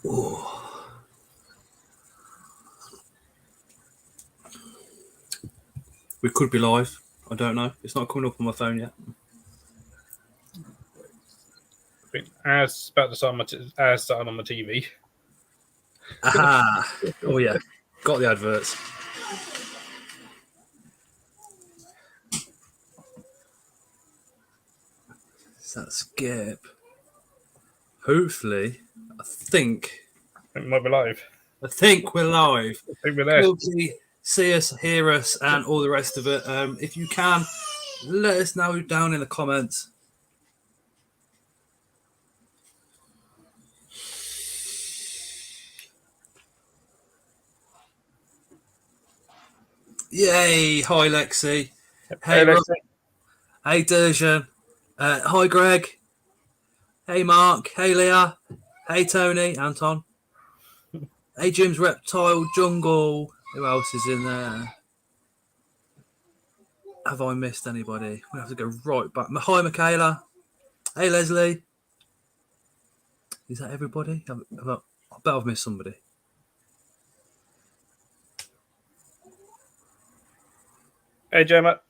Oh. We could be live. I don't know. It's not coming up on my phone yet. As starting on my TV. Aha! Oh yeah, got the adverts. Is that skip? Hopefully, I think It might be live. we're live. I think we're there. Hopefully, see us, hear us, and all the rest of it. If you can, let us know down in the comments. Yay! Hi, Lexi. Hey, Lexi. Hey, Derjan. Hi, Greg. Hey, Mark. Hey, Leah. Hey, Tony. Anton. Hey, Jim's Reptile Jungle. Who else is in there? Have I missed anybody? We have to go right back. Hi, Michaela. Hey, Leslie. Is that everybody? I bet I've missed somebody. Hey, Gemma.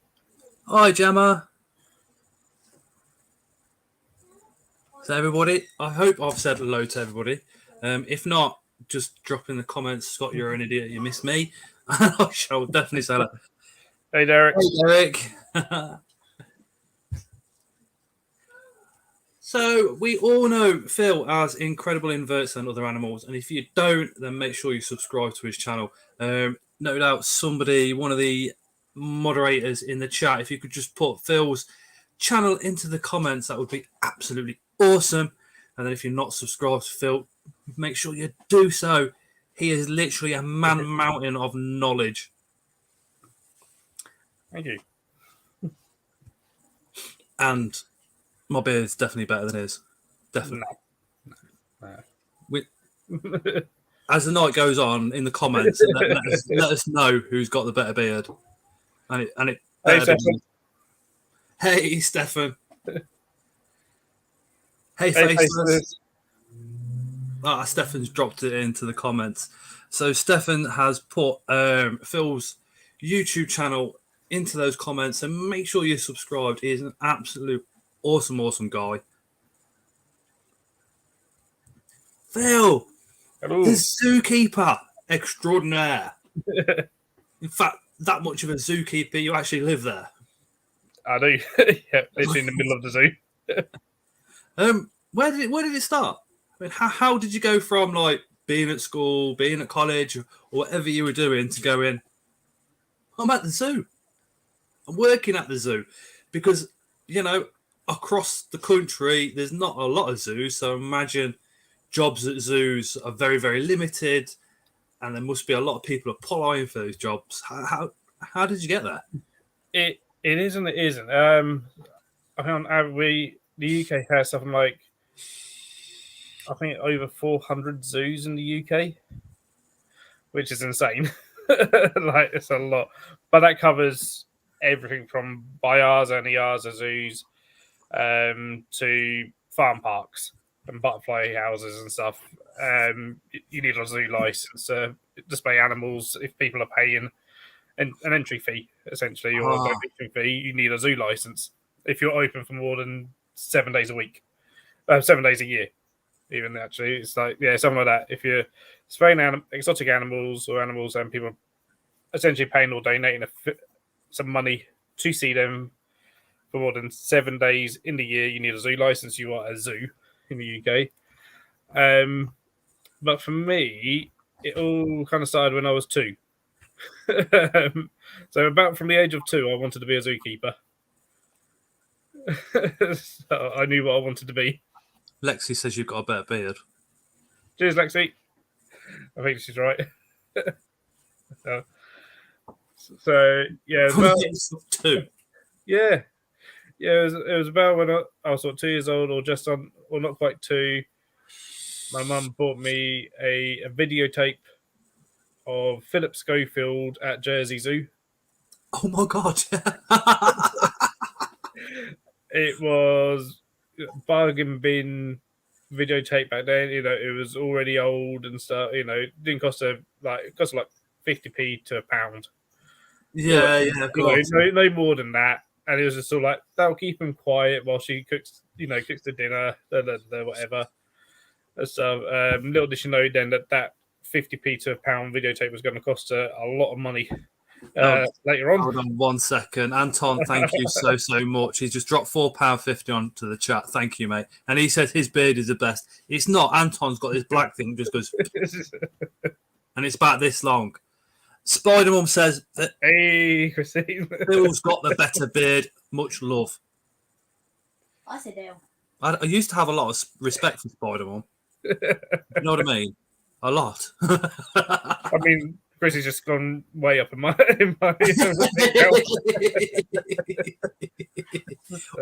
Hi, Gemma. Is that everybody? I hope I've said hello to everybody. If not, just drop in the comments, Scott, you're an idiot, you missed me. I shall definitely say that. Hey, Derek. Hey, Derek. So we all know Phil has incredible inverts and other animals, and if you don't, then make sure you subscribe to his channel. No doubt somebody, one of the moderators in the chat, if you could just put Phil's channel into the comments, that would be absolutely awesome. And then if you're not subscribed to Phil, make sure you do so. He is literally a man mountain of knowledge. Thank you. And my beard's definitely better than his. Definitely. No. As the night goes on, in the comments, let us know who's got the better beard. And it Hey, Stefan. Hey, Stefan. Hey, Faceless. Stefan's dropped it into the comments. So Stefan has put Phil's YouTube channel into those comments, and make sure you're subscribed. He is an absolute awesome guy. Phil, hello. The zookeeper extraordinaire. In fact, that much of a zookeeper, you actually live there. I do. Yeah, it's in the middle of the zoo. Where did it start? I mean, how did you go from like being at school, being at college, or whatever you were doing to going, I'm at the zoo. I'm working at the zoo. Because, you know, across the country, there's not a lot of zoos. So imagine jobs at zoos are very, very limited. And there must be a lot of people applying for those jobs. How did you get there? It is and it isn't. I found the UK has something like, I think, over 400 zoos in the UK, which is insane. Like, it's a lot, but that covers everything from Bayarza and Iarza zoos to farm parks and butterfly houses and stuff. You need a zoo license to display animals. If people are paying an entry fee, essentially, or a donation fee, you need a zoo license. If you're open for more than 7 days a week, 7 days a year, even actually, it's like, yeah, something like that. If you're spraying exotic animals or animals and people essentially paying or donating some money to see them for more than 7 days in the year, you need a zoo license. You are a zoo in the UK. But for me, it all kind of started when I was 2. So about from the age of 2, I wanted to be a zookeeper. So I knew what I wanted to be. Lexi says you've got a better beard. Cheers, Lexi. I think she's right. So yeah, about 2. Yeah. It was about when I was sort of 2 years old, or just on, or not quite 2. My mum bought me a videotape of Philip Schofield at Jersey Zoo. Oh my god! It was bargain bin videotape back then, it was already old and stuff. It didn't cost it cost like 50p to a pound. Yeah, yeah, of course. No more than that. And it was just sort of like, that'll keep him quiet while she cooks, cooks the dinner, whatever. So little did she know then that 50p to a pound videotape was going to cost her a lot of money later on. Hold on 1 second. Anton, thank you so much. He's just dropped £4.50 onto the chat. Thank you, mate. And he says his beard is the best. It's not. Anton's got this black thing just goes, and it's about this long. Spider Mum says that hey, Christine. Phil's got the better beard. Much love. I said Dale. I used to have a lot of respect for Spider Mum. You know what I mean? A lot. I mean, Chris has just gone way up in my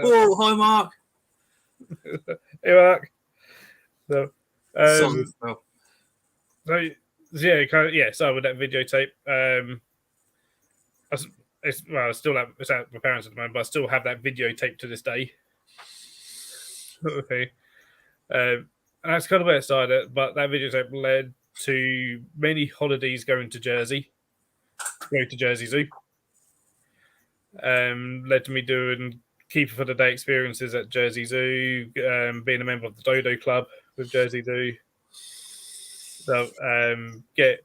Oh, hi, Mark. Hey, Mark. So, so with that videotape, it's at my parents at the moment, but I still have that videotape to this day. Okay. And that's kind of where it started, but that videotape led to many holidays going to Jersey Zoo. Led to me doing keeper for the day experiences at Jersey Zoo, being a member of the Dodo Club with Jersey Zoo. So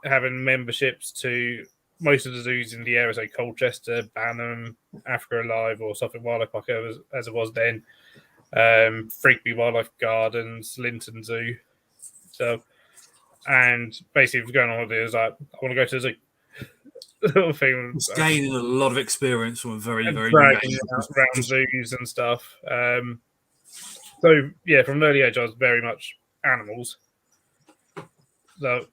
having memberships to most of the zoos in the area, so Colchester, Banham, Africa Alive, or Suffolk Wildlife Park as it was then. Freakby Wildlife Gardens, Linton Zoo. So, and basically, if going on holiday, I was like, I want to go to the zoo. Little thing. It's gaining a lot of experience from a very young age. Around zoos and stuff. So yeah, from an early age, I was very much animals. So,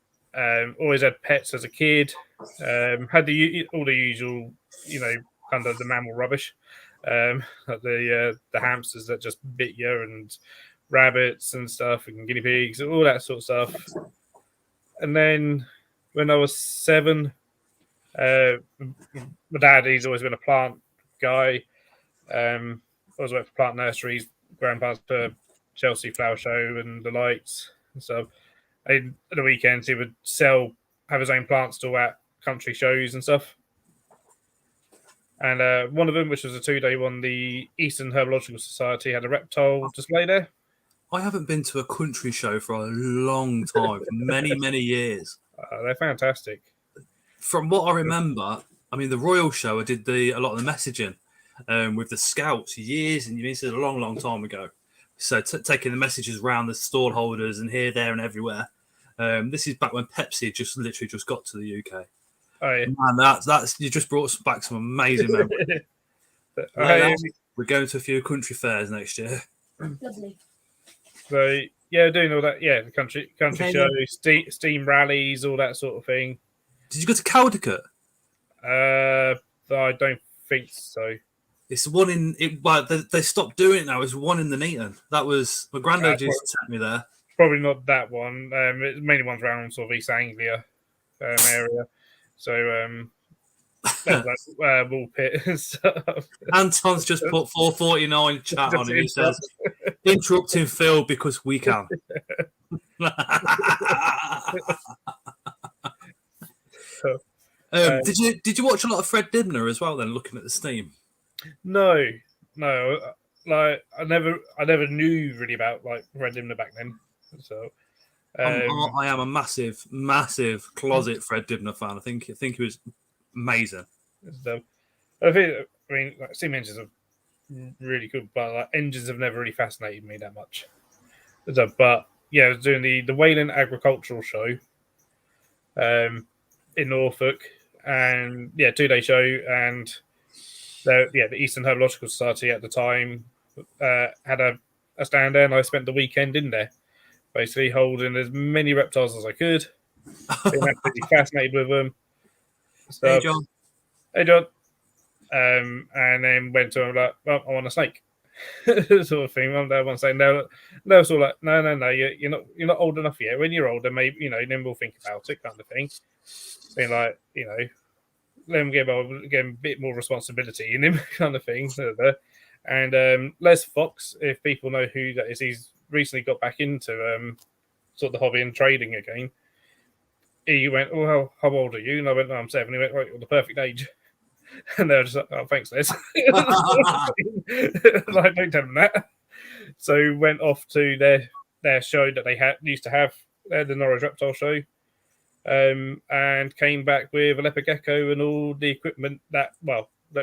always had pets as a kid. Had all the usual, kind of the mammal rubbish. Like the hamsters that just bit you, and rabbits and stuff, and guinea pigs, all that sort of stuff. And then when I was 7, my dad, he's always been a plant guy. I was working for plant nurseries, grandpa's for Chelsea Flower Show and the lights. So at the weekends, he would have his own plant store at country shows and stuff. And one of them, which was a 2-day one, the Eastern Herbological Society had a reptile display there. I haven't been to a country show for a long time, many years. They're fantastic. From what I remember, I mean, the Royal Show, I did a lot of the messaging with the scouts years and years, a long time ago. So taking the messages around the stall holders and here, there, and everywhere. This is back when Pepsi literally just got to the UK. Oh, yeah. Man, that's you just brought back some amazing memories. We're going to a few country fairs next year. Lovely. So yeah, doing all that. Yeah, the country shows, steam rallies, all that sort of thing. Did you go to Caldicot? I don't think so. It's one in it. Well, they stopped doing it now. It's one in the Neaton. That was my granddad used to take me there. Probably not that one. It's mainly ones around sort of East Anglia area. So like Wool Pit and stuff. Anton's just put 449 chat on, and he says, "Interrupting Phil because we can." Did you watch a lot of Fred Dibner as well? Then looking at the Steam. No. Like I never knew really about like Fred Dibner back then. So I am a massive closet Fred Dibner fan. I think he was amazing. I mean, like, steam engines are really good, but like, engines have never really fascinated me that much. So, but yeah, I was doing the Wayland Agricultural Show in Norfolk, and 2-day show, and the Eastern Herbological Society at the time had a stand there, and I spent the weekend in there, basically holding as many reptiles as I could. Being absolutely fascinated with them. So, Hey, John. And then went to him like, well, I want a snake, sort of thing. Mum, Dad wants to say no. No, it's all like, no. You're not old enough yet. When you're older, maybe then we'll think about it, kind of thing. Being like, let him get a bit more responsibility in him, kind of thing. And Les Fox, if people know who that is, he's recently got back into sort of the hobby and trading again. He went, "Oh, how old are you?" And I went, "No, I'm 7." He went, "Right, you're the perfect age." And they were just like, "Oh, thanks, Les." Like, don't tell them that. So went off to their show that they used to have, the Norwich Reptile Show, and came back with a leopard gecko and all the equipment that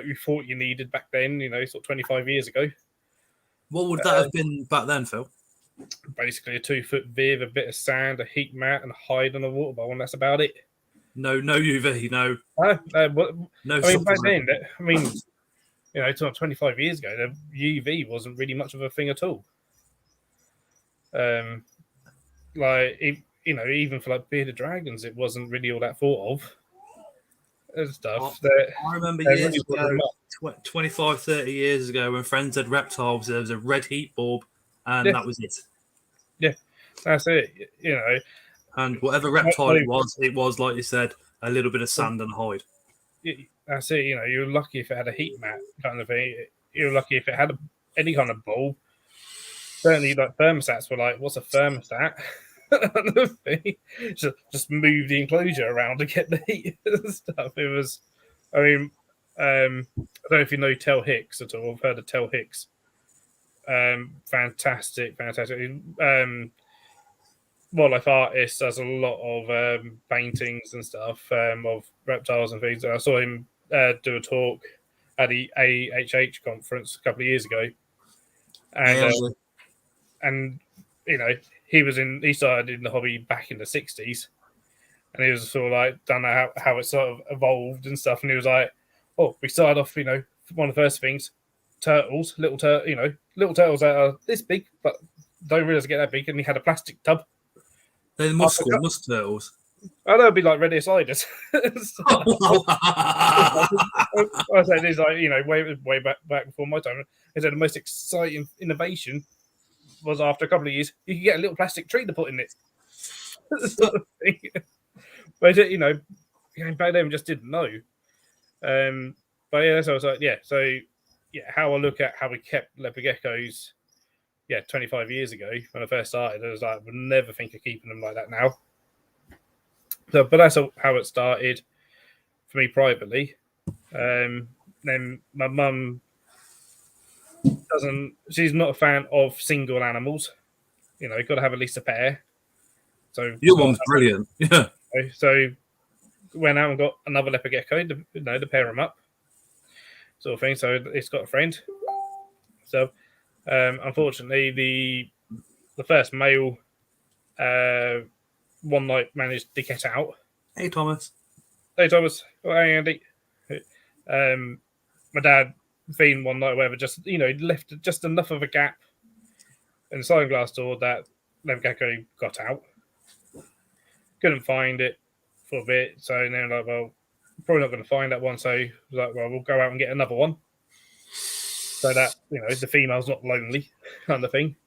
you thought you needed back then, sort of 25 years ago. What would that have been back then, Phil? Basically a 2-foot viv, a bit of sand, a heat mat, and a hide on a water bowl, and that's about it. No UV, no. No, I mean, back then, 25 years ago, the UV wasn't really much of a thing at all. Even for like bearded dragons, it wasn't really all that thought of. And stuff. I remember years ago, 25, 30 years ago, when friends had reptiles, there was a red heat bulb, and that was it. Yeah, that's it. And whatever reptile it was like you said, a little bit of sand and hide. That's it. You're lucky if it had a heat mat kind of thing. You're lucky if it had any kind of bulb. Certainly, like thermostats were like, "What's a thermostat?" just move the enclosure around to get the heat and stuff. It was, I don't know if you know Tel Hicks at all. I've heard of Tel Hicks. Fantastic. Wildlife artist, does a lot of paintings and stuff of reptiles and things. I saw him do a talk at the AHH conference a couple of years ago, and he started in the hobby back in the 60s, and he was sort of like done how it sort of evolved and stuff. And he was like, "Oh, we started off, one of the first things, little turtles that are this big, but don't realize they get that big." And he had a plastic tub. They're musk turtles. Oh, that'd be like red sliders. I said, it's like, way back before my time. He said the most exciting innovation was after a couple of years, you could get a little plastic tree to put in it. Sort of thing. But back then we just didn't know. But yeah, so I was like, how I look at how we kept leopard geckos, 25 years ago when I first started, I was like, I would never think of keeping them like that now. So, but that's how it started for me privately. Then my mum she's not a fan of single animals. Got to have at least a pair. So your mum's brilliant. Yeah. So went out and got another leopard gecko to pair them up, sort of thing. So it's got a friend. So unfortunately, the first male one night managed to get out. Hey Thomas. Oh, hey Andy. My dad feeding one night, or whatever, just left just enough of a gap in the sliding glass door that leopard gecko got out. Couldn't find it for a bit, so then like, well, probably not going to find that one. So I was like, well, we'll go out and get another one, so that the female's not lonely, kind of thing.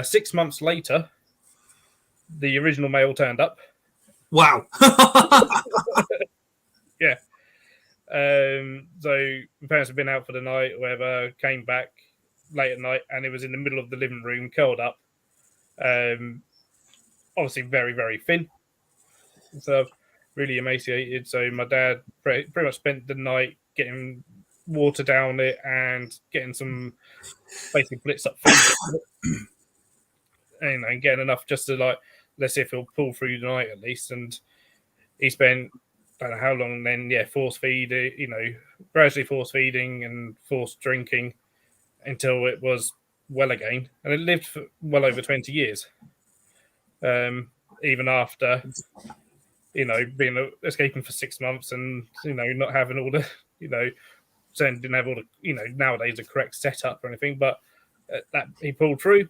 6 months later, the original male turned up. Wow. Yeah. So my parents had been out for the night or whatever, came back late at night, and it was in the middle of the living room, curled up. Obviously very, very thin. So really emaciated. So my dad pretty much spent the night getting water down it and getting some basically blitz up food. And getting enough just to let's see if he'll pull through the night at least. And he spent, I don't know how long then, force feed, gradually force feeding and force drinking until it was well again. And it lived for well over 20 years. Even after, being escaping for 6 months and, not having all the, saying didn't have all the, nowadays the correct setup or anything, but that he pulled through.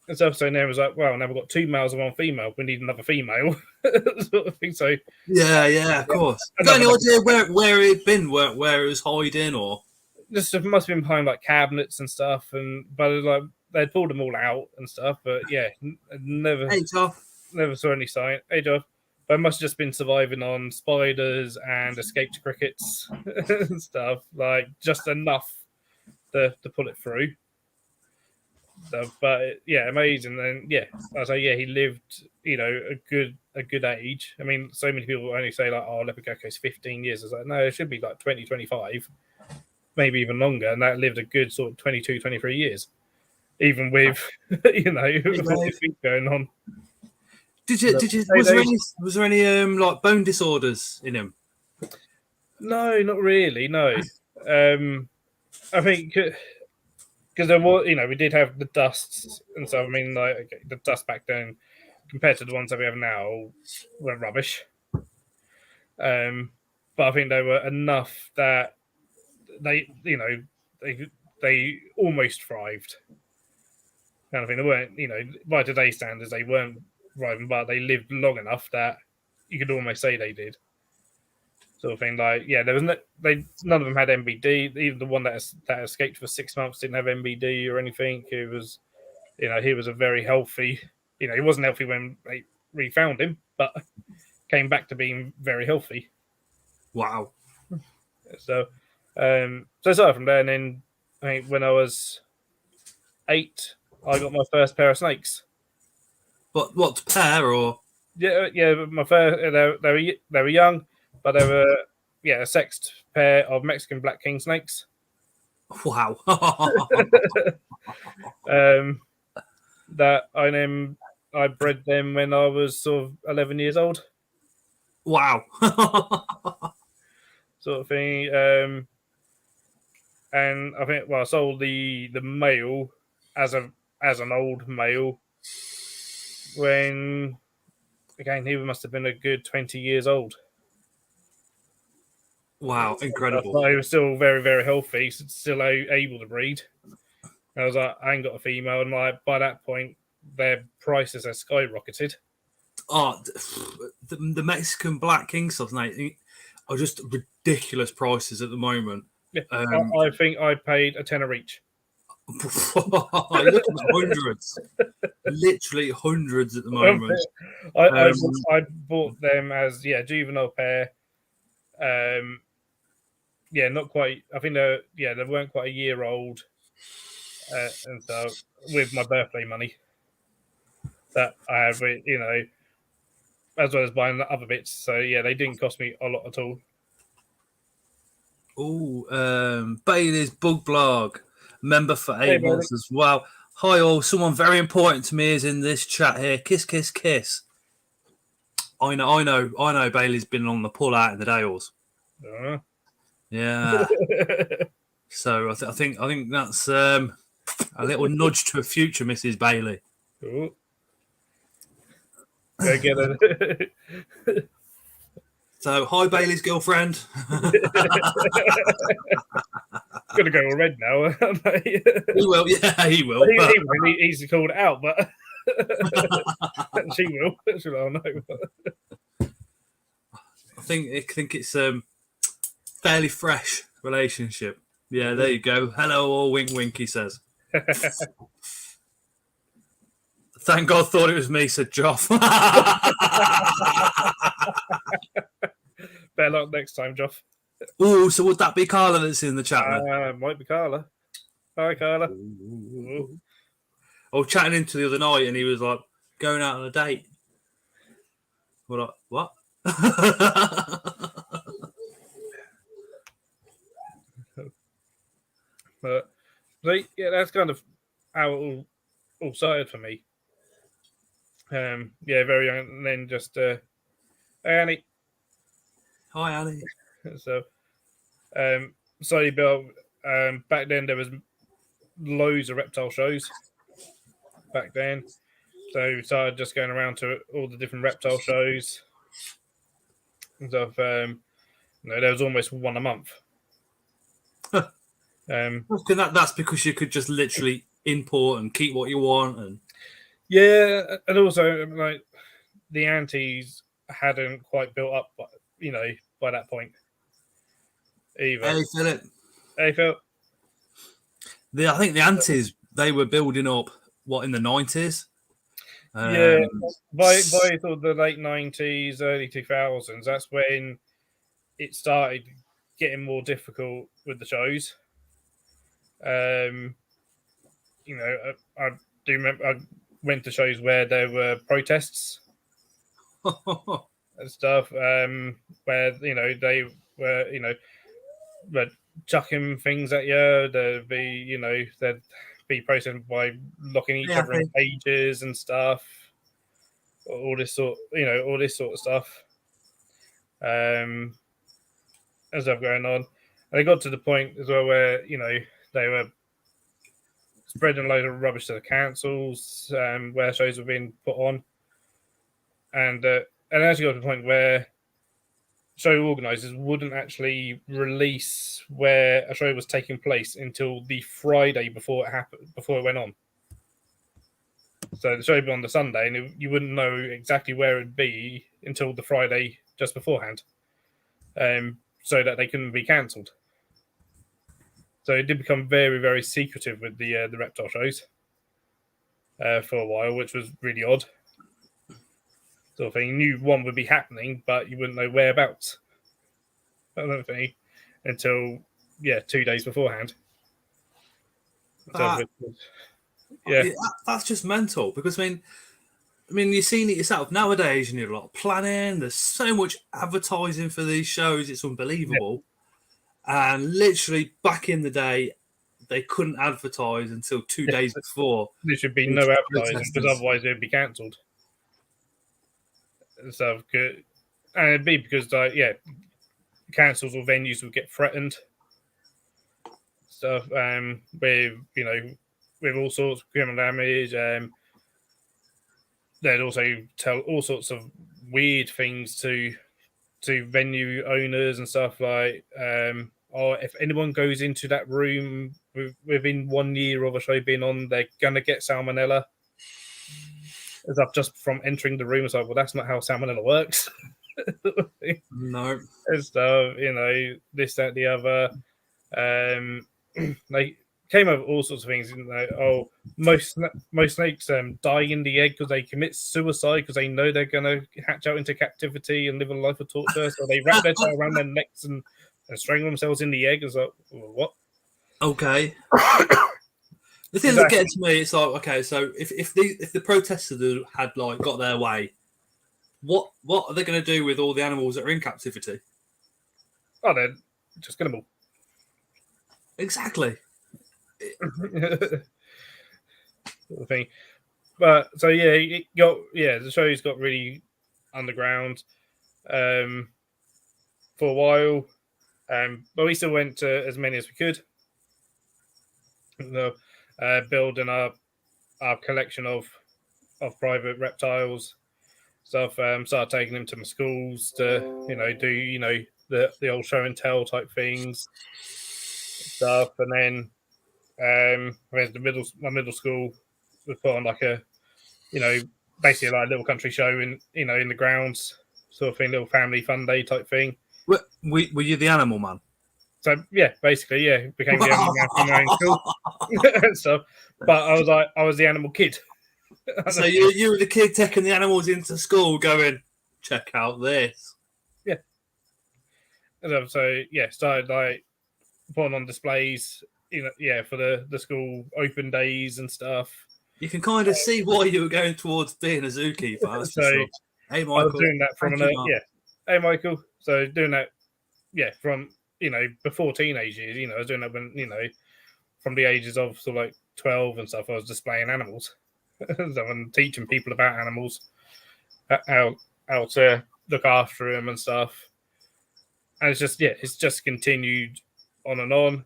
And so now it was like, well, now we've got 2 males and 1 female. We need another female, sort of thing. So yeah, of course. Got any idea where it'd been, where it was hiding, or just it must have been behind cabinets and stuff. But they'd pulled them all out and stuff. But never saw any sign. But it must have just been surviving on spiders and escaped crickets and stuff. Just enough to pull it through. So, but yeah, amazing. And yeah, I say he lived, a good age. I mean, so many people only say like, oh, leopard gecko's 15 years. It's like, no, it should be like 20, 25, maybe even longer. And that lived a good sort of 22, 23 years, even with everything going on. Was there any like bone disorders in him? No, not really. No, I think because there was, we did have the dusts and so. I mean, like the dust back then compared to the ones that we have now were rubbish. But I think they were enough that they almost thrived. Kind of thing. They weren't, by today's standards, they weren't thriving, but they lived long enough that you could almost say they did. Sort of thing. Like, yeah, there was none of them had MBD. Even the one that escaped for 6 months didn't have MBD or anything. It was, he was a very healthy. He wasn't healthy when they refound him, but came back to being very healthy. Wow. So aside from there, and then I think when I was 8, I got my first pair of snakes. What pair or? Yeah. My first, they were young, but they were a sexed pair of Mexican black king snakes. Wow. That I bred them when I was sort of 11 years old. Wow. Sort of thing. And I think I sold the male as an old male when again he must have been a good 20 years old. Wow, incredible. He was still very, very healthy, still able to breed. I was like, I ain't got a female, and like by that point, their prices have skyrocketed. Oh, the Mexican black king snake are just ridiculous prices at the moment. Yeah, I think I paid a tenner each. Hundreds, literally hundreds at the moment. I bought them as juvenile pair. Not quite. I think they weren't quite a year old, and so with my birthday money that I have, as well as buying the other bits. So they didn't cost me a lot at all. Oh, Bailey's Bug Blog, member for 8 months as well. Hi all, someone very important to me is in this chat here. Kiss, kiss, kiss. I know. Bailey's been on the pull out in the Dales. Yeah. So I think that's a little nudge to a future Mrs. Bailey. Ooh. Go get it. So, hi, Bailey's girlfriend. Gonna go all red now. He will, yeah, he will. He's called it out, but she will. She'll know. I think it's fairly fresh relationship. Yeah, there you go. Hello, all wink, wink. He says. Thank God, thought it was me," said Joff. Better luck next time, Joff. Oh, so would that be Carla that's in the chat? Might be Carla. Hi, Carla. I was chatting into the other night, and he was like, "Going out on a date." What? But that's kind of how it all started for me. Very young, and then just hey, Annie. Hi, Annie. So, slowly built. Back then, there was loads of reptile shows. Back then, so we started just going around to all the different reptile shows. And stuff. There was almost one a month. That's because you could just literally import and keep what you want, and and also like the antes hadn't quite built up, by that point. Either. Hey, Philip. Hey, Phil. I think the antes they were building up in the 90s. By sort of the late 90s, early 2000s, that's when it started getting more difficult with the shows. You know, I do remember I went to shows where there were protests and stuff, where they were were chucking things at you. There'd be they'd be protesting by locking each other in cages and stuff. All this sort of stuff. And stuff going on. And it got to the point as well where they were spreading a load of rubbish to the councils where shows were being put on, and actually got to the point where show organisers wouldn't actually release where a show was taking place until the Friday before it happened, before it went on. So the show would be on the Sunday, and you wouldn't know exactly where it'd be until the Friday just beforehand, so that they couldn't be cancelled. So it did become very, very secretive with the reptile shows for a while, which was really odd. Sort of thing. You knew one would be happening, but you wouldn't know whereabouts. Another thing until 2 days beforehand. That's just mental, because I mean, you've seen it yourself nowadays. You need a lot of planning. There's so much advertising for these shows; it's unbelievable. Yeah. And literally, back in the day, they couldn't advertise until 2 days before. There should be no advertising, because otherwise it'd be cancelled. So, and it'd be because, councils or venues would get threatened. Stuff with all sorts of criminal damage. They'd also tell all sorts of weird things to venue owners and stuff like, if anyone goes into that room within 1 year of a show being on, they're gonna get salmonella. As up just from entering the room, it's like, well, that's not how salmonella works. No. And stuff, this, that, the other. They came up with all sorts of things. Most snakes die in the egg because they commit suicide because they know they're going to hatch out into captivity and live a life of torture. So they wrap their tail around their necks and strangle themselves in the egg. It's like, what? Okay. The thing that gets me, it's like, okay, so if the protesters had got their way, what are they going to do with all the animals that are in captivity? Oh, they're just going to move. Exactly. Sort of thing. But so the show's got really underground for a while, but we still went to as many as we could. Building our collection of private reptiles stuff. Started taking them to my schools to do the old show and tell type things stuff, and then my middle school was put on basically like a little country show in the grounds sort of thing, little family fun day type thing. Were you the animal man? So basically became the animal man from my own school and stuff. But I was the animal kid. So you were the kid taking the animals into school, going, check out this. Yeah. And so started putting on displays, for the school open days and stuff. You can kind of see why you were going towards being a zookeeper. So hey, Michael, I was doing that from Hey, Michael. So doing that, from before teenage years. I was doing that when from the ages of 12 and stuff. I was displaying animals and teaching people about animals, how to look after them and stuff. And it's just continued on and on.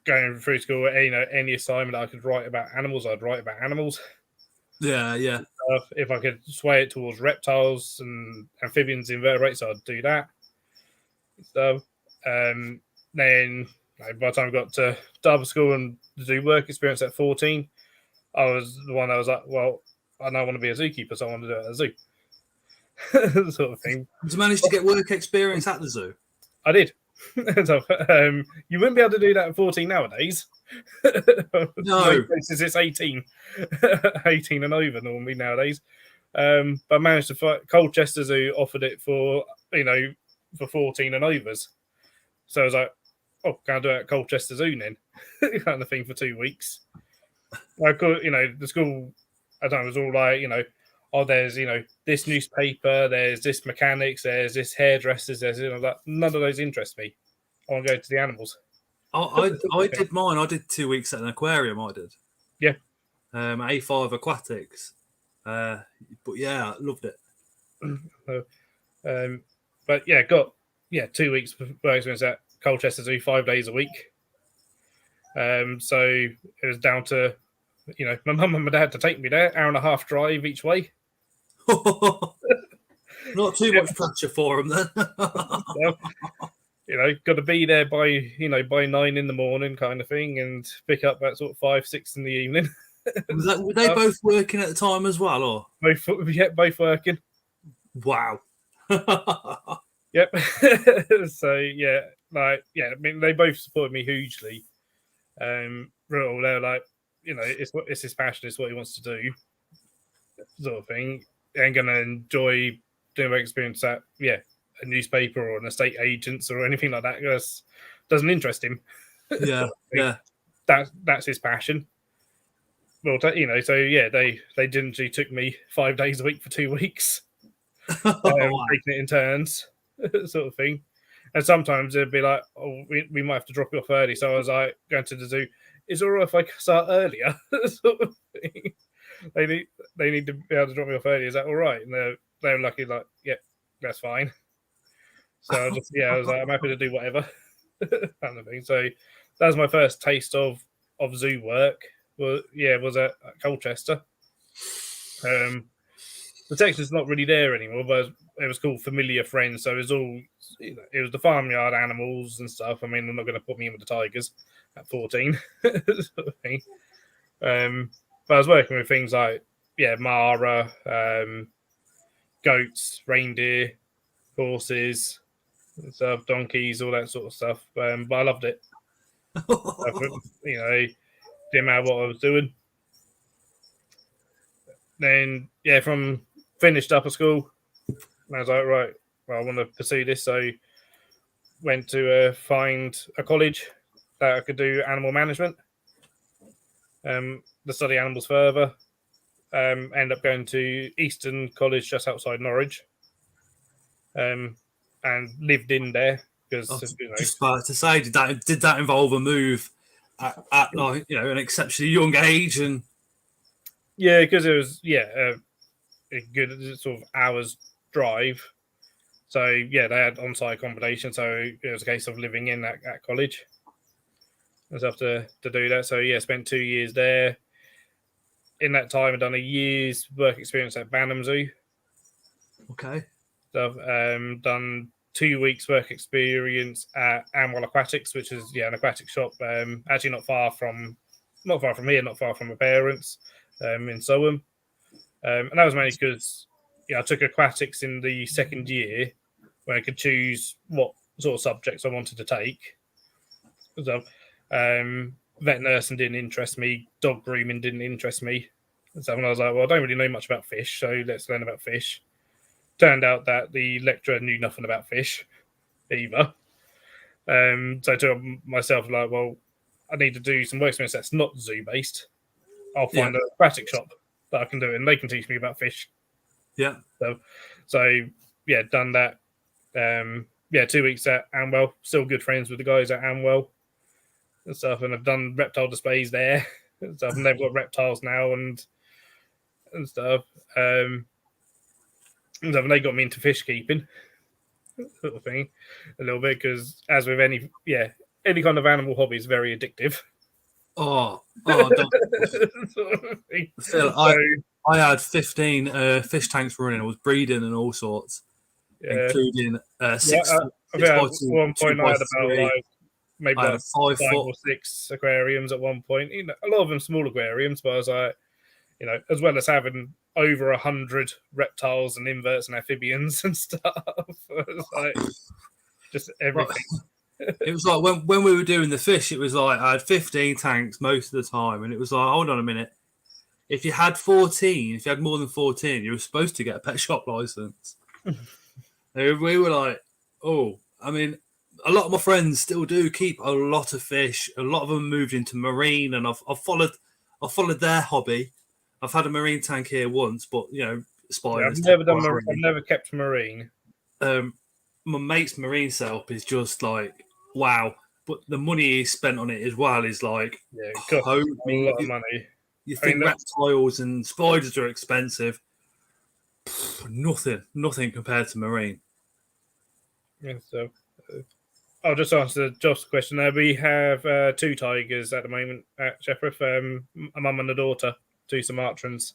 Going through school, any assignment I could write about animals, I'd write about animals. Yeah. If I could sway it towards reptiles and amphibians, invertebrates, I'd do that. So, then by the time I got to Derby School and do work experience at 14, I was the one that was like, well, I don't want to be a zookeeper, so I want to do it at a zoo. Sort of thing. Did you manage to get work experience at the zoo? I did. So, you wouldn't be able to do that at 14 nowadays. No. It's 18. 18 and over normally nowadays. But I managed to find Colchester Zoo offered it for, for 14 and overs. So I was like, oh, can I do it at Colchester Zoo then? Kind of thing for 2 weeks. Like, the school at the time was all like, oh, there's, this newspaper, there's this mechanics, there's this hairdressers, there's, that. None of those interest me. I want to go to the animals. I did mine. I did 2 weeks at an aquarium. I did. Yeah. A5 Aquatics. But yeah, loved it. But yeah, got 2 weeks work experience at Colchester Zoo, 5 days a week. So it was down to, my mum and my dad to take me there, 1.5 hour drive each way. Not too much pressure for them then. So, got to be there by 9 in the morning, kind of thing, and pick up at sort of 5, 6 in the evening. Were they both working at the time as well, or both working? Wow. Yep. So I mean, they both supported me hugely. They're like, it's his passion, it's what he wants to do, sort of thing. Ain't gonna enjoy doing my experience at a newspaper or an estate agents or anything like that. Because doesn't interest him. Yeah, yeah. That's his passion. Well, they diligently took me 5 days a week for 2 weeks, Wow. taking it in turns, sort of thing. And sometimes it'd be like, oh, we might have to drop you off early. So I was like, going to the zoo, is it all right if I start earlier? Sort of thing. They need to be able to drop me off early. Is that all right? And they're lucky, like, yeah, that's fine. So I was like, I'm happy to do whatever, kind of thing. So that was my first taste of zoo work. Was at Colchester. The texture's not really there anymore, but it was called Familiar Friends. So it was all, it was the farmyard animals and stuff. I mean, I'm not going to put me in with the tigers at 14. Sort of thing. But I was working with things like, Mara, goats, reindeer, horses, stuff, donkeys, all that sort of stuff. But I loved it. Didn't matter what I was doing. Then, from finished upper school, I was like, right, well, I want to pursue this. So went to find a college that I could do animal management, to study animals further. End up going to Eastern College just outside Norwich, and lived in there because just about to say, did that involve a move at like an exceptionally young age? And because it was a good sort of hour's drive. So they had on-site accommodation, so it was a case of living in at college and stuff to do that. So spent 2 years there. In that time, I'd done a year's work experience at Banham Zoo. Okay. So I've done 2 weeks work experience at Amwell Aquatics, which is an aquatic shop. Actually, not far from here, not far from my parents, in Soham. And that was mainly because I took aquatics in the second year, where I could choose what sort of subjects I wanted to take. So, vet nursing didn't interest me, dog grooming didn't interest me. And so I was like, well, I don't really know much about fish, so let's learn about fish. Turned out that the lecturer knew nothing about fish either. So I told myself, like, well, I need to do some work experience that's not zoo-based. I'll find an aquatic shop that I can do it, and they can teach me about fish. Yeah. So done that. 2 weeks at Amwell. Still good friends with the guys at Amwell and stuff, and I've done reptile displays there and stuff, and they've got reptiles now and stuff. And they got me into fish keeping, sort of thing, a little bit, because as with any kind of animal hobby is very addictive. Phil, I had 15 fish tanks running. I was breeding and all sorts, including 6. I think at one point I had about maybe 5 or 6 aquariums at one point. A lot of them small aquariums, but I was like, as well as having over 100 reptiles and inverts and amphibians and stuff. It was like just everything. It was like when we were doing the fish, it was like I had 15 tanks most of the time, and it was like, hold on a minute. If you had more than 14, you were supposed to get a pet shop license. We were like, I mean, a lot of my friends still do keep a lot of fish. A lot of them moved into marine, and I've followed their hobby. I've had a marine tank here once, but Yeah, spiders. I've never kept marine. My mate's marine setup is just like wow, but the money he spent on it as well is like Yeah, it costs a lot of money. You think reptiles and spiders are expensive? Nothing compared to marine. Yeah, so I'll just answer Josh's question there. We have 2 tigers at the moment at Sheffield, a mum and a daughter, 2 Sumatrans.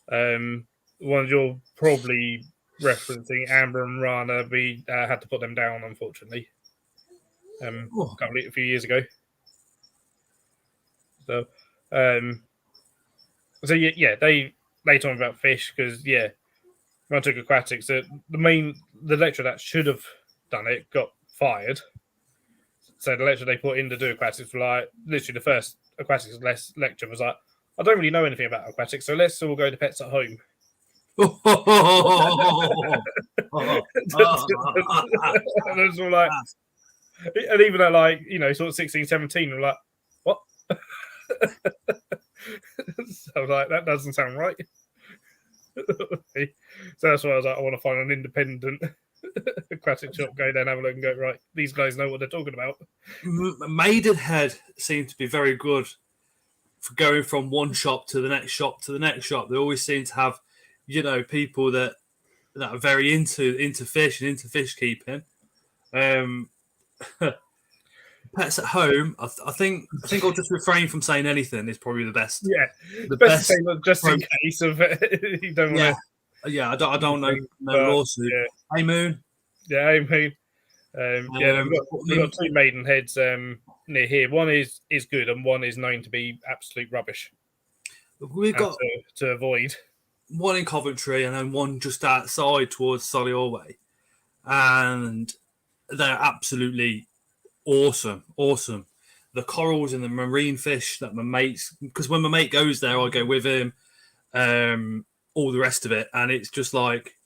One you're probably referencing, Amber and Rana, we had to put them down, unfortunately, a few years ago. So, yeah, they told me about fish because when I took aquatics, the lecturer that should have done it got fired. So the lecturer they put in to do aquatics was like literally the first aquatics lecture was like, I don't really know anything about aquatics, so let's all go to Pets at Home. And it was all like, and even at like sort of 16, 17, I'm like, what? So I was like, that doesn't sound right. So that's why I was like, I want to find an independent aquatic shop, go down, have a look, and go, right, these guys know what they're talking about. Maidenhead seemed to be very good for going from one shop to the next shop to the next shop. They always seem to have, people that are very into fish and into fish keeping. Pets at Home, I think I'll just refrain from saying anything. Is probably the best. Yeah, the best. Just in case of you don't want to. Yeah, I don't know. No lawsuit. Yeah. Hey Moon. Yeah, hey Moon. We've got 2 Maidenheads near here. One is good, and one is known to be absolute rubbish. We've got to avoid one in Coventry, and then one just outside towards Solihull way, and they're absolutely awesome. The corals and the marine fish that my mates, because when my mate goes there, I go with him. All the rest of it, and it's just like,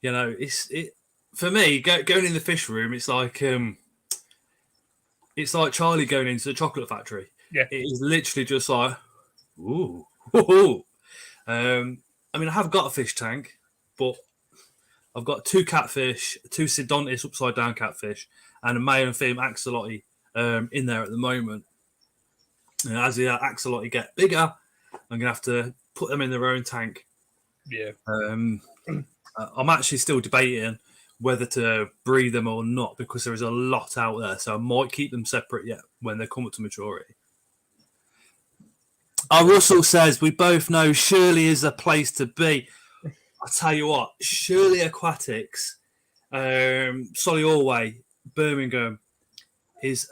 it for me going in the fish room. It's like Charlie going into the chocolate factory. Yeah, it is literally just like, ooh. I mean, I have got a fish tank, but I've got 2 catfish, 2 Sidontis upside down catfish, and a male and female axolotl in there at the moment. And as the axolotl get bigger, I'm gonna have to put them in their own tank. Yeah. I'm actually still debating whether to breed them or not because there is a lot out there. So I might keep them separate yet when they come up to maturity. Russell says, we both know Shirley is a place to be. I tell you what, Shirley Aquatics, Solihull Way, Birmingham, is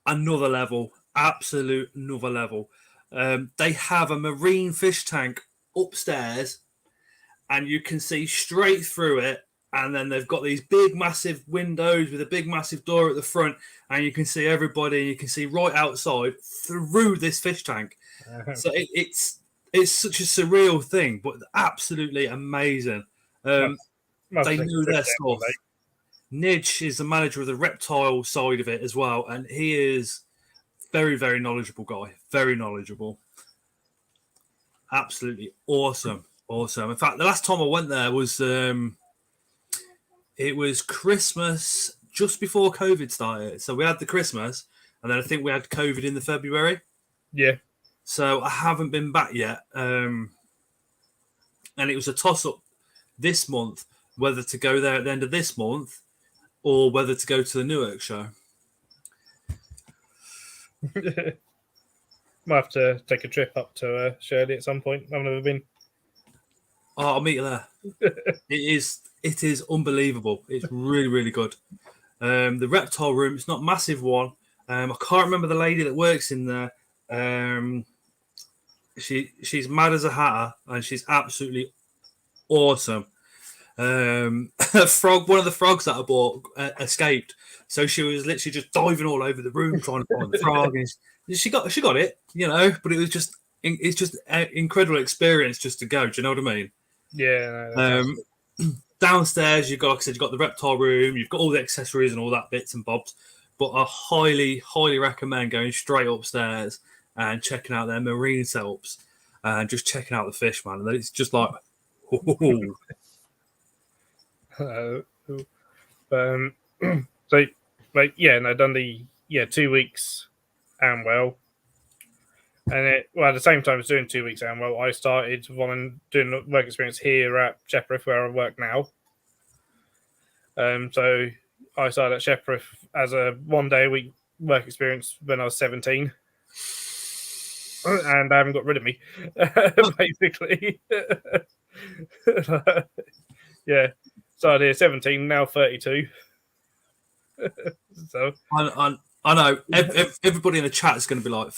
another level, absolute another level. They have a marine fish tank upstairs, and you can see straight through it. And then they've got these big, massive windows with a big, massive door at the front, and you can see everybody. And you can see right outside through this fish tank. So it's such a surreal thing, but absolutely amazing. They know their stuff. Nidge is the manager of the reptile side of it as well, and he is very, very knowledgeable guy. Very knowledgeable. Absolutely awesome. In fact, the last time I went there was it was Christmas just before COVID started. So we had the Christmas, and then I think we had COVID in the February. Yeah. So I haven't been back yet. And it was a toss-up this month whether to go there at the end of this month or whether to go to the Newark show. Might have to take a trip up to Shirley at some point. I've never been. Oh, I'll meet you there. It is unbelievable. It's really, really good. The Reptile Room, it's not a massive one. I can't remember the lady that works in there. She's mad as a hatter, and she's absolutely awesome. One of the frogs that I bought escaped, so she was literally just diving all over the room trying to find the frog. And she got it, But it's just an incredible experience just to go. Do you know what I mean? Yeah. downstairs, you've got, like I said, you've got the reptile room, you've got all the accessories and all that bits and bobs. But I highly, highly recommend going straight upstairs and checking out their marine setups and just checking out the fish, man. And it's just like, ooh. So, like, yeah, and I've done the 2 weeks and well. And at the same time as doing 2 weeks and well, I started doing work experience here at Shepperth, where I work now. So I started at Shepperth as a 1 day a week work experience when I was 17. And they haven't got rid of me, basically. Yeah. Started here 17, now 32. So I know everybody in the chat is going to be like,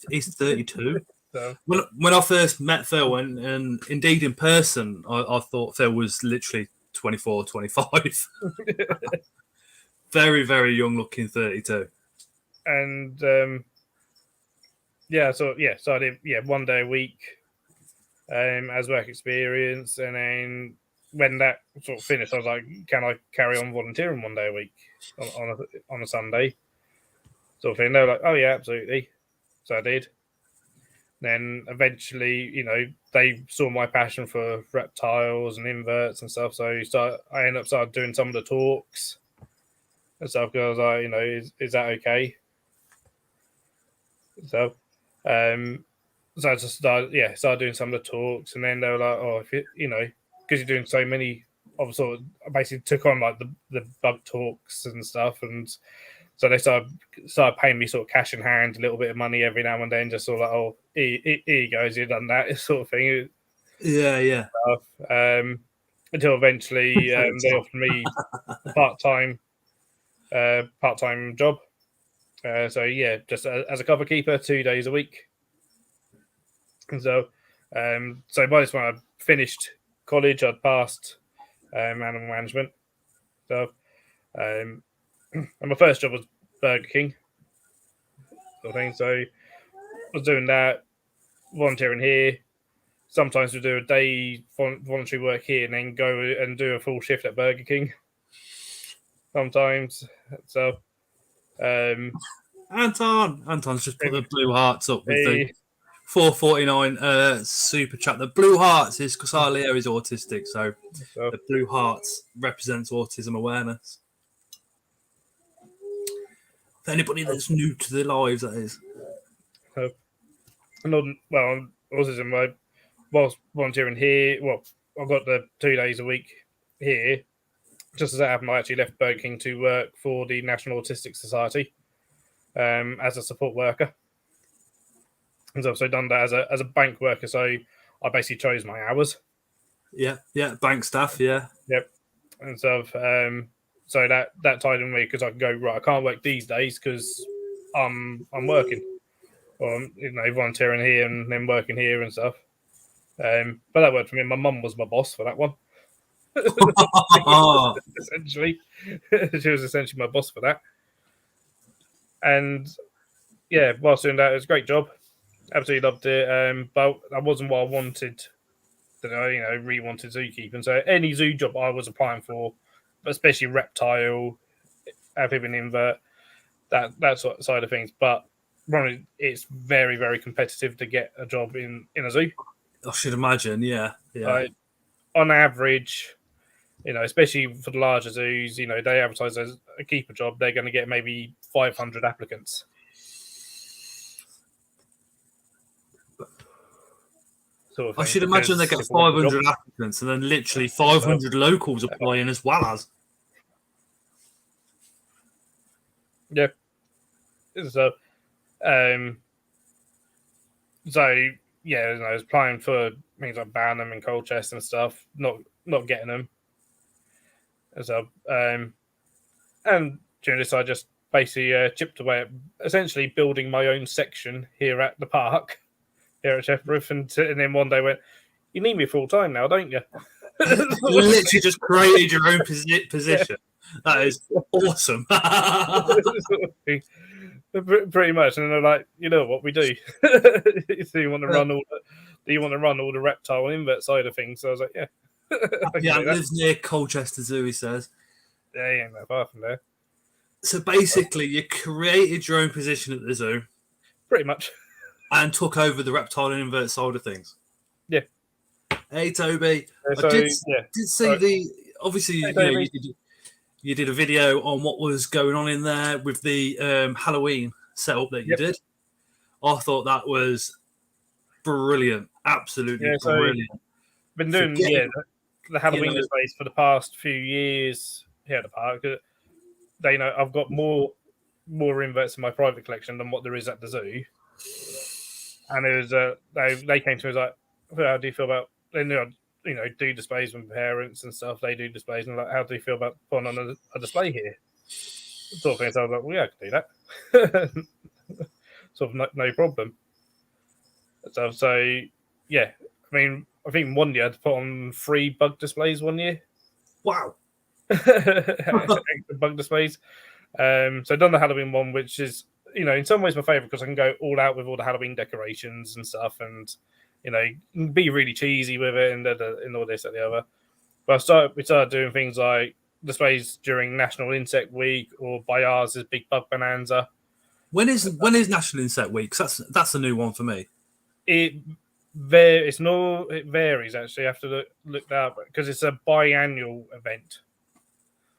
he's 32. So. When I first met Phil, and indeed in person, I thought Phil was literally 24, 25. Very, very young looking 32. And so I did 1 day a week as work experience, and then when that sort of finished, I was like, can I carry on volunteering 1 day a week on a Sunday? Sort of thing. They were like, oh yeah, absolutely. So I did. Then eventually, they saw my passion for reptiles and inverts and stuff. So I ended up started doing some of the talks and stuff, because I was like, is that okay? So, so I just started doing some of the talks, and then they were like, oh, if because you're doing so many of sort of, I basically took on like the bug talks and stuff, and so they started paying me sort of cash in hand, a little bit of money every now and then, just sort of like, oh, here you go, you've done that sort of thing. Yeah. Until eventually they offered me a part-time job. So yeah, just as a cover keeper, 2 days a week. And so by this point, I finished college. I'd passed animal management. So and my first job was Burger King, sort of thing. So I was doing that, volunteering here. Sometimes we do a day voluntary work here, and then go and do a full shift at Burger King. Sometimes. So Anton's just put the blue hearts up with the 449 super chat. The blue hearts is because our Leo is autistic, so the blue hearts represents autism awareness. For anybody that's new to their lives, that is. Autism. Whilst volunteering here, I've got the 2 days a week here. Just as that happened, I actually left Burger King to work for the National Autistic Society as a support worker. And so I've also done that as a bank worker. So I basically chose my hours. Yeah, bank staff, yeah. Yep. And so that tied in me, because I could go, right, I can't work these days because I'm working, or volunteering here and then working here and stuff. But that worked for me. My mum was my boss for that one. Essentially, she was essentially my boss for that. And yeah, whilst doing that, it was a great job. Absolutely loved it. But that wasn't what I wanted. That I really wanted zookeeping. So any zoo job I was applying for, especially reptile, amphibian invert, that sort of side of things. But it's very, very competitive to get a job in a zoo. I should imagine, yeah. On average, especially for the larger zoos, they advertise as a keeper job, they're going to get maybe 500 applicants. Sort of I should imagine they get 500 applicants, and then literally 500 locals applying as well as. Yeah. So, I was applying for things like Barnum and Colchester and stuff, not getting them. So, and during this, I just basically chipped away at essentially building my own section here at the park, here at Shepperth, and then one day went, "You need me full time now, don't you?" Literally just created your own position. Yeah. That is awesome. Pretty much, and they're like, "You know what we do? So you want to run all the reptile and invert side of things?" So I was like, "Yeah." Yeah, lives near Colchester Zoo, he says. Yeah, he ain't that far from there. So basically, you created your own position at the zoo Pretty much. and took over the reptile and invert side of things. Yeah. Hey, Toby. So, I did yeah. see the... Obviously, Hey, you know, Toby. you did a video on what was going on in there with the Halloween setup that you Yep. did. I thought that was brilliant. Absolutely brilliant. Been doing the Halloween displays for the past few years here at the park. They know I've got more inverts in my private collection than what there is at the zoo. And it was they came to me like, how do you feel about they do displays with parents and stuff. They do displays and like, how do you feel about putting on a display here? Sort of thing. So I was like, well, yeah, I can do that. Sort of no problem. So yeah, I mean, I think one year I had to put on 3 bug displays one year. Wow. Extra bug displays. So I've done the Halloween one, which is, in some ways my favourite because I can go all out with all the Halloween decorations and stuff and, be really cheesy with it and all this and the other. But we started doing things like displays during National Insect Week or Bayard's Big Bug Bonanza. When is National Insect Week? 'Cause that's a new one for me. It varies actually. I have to look that up because it's a biannual event.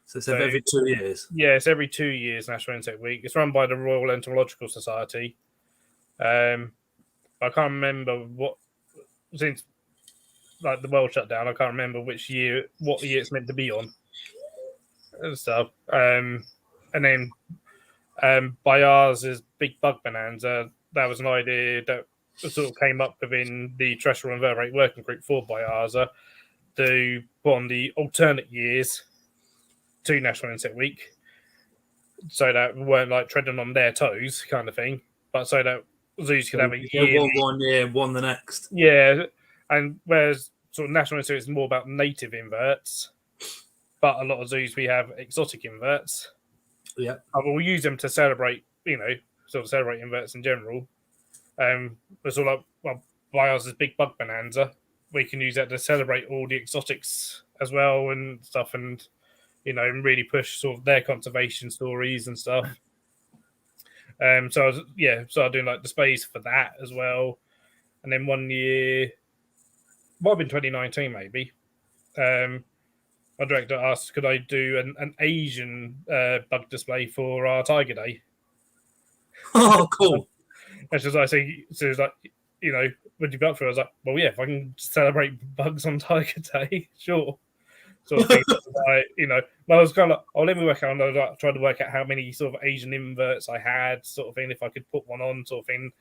So it's every 2 years. Yeah, it's every 2 years, National Insect Week. It's run by the Royal Entomological Society. I can't remember since like the world shut down. I can't remember what year it's meant to be on and stuff. And then Bayard's Big Bug Bonanza. That was an idea that sort of came up within the Terrestrial Invertebrate Working Group for Bayard's to put on the alternate years to National Insect Week, so that we weren't like treading on their toes, kind of thing, but so that zoos could have a year. One year, one the next. Yeah, and whereas sort of National Insect is more about native inverts, but a lot of zoos we have exotic inverts. Yeah, and we'll use them to celebrate, sort of celebrate inverts in general. It's all like Bayard's Big Bug Bonanza. We can use that to celebrate all the exotics as well and stuff, and and really push sort of their conservation stories and stuff. So I was doing like displays for that as well. And then one year, might have been 2019 maybe, my director asked, could I do an Asian bug display for our Tiger Day? Oh, cool. And she was like, so was like, would you be up for it? I was like, well, yeah, if I can celebrate bugs on Tiger Day, sure. Sort of thing. I was kind of let me work out. I was trying to work out how many sort of Asian inverts I had, sort of thing, if I could put one on, sort of thing.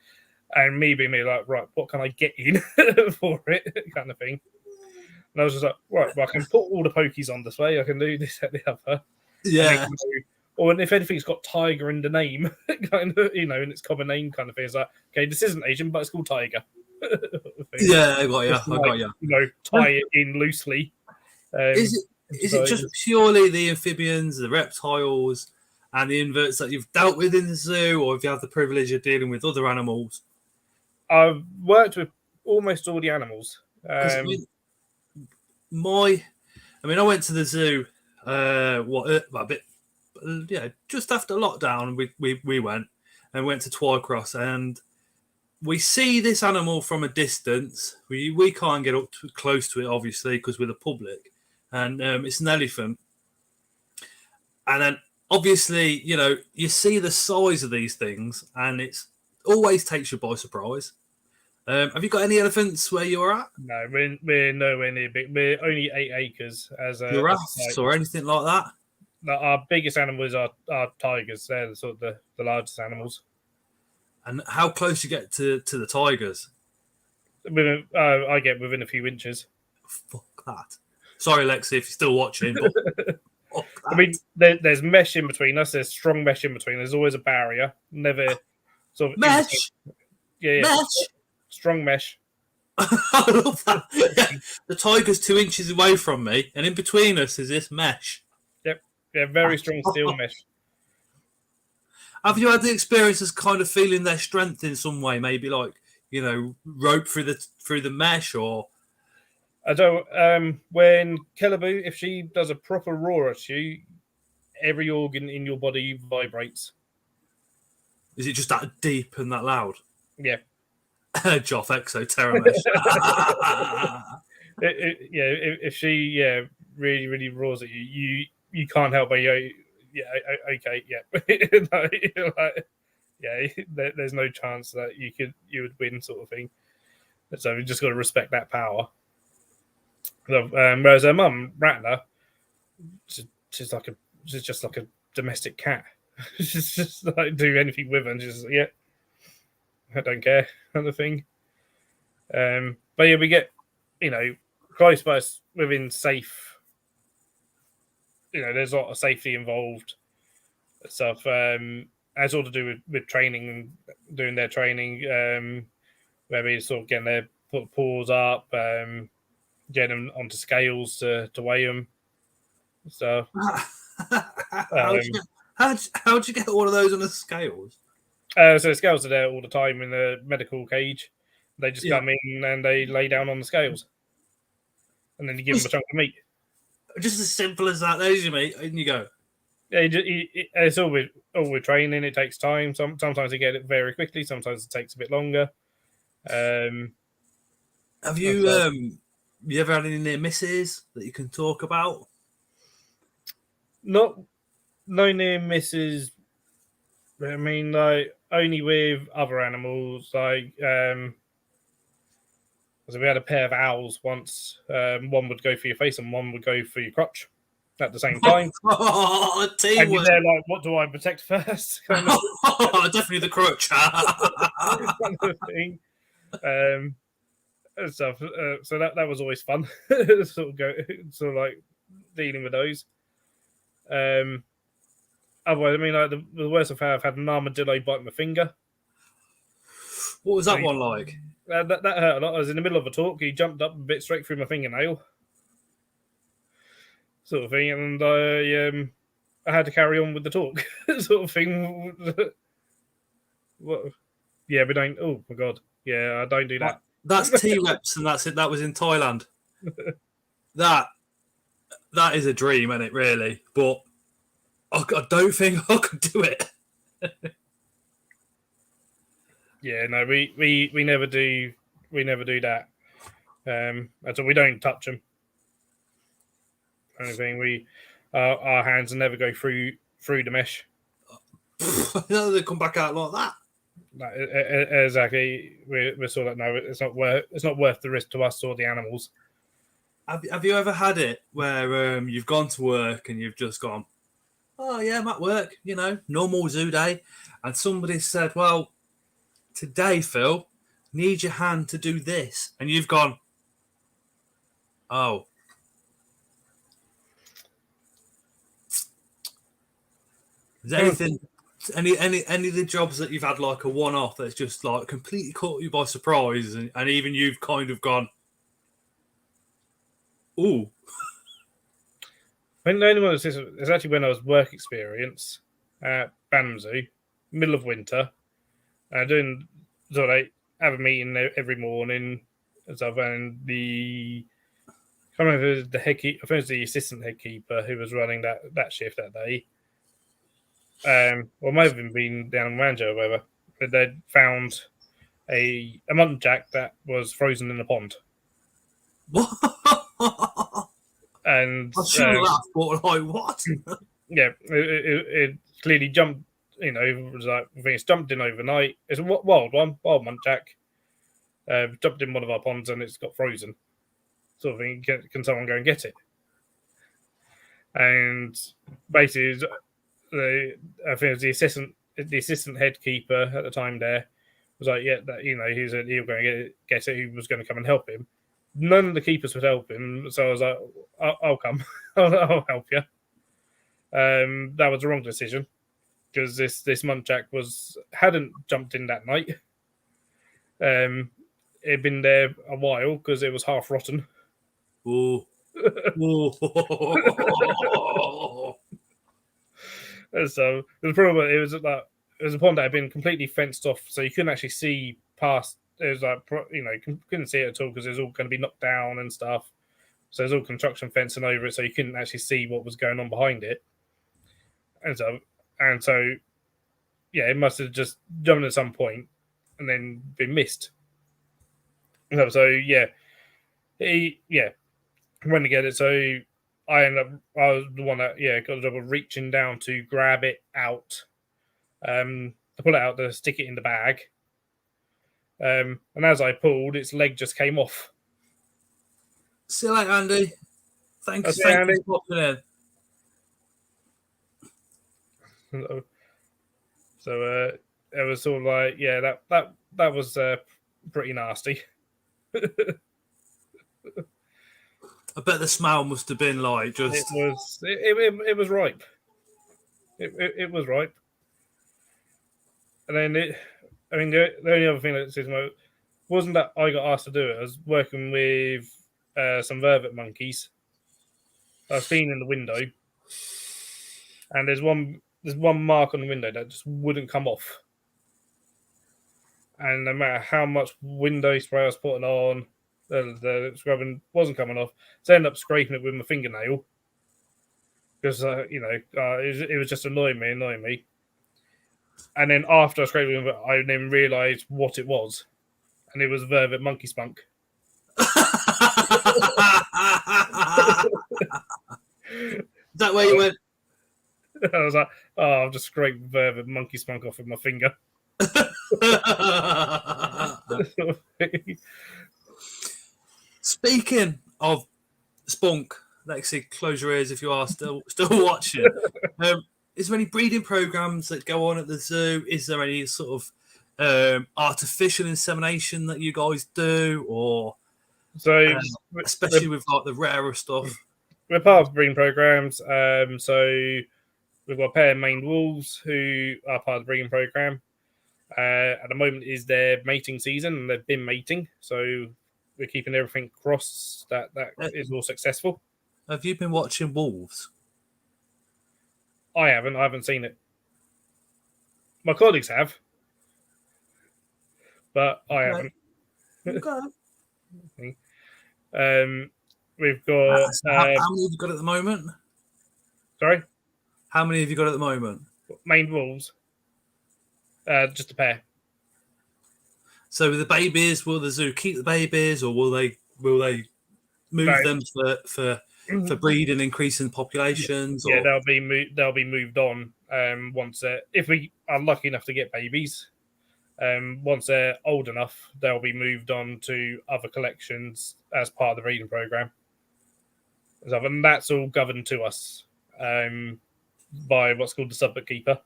And me being like, right, what can I get in for it, kind of thing. And I was just like, right, well, I can put all the pokies on display. I can do this and the other. Yeah. Or if anything's got tiger in the name, kind of, in its common name, kind of thing. It's like, okay, this isn't Asian, but it's called tiger. Yeah, I got you. Tie it in loosely. Is it just purely the amphibians, the reptiles, and the inverts that you've dealt with in the zoo, or if you have the privilege of dealing with other animals? I've worked with almost all the animals. I went to the zoo just after lockdown. We went to Twycross, and we see this animal from a distance. We can't get up close to it, obviously, because we're the public. And it's an elephant. And then, obviously, you see the size of these things, and it always takes you by surprise. Have you got any elephants where you're at? No, we're nowhere near big. We're only 8 acres as a giraffes or anything like that. No, our biggest animals are tigers. They're sort of the largest animals. And how close you get to the tigers? I get within a few inches. Fuck that. Sorry, Lexi, if you're still watching. But I mean, there's mesh in between us. There's strong mesh in between. There's always a barrier. Never sort of mesh. Yeah. Mesh. Strong mesh. I love that. Yeah. The tiger's 2 inches away from me, and in between us is this mesh. Yep. Yeah, very strong steel mesh. Have you had the experience of kind of feeling their strength in some way? Maybe like rope through the mesh, or I don't. When Kelaboo, if she does a proper roar at you, every organ in your body vibrates. Is it just that deep and that loud? Yeah. Joff Exo Terramesh. If she really roars at you, you can't help but okay, there's no chance that you would win, sort of thing. So you just got to respect that power. Whereas her mum, Rattler, she's just like a domestic cat. She's just like do anything with her, and she's like, I don't care, kind of thing. But yeah, we get close by within safe. There's a lot of safety involved stuff. Has all to do with training and doing their training. Where we sort of getting their paws up, getting them onto scales to weigh them. So, how'd you get all of those on the scales? So the scales are there all the time in the medical cage. They just come in and they lay down on the scales, and then you give them a chunk of meat. Just as simple as that. There's your meat, and you go. Yeah, it's all with training. It takes time. Sometimes you get it very quickly. Sometimes it takes a bit longer. Have you ever had any near misses that you can talk about? No near misses. I mean, like only with other animals. Like, so we had a pair of owls once. One would go for your face and one would go for your crotch at the same time. And you're there like, what do I protect first? Kind of. Definitely the crotch. Kind of thing. And stuff. So that was always fun. sort of like dealing with those. Otherwise, I mean, like the worst I've had an armadillo bite my finger. What was that one like? That hurt a lot. I was in the middle of a talk. He jumped up a bit straight through my fingernail, sort of thing, and I had to carry on with the talk, sort of thing. What? Yeah, we don't. Oh my god. Yeah, I don't do that. That's T-Reps, and that's it. That was in Thailand. That is a dream, isn't it? Really, but I don't think I could do it. Yeah, no, we never do. We never do that. So we don't touch them. Anything. Our hands never go through the mesh. They come back out like that. Exactly. We're sort of no. It's not worth the risk to us or the animals. Have you ever had it where you've gone to work and you've just gone, oh yeah, I'm at work, normal zoo day, and somebody said, well, today, Phil, need your hand to do this, and you've gone, oh. Is there anything, any of the jobs that you've had like a one-off that's just like completely caught you by surprise, and even you've kind of gone, ooh. I think the only one is actually when I was work experience at Bantam Zoo, middle of winter, doing sort of have a meeting every morning and stuff, and I can't remember if it was the head keeper, I think it was the assistant head keeper who was running that shift that day. Or might have been down in Wanjo or whatever. But they'd found a muntjac that was frozen in a pond. What? And I shouldn't laugh, but like, what? Yeah, it clearly jumped. It was like I think it's jumped in overnight. It's a wild muntjac. Jumped in one of our ponds and it's got frozen. Sort of thing. Can someone go and get it? And basically, I think it was the assistant head keeper at the time there was like, yeah, that he was going to get it. He was going to come and help him. None of the keepers would help him, so I was like, I'll come. I'll help you. That was the wrong decision because this muntjac hadn't jumped in that night. It'd been there a while because it was half rotten. Ooh. So the problem it was a pond that had been completely fenced off, so you couldn't actually see past. It was like couldn't see it at all because it was all going to be knocked down and stuff. So there's all construction fencing over it, so you couldn't actually see what was going on behind it. And so, yeah, it must have just jumped at some point and then been missed. So yeah, went to get it. So I was the one that got the job of reaching down to grab it out, to pull it out, to stick it in the bag. And as I pulled, its leg just came off. See you later, Andy. Thanks Andy. for popping in. So it was sort of like, that was pretty nasty. I bet the smell must have been like just. It was ripe. It was ripe. And then the only other thing that wasn't that I got asked to do it. I was working with some vervet monkeys. I was cleaning the window, and there's one mark on the window that just wouldn't come off. And no matter how much window spray I was putting on, the scrubbing wasn't coming off. So I ended up scraping it with my fingernail because it was just annoying me. And then after I scraped it, I then realised what it was, and it was vervet monkey spunk. Is that where you went? I was like, oh, I've just scraped vervet monkey spunk off with my finger. Speaking of spunk, Lexi, close your ears if you are still watching. Is there any breeding programs that go on at the zoo? Is there any sort of artificial insemination that you guys do, or especially with like the rarer stuff? We're part of breeding programs. So we've got a pair of maned wolves who are part of the breeding program. At the moment is their mating season, and they've been mating. So we're keeping everything crossed that is all successful. Have you been watching wolves? I haven't seen it. My colleagues have, but I haven't. Okay. We've got how many have you got at the moment? Sorry, how many have you got at the moment? Maned wolves. Just a pair. So with the babies, will the zoo keep the babies, or will they move them for breeding, increasing populations? Yeah, they'll be moved on once if we are lucky enough to get babies. Once they're old enough, they'll be moved on to other collections as part of the breeding program. And that's all governed to us by what's called the sub-bookkeeper,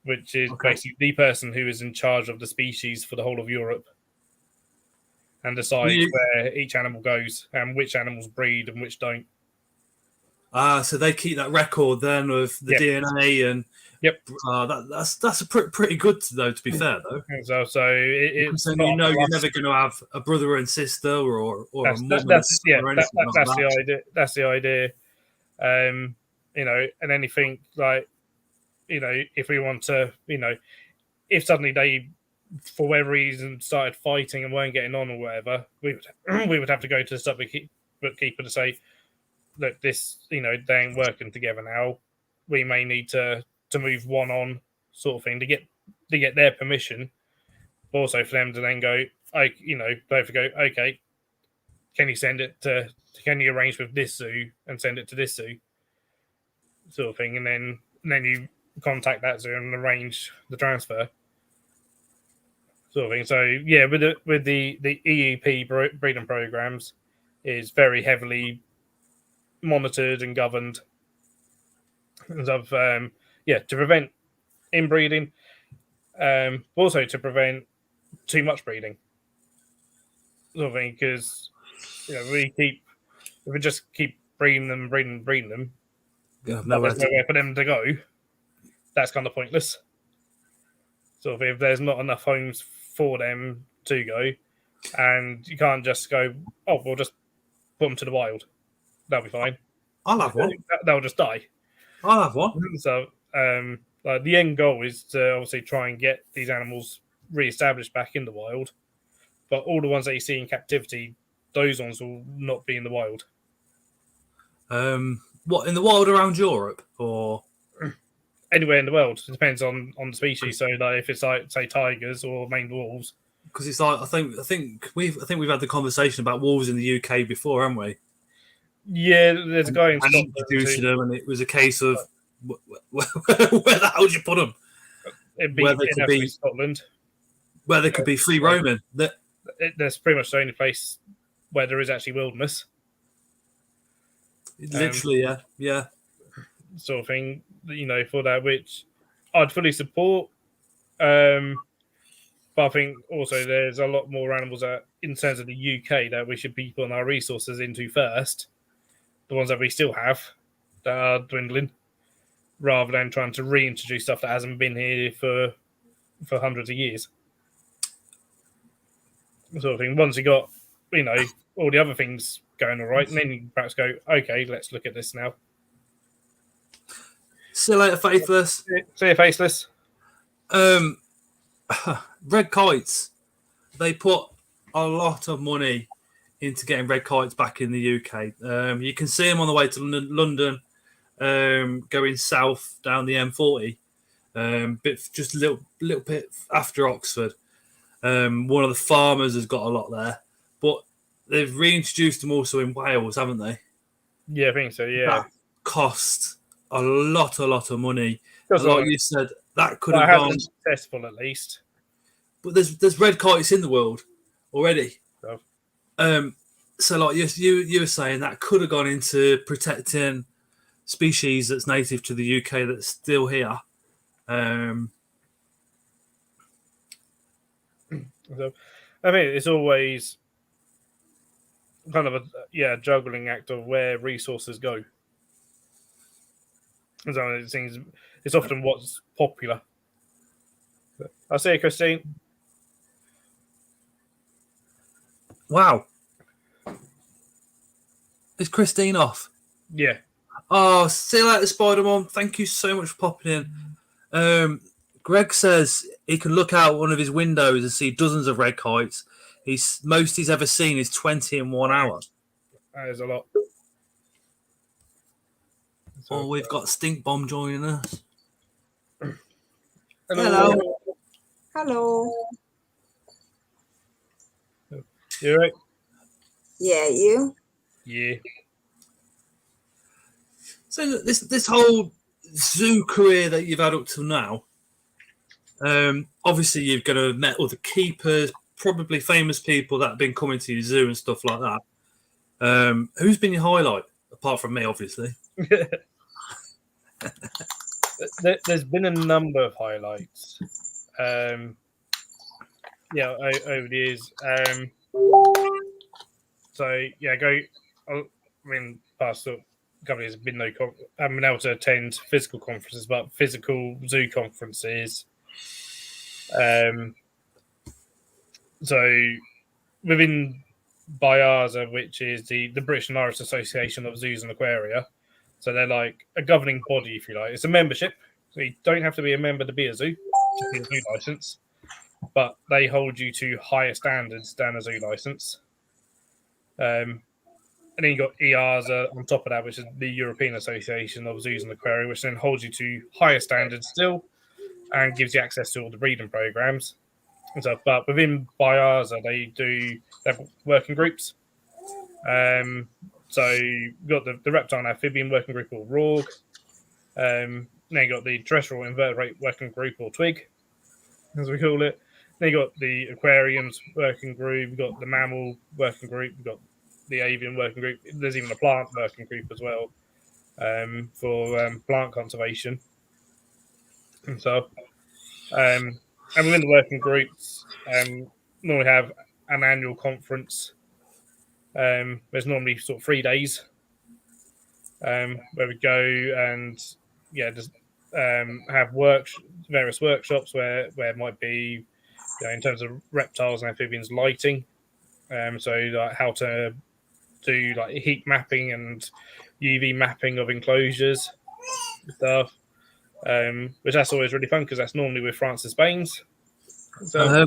which is basically the person who is in charge of the species for the whole of Europe and decides where each animal goes and which animals breed and which don't. So they keep that record then of the DNA and that's pretty good though. To be fair though, so it's you're never going to have a brother and sister or a mum and that's the idea. That's the idea. And anything like if we want to, if suddenly they for whatever reason started fighting and weren't getting on or whatever, we would have to go to the sub-bookkeeper to say, look, this, they ain't working together now. We may need to move one on, sort of thing, to get their permission. But also for them to then go, both go, okay, can you arrange with this zoo and send it to this zoo, sort of thing, and then you contact that zoo and arrange the transfer, sort of thing. So yeah, with the EEP breeding programs is very heavily monitored and governed, of to prevent inbreeding, also to prevent too much breeding, sort of thing, because if we just keep breeding them, there's nowhere for them to go. That's kind of pointless. Sort of, if there's not enough homes for them to go, and you can't just go, oh, we'll just put them to the wild. That'll be fine. I'll have one. They'll just die. I'll have one. So, the end goal is to obviously try and get these animals re-established back in the wild. But all the ones that you see in captivity, those ones will not be in the wild. What in the wild around Europe or Anywhere in the world. It depends on the species. So, like, if it's like, say, tigers or maned wolves. because it's like I think we've had the conversation about wolves in the UK before, haven't we? Yeah, there's a guy in And Scotland. introducing them, and it was a case of where the hell do you put them? It'd be Where they could be Scotland. Where they could be free roaming. That's pretty much the only place where there is actually wilderness. Literally, yeah. Sort of thing, for that, which I'd fully support. But I think also there's a lot more animals that, in terms of the UK, that we should be putting our resources into first. The ones that we still have that are dwindling, rather than trying to reintroduce stuff that hasn't been here for hundreds of years. Sort of thing. Once you got, all the other things going all right, and then you perhaps go, okay, let's look at this now. See you later, Faithless. See you, Faceless. Red kites. They put a lot of money into getting red kites back in the UK. You can see them on the way to London, going south down the M40, just a little bit after Oxford. One of the farmers has got a lot there, but they've reintroduced them also in Wales, haven't they? Yeah, I think so. Yeah, that cost a lot of money. Like you said, that could have gone successful at least. But there's red kites in the world already. Oh. So like you were saying, that could have gone into protecting species that's native to the UK that's still here. So, I mean, it's always kind of a juggling act of where resources go. So it seems it's often what's popular. I see you, Christine. Wow. Is Christine off? Yeah. Oh, see you later, Spider-Man. Thank you so much for popping in. Greg says he can look out one of his windows and see dozens of red kites. Most he's ever seen is 20 in 1 hour. That is a lot. So, we've got Stink Bomb joining us. Hello. Hello. You all right? Yeah, you? Yeah. So this whole zoo career that you've had up till now, obviously you've got to met other keepers, probably famous people that have been coming to your zoo and stuff like that. Who's been your highlight, apart from me, obviously? There's been a number of highlights. Over the years. Past couple of years, been I haven't been able to attend physical conferences, but physical zoo conferences. So within BIASA, which is the British and Irish Association of Zoos and Aquaria, so they're like a governing body, if you like. It's a membership, so you don't have to be a member to be a zoo, to be a zoo license, but they hold you to higher standards than a zoo license. And then you got EASA on top of that, which is the European Association of Zoos and Aquaria, which then holds you to higher standards still and gives you access to all the breeding programs. And so, but within BIASA, they have working groups. So you've got the reptile and amphibian working group, or RORG. Then you got the terrestrial invertebrate working group, or TWIG, as we call it. Then you got the aquariums working group. You've got the mammal working group. You've got the avian working group. There's even a plant working group as well, for plant conservation. And so, and within the working groups, normally have an annual conference. There's normally sort of 3 days where we go and just have various workshops where it might be, in terms of reptiles and amphibians, lighting. So like how to do like heat mapping and UV mapping of enclosures and stuff, which that's always really fun because that's normally with Francis Baines. So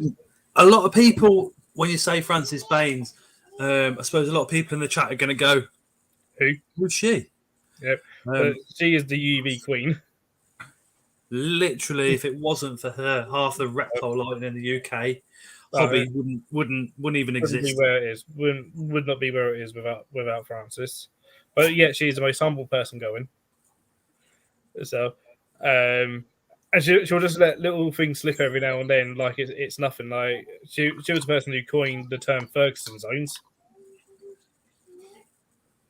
a lot of people, when you say Francis Baines, I suppose a lot of people in the chat are going to go, who's she? Yep. Um, But she is the UV queen. literally, if it wasn't for her, half the reptile lighting in the UK hobby wouldn't even Wouldn't be exist. where it is. Would not be where it is without Frances. But yet she's the most humble person going. So, and she'll just let little things slip every now and then, like it's nothing. Like she was the person who coined the term Ferguson zones,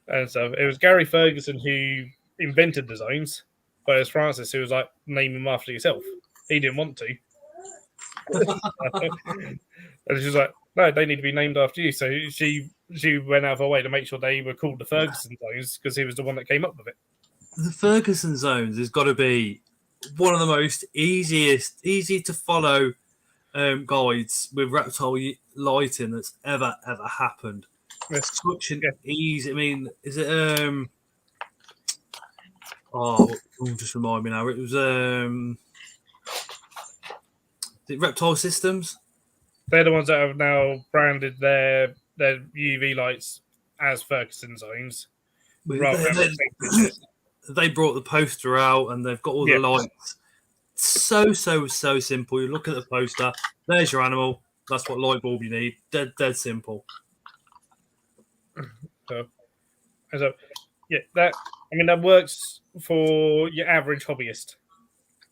and so it was Gary Ferguson who invented the zones, but it was Francis who was like, name them after yourself. He didn't want to, and she was like, no, they need to be named after you. So she went out of her way to make sure they were called the Ferguson zones because he was the one that came up with it. The Ferguson zones has got to be one of the most easy to follow guides with reptile lighting that's ever happened. Yes. Such an easy. I mean, is it just remind me now. It was is it Reptile Systems? They're the ones that have now branded their UV lights as Ferguson zones. They brought the poster out and they've got all the lights. So simple. You look at the poster, there's your animal. That's what light bulb you need. Dead simple. So that works for your average hobbyist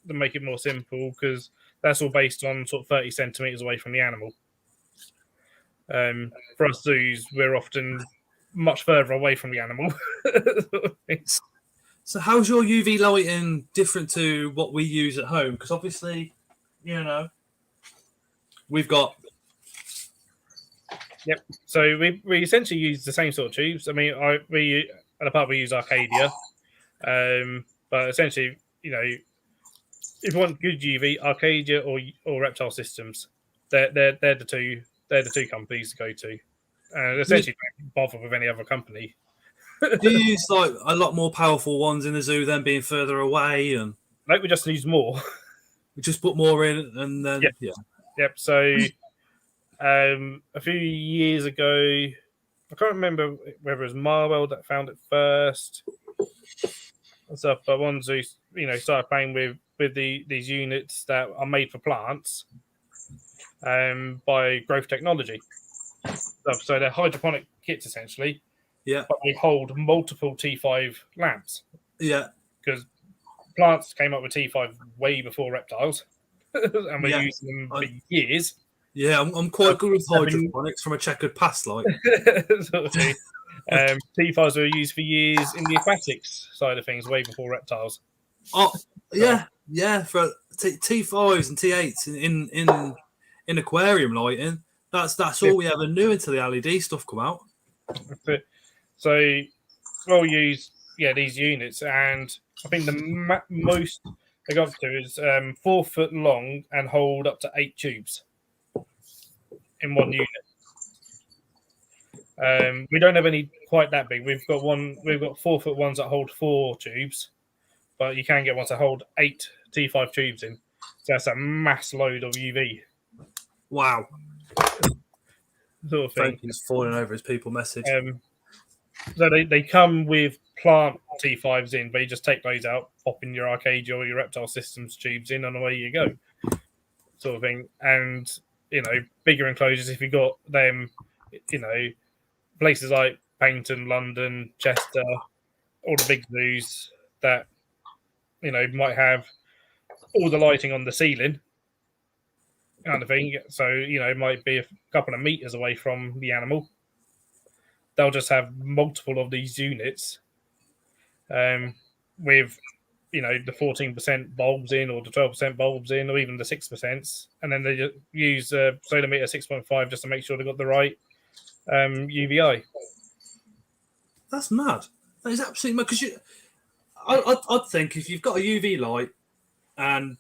to make it more simple because that's all based on sort of 30 centimeters away from the animal. For us zoos, we're often much further away from the animal. So how's your UV lighting different to what we use at home? Because obviously, we've got... Yep. So we essentially use the same sort of tubes. I mean, we at the pub we use Arcadia, but essentially, if you want good UV, Arcadia or Reptile Systems, they're the two companies to go to, and essentially don't bother with any other company. Do you use like a lot more powerful ones in the zoo than being further away? And like we just use more. We just put more in, and then Yep. So a few years ago, I can't remember whether it was Marwell that found it first and stuff, but ones who started playing with these units that are made for plants by Growth Technology. So they're hydroponic kits essentially. Yeah. But they hold multiple T5 lamps. Yeah. Because plants came up with T5 way before reptiles. And we're using them for years. Yeah, I'm quite good with hydroponics from a checkered past, like. Sort of thing. T5s were used for years in the aquatics side of things, way before reptiles. Oh, yeah. For T5s and T8s in aquarium lighting, that's all we ever knew until the LED stuff come out. So we'll use these units, and I think the most they got up to is 4 foot long and hold up to 8 tubes in one unit. We don't have any quite that big. We've got 4 foot ones that hold 4 tubes, but you can get ones that hold 8 T5 tubes in. So that's a mass load of UV. Wow. Sort of thing. Frankie's falling over his people message. So they come with plant T5s in, but you just take those out, pop in your Arcadia or your Reptile Systems tubes in, and away you go. Sort of thing. And, bigger enclosures, if you got them, places like Paynton, London, Chester, all the big zoos that, might have all the lighting on the ceiling kind of thing. So, it might be a couple of meters away from the animal. They'll just have multiple of these units with, the 14% bulbs in or the 12% bulbs in or even the 6%. And then they just use Solarmeter 6.5 just to make sure they've got the right UVI. That's mad. That is absolutely mad. Because I'd think if you've got a UV light and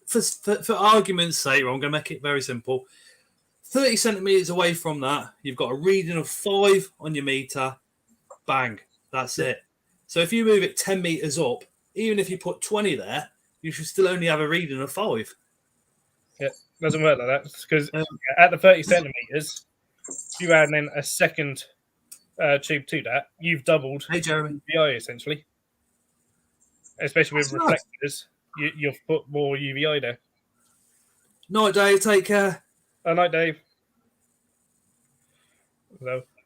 for argument's sake, I'm going to make it very simple. 30 centimeters away from that, you've got a reading of 5 on your meter. Bang. That's it. So if you move it 10 meters up, even if you put 20 there, you should still only have a reading of 5. Yeah, doesn't work like that. Because at the 30 centimeters, if you add in a second tube to that, you've doubled Hey, Jeremy. UVI essentially. especially with That's nice. reflectors, you've put more UVI there. Night, Dave. Take care. Oh, night, Dave.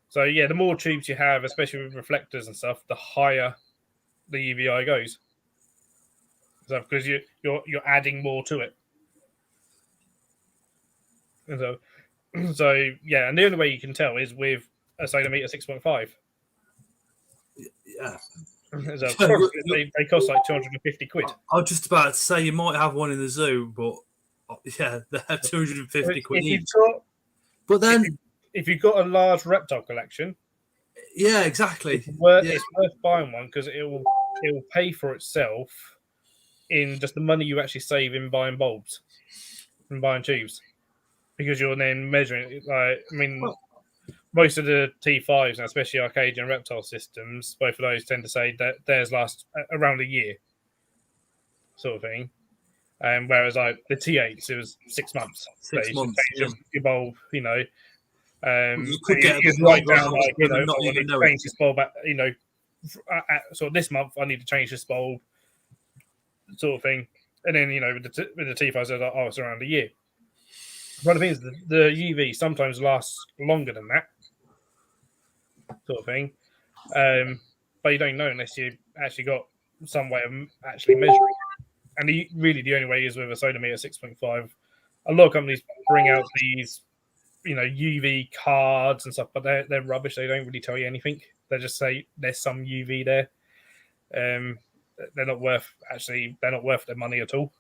So yeah, the more tubes you have, especially with reflectors and stuff, the higher the UVI goes. So because you're adding more to it. And so yeah, and the only way you can tell is with a sonometer 6.5. Yeah. So they cost like 250 quid. I was just about to say you might have one in the zoo, but yeah, they're 250 quid each. But then, if you've got a large reptile collection, yeah, exactly. It's worth buying one because it will pay for itself in just the money you actually save in buying bulbs and buying tubes, because you're then measuring it. Like, I mean, most of the T5s, and especially Arcadian reptile systems, both of those tend to say that theirs last around a year, sort of thing. Whereas like the T8s, it was 6 months. 6 months. Your bulb, you know. You could get you write down like, like, you know, not I even need to know change this bulb. You know, so this month I need to change this bulb, sort of thing. And then, you know, with the T5s, they're like, oh, it's around a year. But the thing is, the UV sometimes lasts longer than that, sort of thing. But you don't know unless you actually got some way of actually measuring. And really, the only way is with a sonometer 6.5. A lot of companies bring out these, you know, UV cards and stuff, but they're rubbish. They don't really tell you anything. They just say there's some UV there. They're not worth their money at all.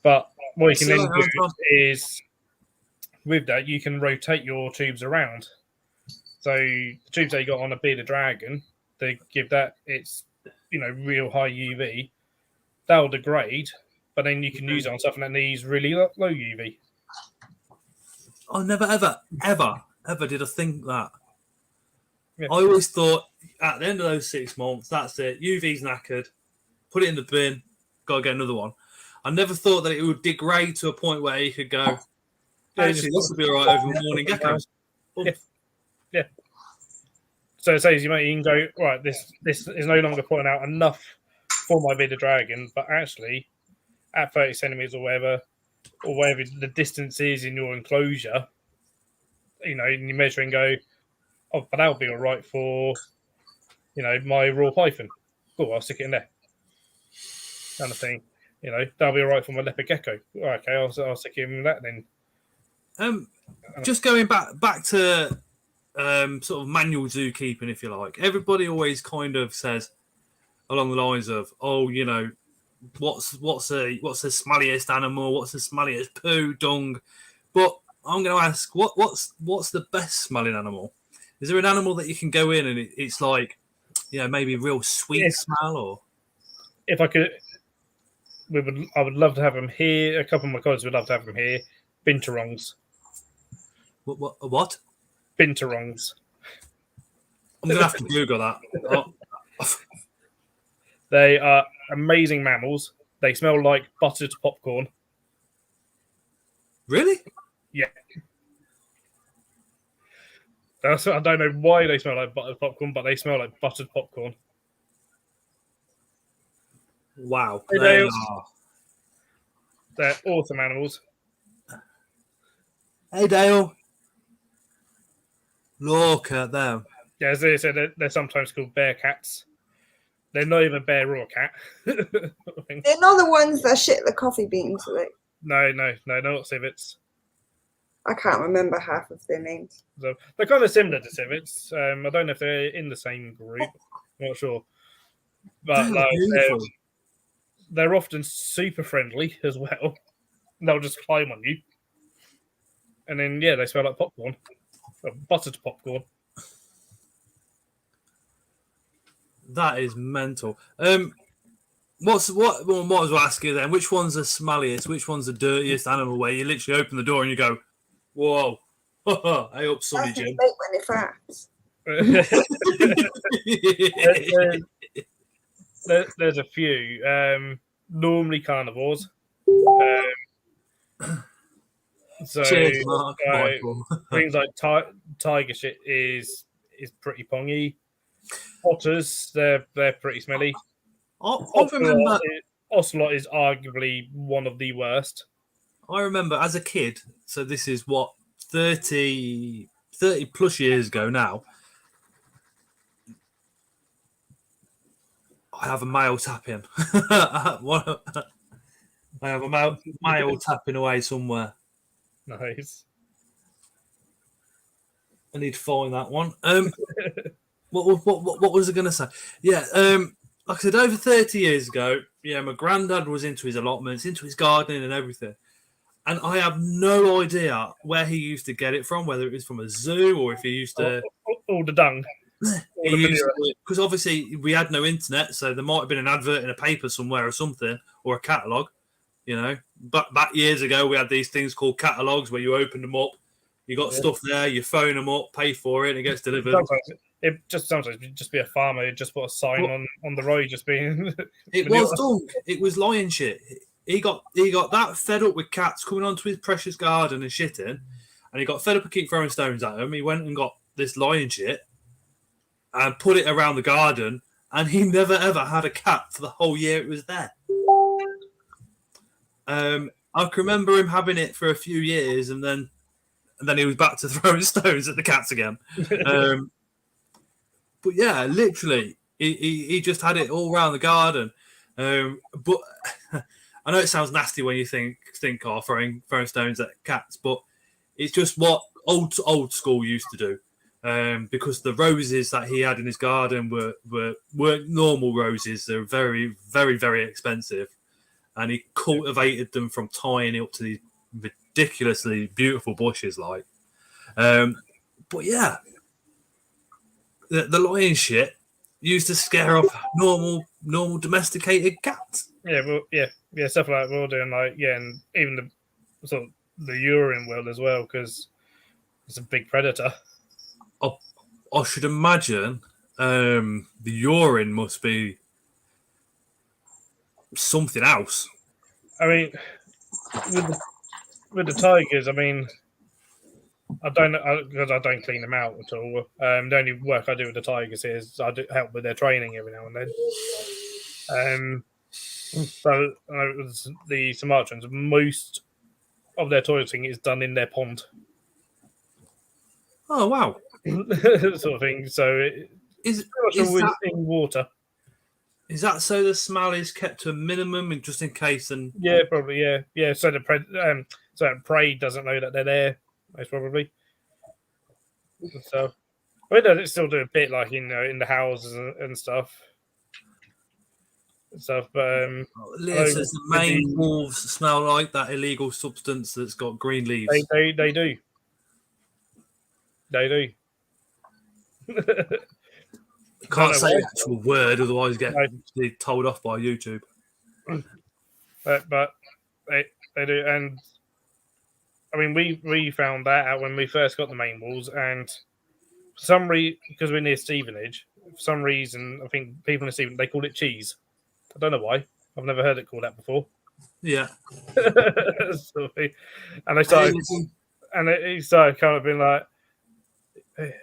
But what you can then do is, with that, you can rotate your tubes around. So the tubes that you got on a bearded dragon, they give that its, you know, real high UV. That'll degrade, but then you can use it on something that needs really low UV. I never, ever did I think that. Yeah. I always thought at the end of those 6 months, that's it. UV's knackered. Put it in the bin. Got to get another one. I never thought that it would degrade to a point where you could go, actually, this will be all right over morning geckos. Yeah. So it says you can go, right, this is no longer putting out enough for my bearded dragon, but actually at 30 centimeters or whatever the distance is in your enclosure, you know, and you measure and go, oh, but that'll be all right for, you know, my raw python. Cool, I'll stick it in there. Kind of thing. You know, that'll be all right for my leopard gecko. Okay, I'll stick it in that then. Just going back to sort of manual zookeeping, if you like. Everybody always kind of says along the lines of, oh, you know, what's the smelliest animal? What's the smelliest poo, dung? But I'm going to ask, what's the best smelling animal? Is there an animal that you can go in and it's like, you know, maybe a real sweet smell? Or if I could, I would love to have them here. A couple of my colleagues would love to have them here. Binturongs. What? Binturongs. I'm going to have to Google that. They are amazing mammals. They smell like buttered popcorn. Really? Yeah. I don't know why they smell like buttered popcorn, but they smell like buttered popcorn. Wow. They're awesome animals. Hey, Dale. Look at them. Yeah, as they said, they're sometimes called bear cats. They're not even bear or cat. They're not the ones that shit the coffee beans, are they? No, not civets. I can't remember half of their names. So they're kind of similar to civets. I don't know if they're in the same group. I'm not sure. But they're often super friendly as well. They'll just climb on you. And then, yeah, they smell like popcorn. Buttered popcorn. That is mental. What I was to ask you then, which one's the smelliest? Which one's the dirtiest animal where you literally open the door and you go, whoa, hey up, Sonny Jim. When it farts. There's a few. Normally carnivores. So cheers, Mark. things like tiger shit is pretty pongy. Otters, they're pretty smelly. I remember. Ocelot is arguably one of the worst. I remember as a kid. So this is what 30 plus years ago now. I have a male tapping. I have a male tapping away somewhere. Nice. I need to find that one. What was I going to say? Yeah, like I said, over 30 years ago, yeah, my granddad was into his allotments, into his gardening and everything. And I have no idea where he used to get it from, whether it was from a zoo or if he used to... All the dung. Because obviously we had no internet, so there might have been an advert in a paper somewhere or something, or a catalogue, you know. But back years ago, we had these things called catalogues where you opened them up, you got stuff there, you phone them up, pay for it, and it gets delivered. Sometimes it'd just be a farmer who'd just put a sign on the road, just being. It was dung. It was lion shit. He got that fed up with cats coming onto his precious garden and shitting, and he got fed up and keep throwing stones at him. He went and got this lion shit and put it around the garden, and he never ever had a cat for the whole year it was there. I can remember him having it for a few years, and then he was back to throwing stones at the cats again. But yeah, literally, he just had it all around the garden. But I know it sounds nasty when you think throwing stones at cats, but it's just what old school used to do. Because the roses that he had in his garden weren't normal roses. They're very, very, very expensive. And he cultivated them from tying it up to these ridiculously beautiful bushes, like. But yeah, the lion shit used to scare off normal domesticated cats. Yeah, well, yeah, stuff like we're all doing, like, yeah, and even the urine world as well, because it's a big predator. I should imagine the urine must be something else. I mean, with the tigers, I mean, I don't know, because I don't clean them out at all. The only work I do with the tigers is I do help with their training every now and then. So the Sumatrans, most of their toileting is done in their pond. Oh wow! Sort of thing. So is that in water? Is that so the smell is kept to a minimum, and just in case? And yeah, probably, yeah. So the prey doesn't know that they're there, most probably. So, but it still do a bit, like, in the houses and stuff. But Leah says the main wolves smell like that illegal substance that's got green leaves. They do. They do. Can't say the actual word, otherwise get told off by YouTube. But they do, and I mean, we found that out when we first got the main wolves, and for some reason, because we're near Stevenage, for some reason, I think people in Stevenage, they call it cheese. I don't know why. I've never heard it called that before. Yeah. And they started, he started kind of being like, hey,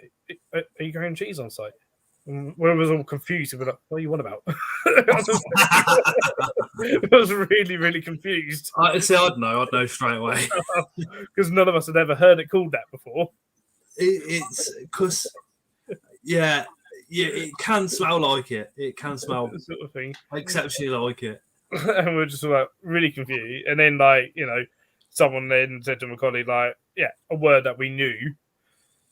"Are you growing cheese on site?" And we was all confused. We're like, "What are you on about?" I was really, really confused. I'd know straight away because none of us had ever heard it called that before. It's because, yeah, it can smell like it. It can smell sort of thing. Exceptionally like it. And we're just like really confused. And then, like, someone then said to my colleague, like, yeah, a word that we knew,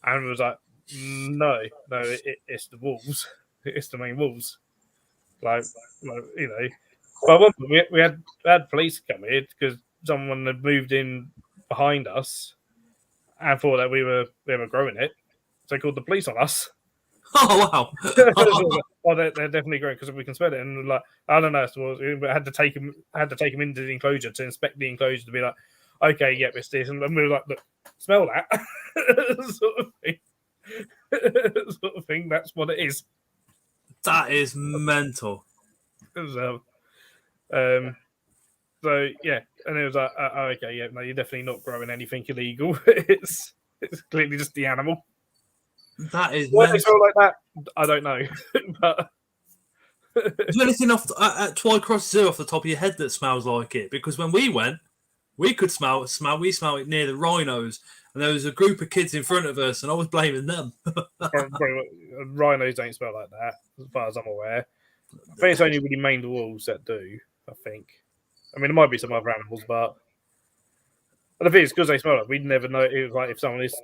and was like, no, it's the wolves. It's the main wolves. Like, Well, one point we had police come in because someone had moved in behind us and thought that we were growing it. So they called the police on us. Oh wow! Oh, they're definitely growing because we can smell it. And like, I don't know, so we had to take him into the enclosure to inspect the enclosure to be like, okay, yep, it's this, and we were like, look, smell that sort of thing. Sort of thing. That's what it is. That is mental. So yeah, and it was like, okay, yeah, no, you're definitely not growing anything illegal. It's clearly just the animal. That is why they feel like that. I don't know, but Is there anything at Twycross Zoo off the top of your head that smells like it? Because when we went, we could smell it near the rhinos, and there was a group of kids in front of us, and I was blaming them. Rhinos don't smell like that, as far as I'm aware. I think it's only really maned wolves that do. I think. I mean, there might be some other animals, but I think it's because they smell like. We'd never know if someone is,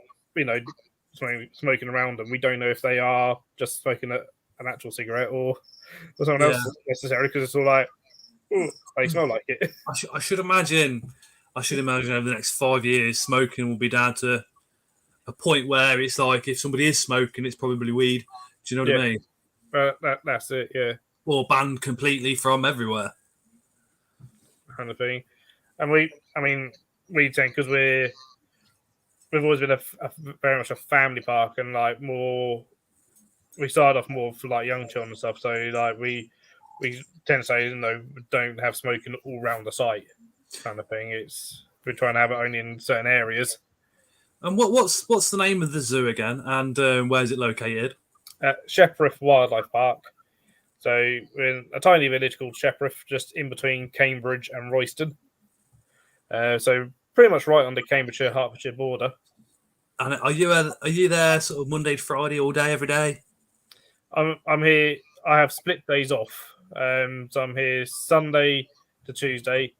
smoking around them. We don't know if they are just smoking an actual cigarette or someone else necessarily, because it's all like, they smell like it. I should imagine over the next 5 years, smoking will be down to a point where it's like if somebody is smoking, it's probably weed. Do you know what I mean? That's it, yeah. Or banned completely from everywhere. Kind of thing. And we think because we've always been very much a family park, and like we started off more for like young children and stuff. So like we tend to say, don't have smoking all around the site, kind of thing. We're trying to have it only in certain areas. And what's the name of the zoo again? And where is it located? Sheppereth Wildlife Park. So we're in a tiny village called Sheppereth, just in between Cambridge and Royston. So pretty much right on the Cambridgeshire-Hertfordshire border. And are you there sort of Monday to Friday all day, every day? I'm here. I have split days off. So I'm here Sunday to Tuesday,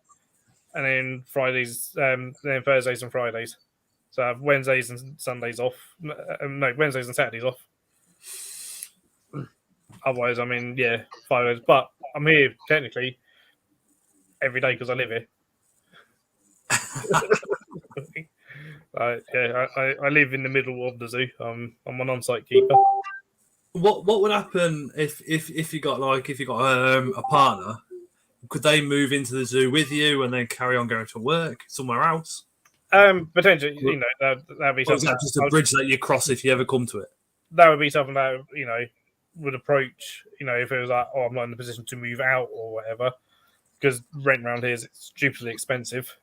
and then Fridays, then Thursdays and Fridays. So I have Wednesdays and Sundays off. No, Wednesdays and Saturdays off. Otherwise, 5 days. But I'm here technically every day because I live here. I live in the middle of the zoo. I'm an on-site keeper. What would happen if you got a partner? Could they move into the zoo with you and then carry on going to work somewhere else? Potentially, that'd be something. Or is that just a bridge that you cross if you ever come to it? That would be something that would approach. If it was like, oh, I'm not in the position to move out or whatever, because rent around here is stupidly expensive.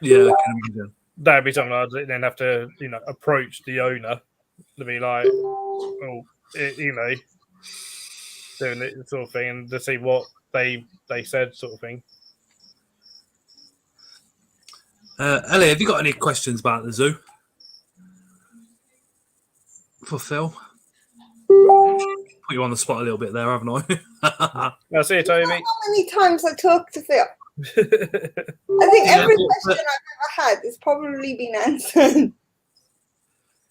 Yeah, I can imagine. That'd be something I'd then have to, approach the owner to be like, doing it sort of thing, and to see what they said, sort of thing. Ellie, have you got any questions about the zoo for Phil? Put you on the spot a little bit there, haven't I? I'll see you, Toby. How many times I talked to Phil? I think every question I've ever had has probably been answered.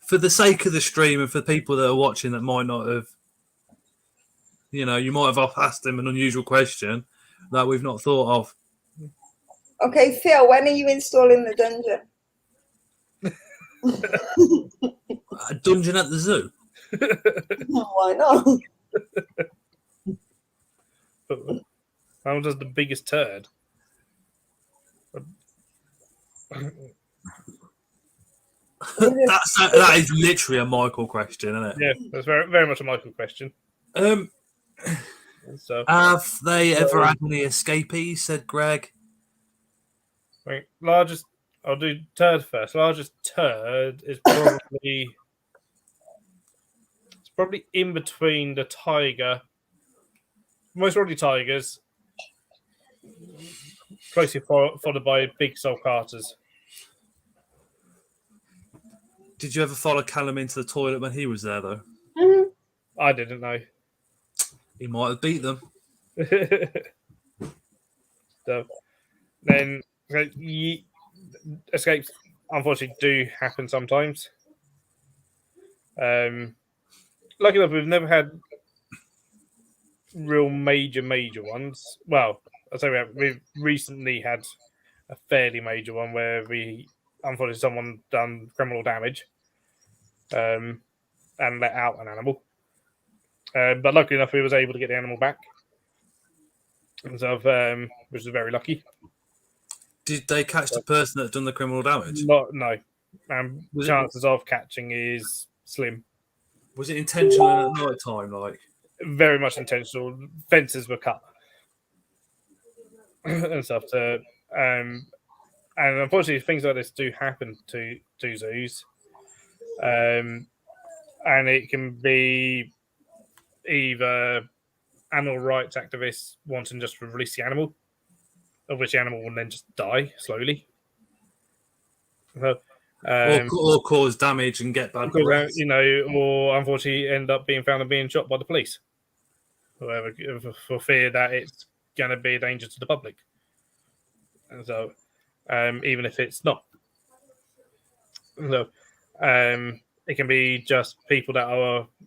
For the sake of the stream and for people that are watching that might not have, you might have asked him an unusual question that we've not thought of. Okay, Phil, when are you installing the dungeon? A dungeon at the zoo? Why not? How does the biggest turd? That is literally a Michael question, isn't it? Yeah, that's very, very much a Michael question. So, have they ever had any escapees? Said Greg. Right, largest. I'll do turd first. Largest turd is probably in between the tiger. Most probably tigers. Closely followed by big sulcatas. Did you ever follow Callum into the toilet when he was there, though? Mm-hmm. I didn't know. He might have beat them. So, then escapes, unfortunately, do happen sometimes. Lucky enough, we've never had real major ones. Well, I'll say we've recently had a fairly major one where unfortunately, someone done criminal damage and let out an animal. But luckily enough, we was able to get the animal back. So, which is very lucky. Did they catch the person that done the criminal damage? No. Chances of catching is slim. Was it intentional at night time? Like very much intentional. Fences were cut and stuff. And unfortunately, things like this do happen to zoos. And it can be either animal rights activists wanting just to release the animal, of which the animal will then just die slowly. So, or cause damage and get bad press. or unfortunately end up being found and being shot by the police, whoever, for fear that it's going to be a danger to the public. And so, even if it's not, so it can be just people that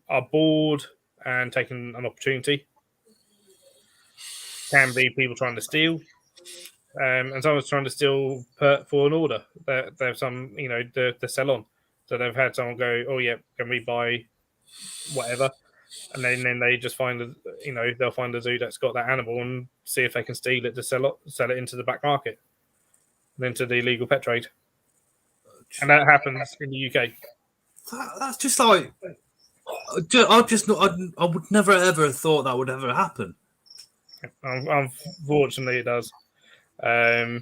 are bored and taking an opportunity. Can be people trying to steal. And someone's trying to steal for an order. There's some, the salon. So they've had someone go, oh yeah, can we buy whatever? And then they just find, they'll find a zoo that's got that animal and see if they can steal it to sell it into the black market, and into the illegal pet trade. And that happens in the UK. That's just like, I would never ever have thought that would ever happen. Unfortunately, it does. So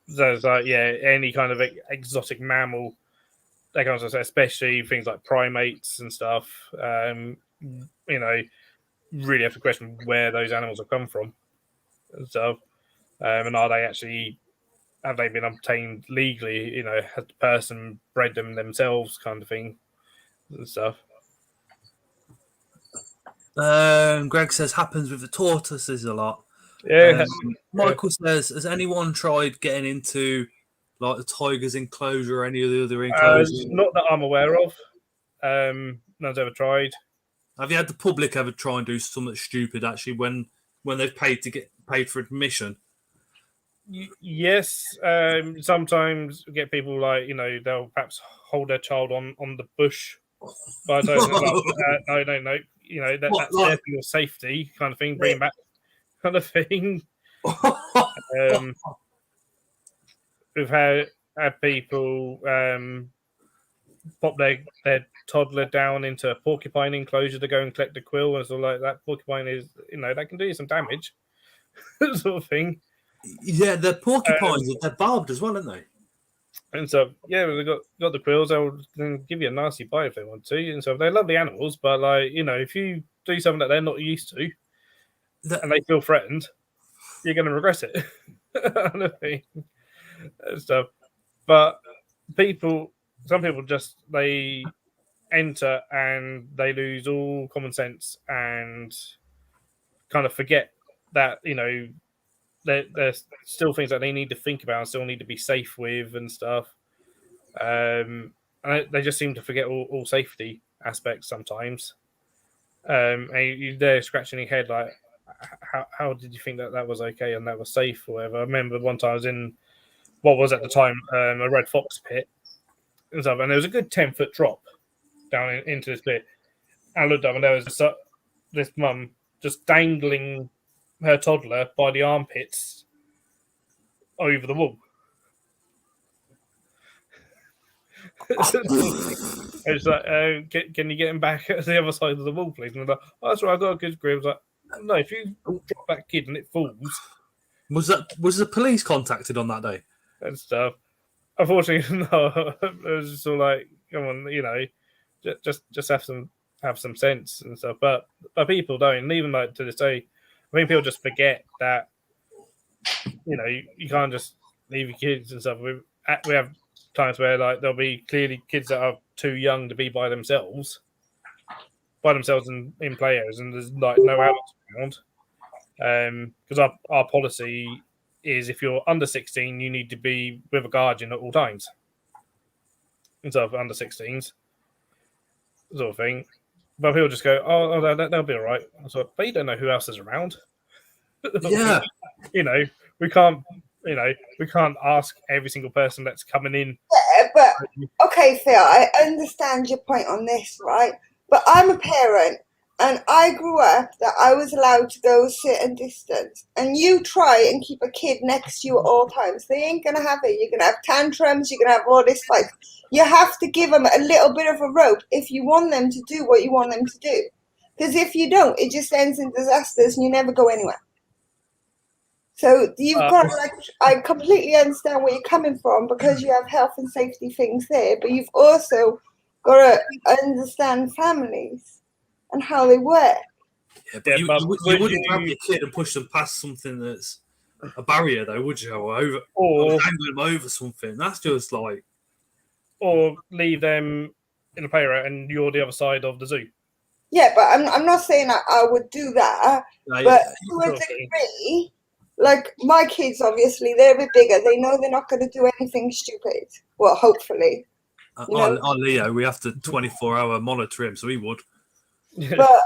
it's like, any kind of exotic mammal, that kind of stuff, especially things like primates and stuff, really have to question where those animals have come from and stuff. And have they been obtained legally? Has the person bred them themselves, kind of thing and stuff. Greg says happens with the tortoises a lot. Yeah. Michael says, has anyone tried getting into like the tiger's enclosure or any of the other enclosures? Not that I'm aware of. None's ever tried. Have you had the public ever try and do something stupid actually when they've paid for admission? Yes. Sometimes we get people like, they'll perhaps hold their child on the bush. But no. That's there for your safety, kind of thing. Bring it back, kind of thing. We've had people pop their toddler down into a porcupine enclosure to go and collect the quill, and so like that porcupine is, that can do you some damage, sort of thing. Yeah, the porcupines, they're barbed as well, aren't they? And so, they've got the quills. They'll give you a nasty bite if they want to. And so they're lovely animals, but like, if you do something that they're not used to, and they feel threatened, you're going to regret it. And stuff. But some people just, they enter and they lose all common sense and kind of forget that, there's still things that they need to think about and still need to be safe with and stuff. And they just seem to forget all safety aspects sometimes. And you're there scratching your head like, how did you think that was okay and that was safe or whatever? I remember one time I was in what was at the time a red fox pit and stuff, and there was a good 10-foot drop down into this pit. I looked up and there was this mum just dangling her toddler by the armpits over the wall. It's like, can you get him back at the other side of the wall, please? And I'm like, oh, that's right, I got a good grip. I was like, no, if you drop that kid and it falls. Was the police contacted on that day? And stuff. Unfortunately, no. It was just all like, come on, just have some sense and stuff. But people don't. And even like to this day, I think people just forget that, you can't just leave your kids and stuff. We have times where like there'll be clearly kids that are too young to be by themselves in play areas, and there's like no adults around. Because our policy is if you're under 16, you need to be with a guardian at all times. Instead of under 16s, sort of thing. But people just go, oh they'll be all right. So, but you don't know who else is around. Yeah. We can't ask every single person that's coming in. Yeah, but okay, Phil, I understand your point on this, right? But I'm a parent, and I grew up that I was allowed to go sit and distance. And you try and keep a kid next to you at all times. They ain't going to have it. You're going to have tantrums. You're going to have all this. Like, you have to give them a little bit of a rope if you want them to do what you want them to do. Because if you don't, it just ends in disasters and you never go anywhere. So you've got, like, I completely understand where you're coming from because you have health and safety things there. But you've also got to understand families. and how they work. Yeah, but Yeah, you, but you, would wouldn't grab you- your kid and push them past something that's a barrier, though, would you? Or Or dangle them over something. That's just like, or leave them in a play area and you're the other side of the zoo. Yeah, but I'm not saying I would do that. like But to a Sure thing. degree, like my kids, obviously, they're a bit bigger. They know they're not going to do anything stupid. Well, hopefully. You know? our Leo, we have to 24-hour monitor him, so he would. But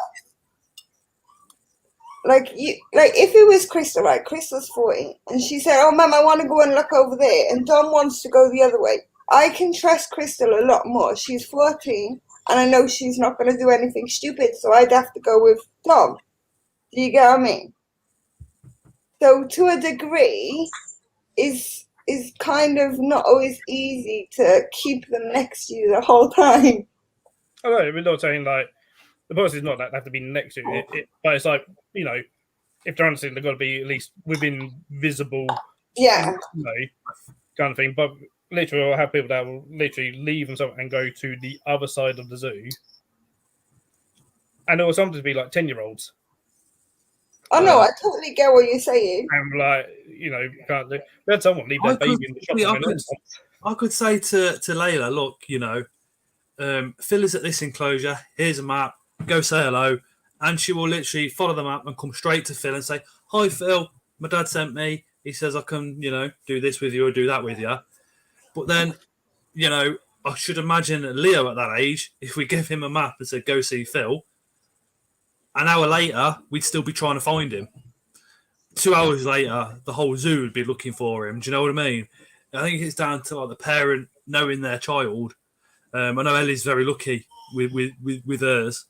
like if it was Crystal, right? Crystal's 40, and she said, "Oh, Mum, I want to go and look over there," and Dom wants to go the other way. I can trust Crystal a lot more. She's 14, and I know she's not going to do anything stupid, so I'd have to go with Dom. Do you get what I mean? So to a degree, is kind of not always easy to keep them next to you the whole time. I know, we're not saying like the policy is not that they have to be next to it, but it's like, you know, if they're honestly, they've got to be at least within visible, Yeah. you know, kind of thing. But literally, I'll have people that will literally leave themselves and go to the other side of the zoo. And there will sometimes be like 10-year-olds. Oh no, I totally get what you're saying. And like, you know, can't do. We had someone leave their baby in the shop. I could say to Layla, look, you know, Phil is at this enclosure. Here's a map. Go say hello. And she will literally follow the map and come straight to Phil and say, "Hi, Phil. My dad sent me. He says I can, you know, do this with you or do that with you." But then, you know, I should imagine Leo at that age, if we give him a map and said, "Go see Phil," an hour later, we'd still be trying to find him. 2 hours later, the whole zoo would be looking for him. Do you know what I mean? I think it's down to like the parent knowing their child. I know Ellie's very lucky with hers.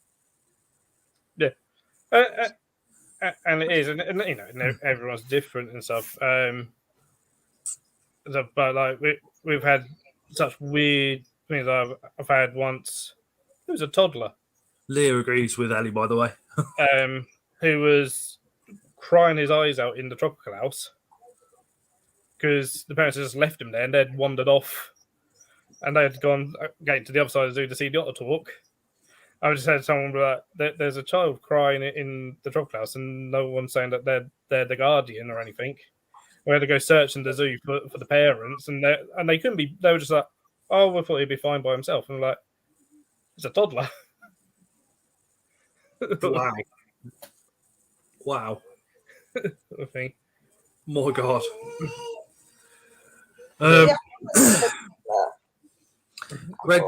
Yeah, and it is, and you know, everyone's different and stuff. But like we've had such weird things. I've had once. It was a toddler. Leah agrees with Ellie, by the way. Who was crying his eyes out in the tropical house because the parents had just left him there and they'd wandered off and they had gone to the other side of the zoo to see the otter talk. I just had someone be like, "There's a child crying in the tropical house and no one's saying that they're the guardian or anything." We had to go search in the zoo for the parents and they couldn't be. They were just like, "Oh, we thought he'd be fine by himself." And I'm like, "It's a toddler." Wow. Wow. I think. My God.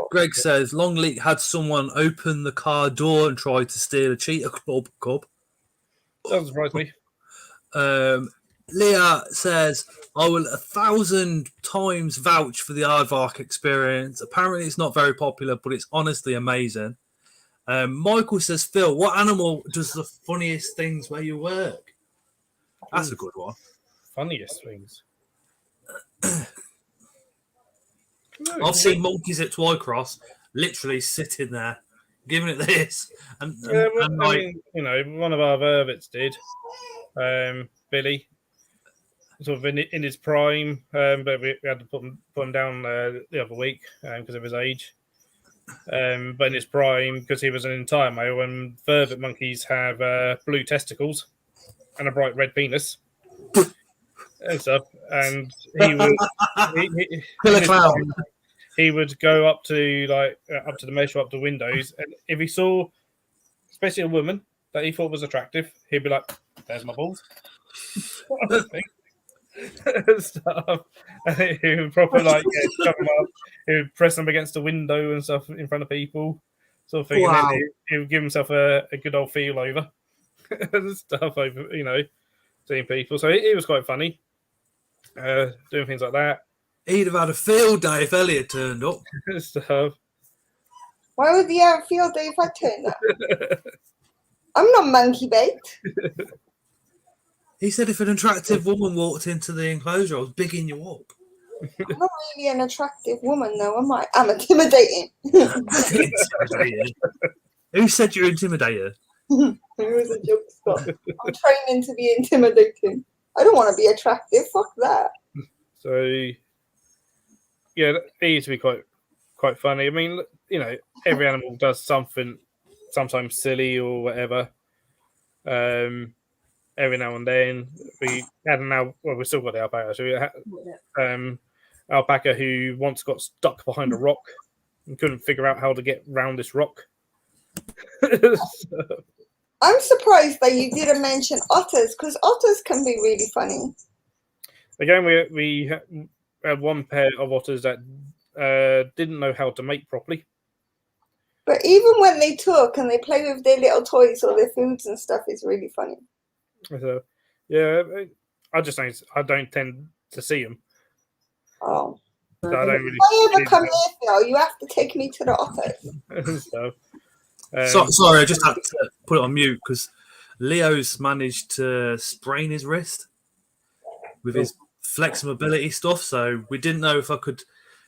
Greg says Longleat had someone open the car door and try to steal a cheetah club cub. Doesn't surprise me. Leah says, "I will 1,000 times vouch for the Aardvark experience. Apparently, it's not very popular, but it's honestly amazing." Michael says, "Phil, what animal does the funniest things where you work?" That's a good one. Funniest things. I've seen monkeys at Twycross literally sitting there, giving it this. And Yeah, well, and I like, mean, you know, one of our Vervets did. Billy, sort of in his prime, but we had to put him down the other week because of his age. But in his prime, because he was an entire male, and Vervet monkeys have blue testicles and a bright red penis and stuff. And he would Killer clown. he would go up to up to the measure, up to windows, and if he saw, especially a woman that he thought was attractive, he'd be like, "There's my balls." Stuff. And he would proper shove them up. He would press them against the window and stuff in front of people, sort of thing. Wow. And then he would give himself a good old feel over stuff over, you know, seeing people. So it was quite funny, doing things like that. He'd have had a field day if Elliot turned up. Stuff. Why would he have a field day if I turned up? I'm not monkey bait. He said if an attractive woman walked into the enclosure, I was bigging you up. I'm not really an attractive woman, though, am I? I'm intimidating. Intimidated. Who said you're intimidated? It was a joke, Scott. I'm training to be intimidating. I don't want to be attractive. Fuck that. So, yeah, it used to be quite funny. I mean, you know, every animal does something sometimes silly or whatever. Every now and then we had we still got the alpaca. So we had alpaca who once got stuck behind a rock and couldn't figure out how to get round this rock. I'm surprised that you didn't mention otters, because otters can be really funny. Again, we had one pair of otters that didn't know how to mate properly. But even when they talk and they play with their little toys or their foods and stuff, it's really funny. So, yeah, I don't tend to see them. Oh. So I don't really. If I ever come here, Phil, you have to take me to the otters. Sorry, I just had to put it on mute because Leo's managed to sprain his wrist with his flex mobility stuff. So we didn't know if I could.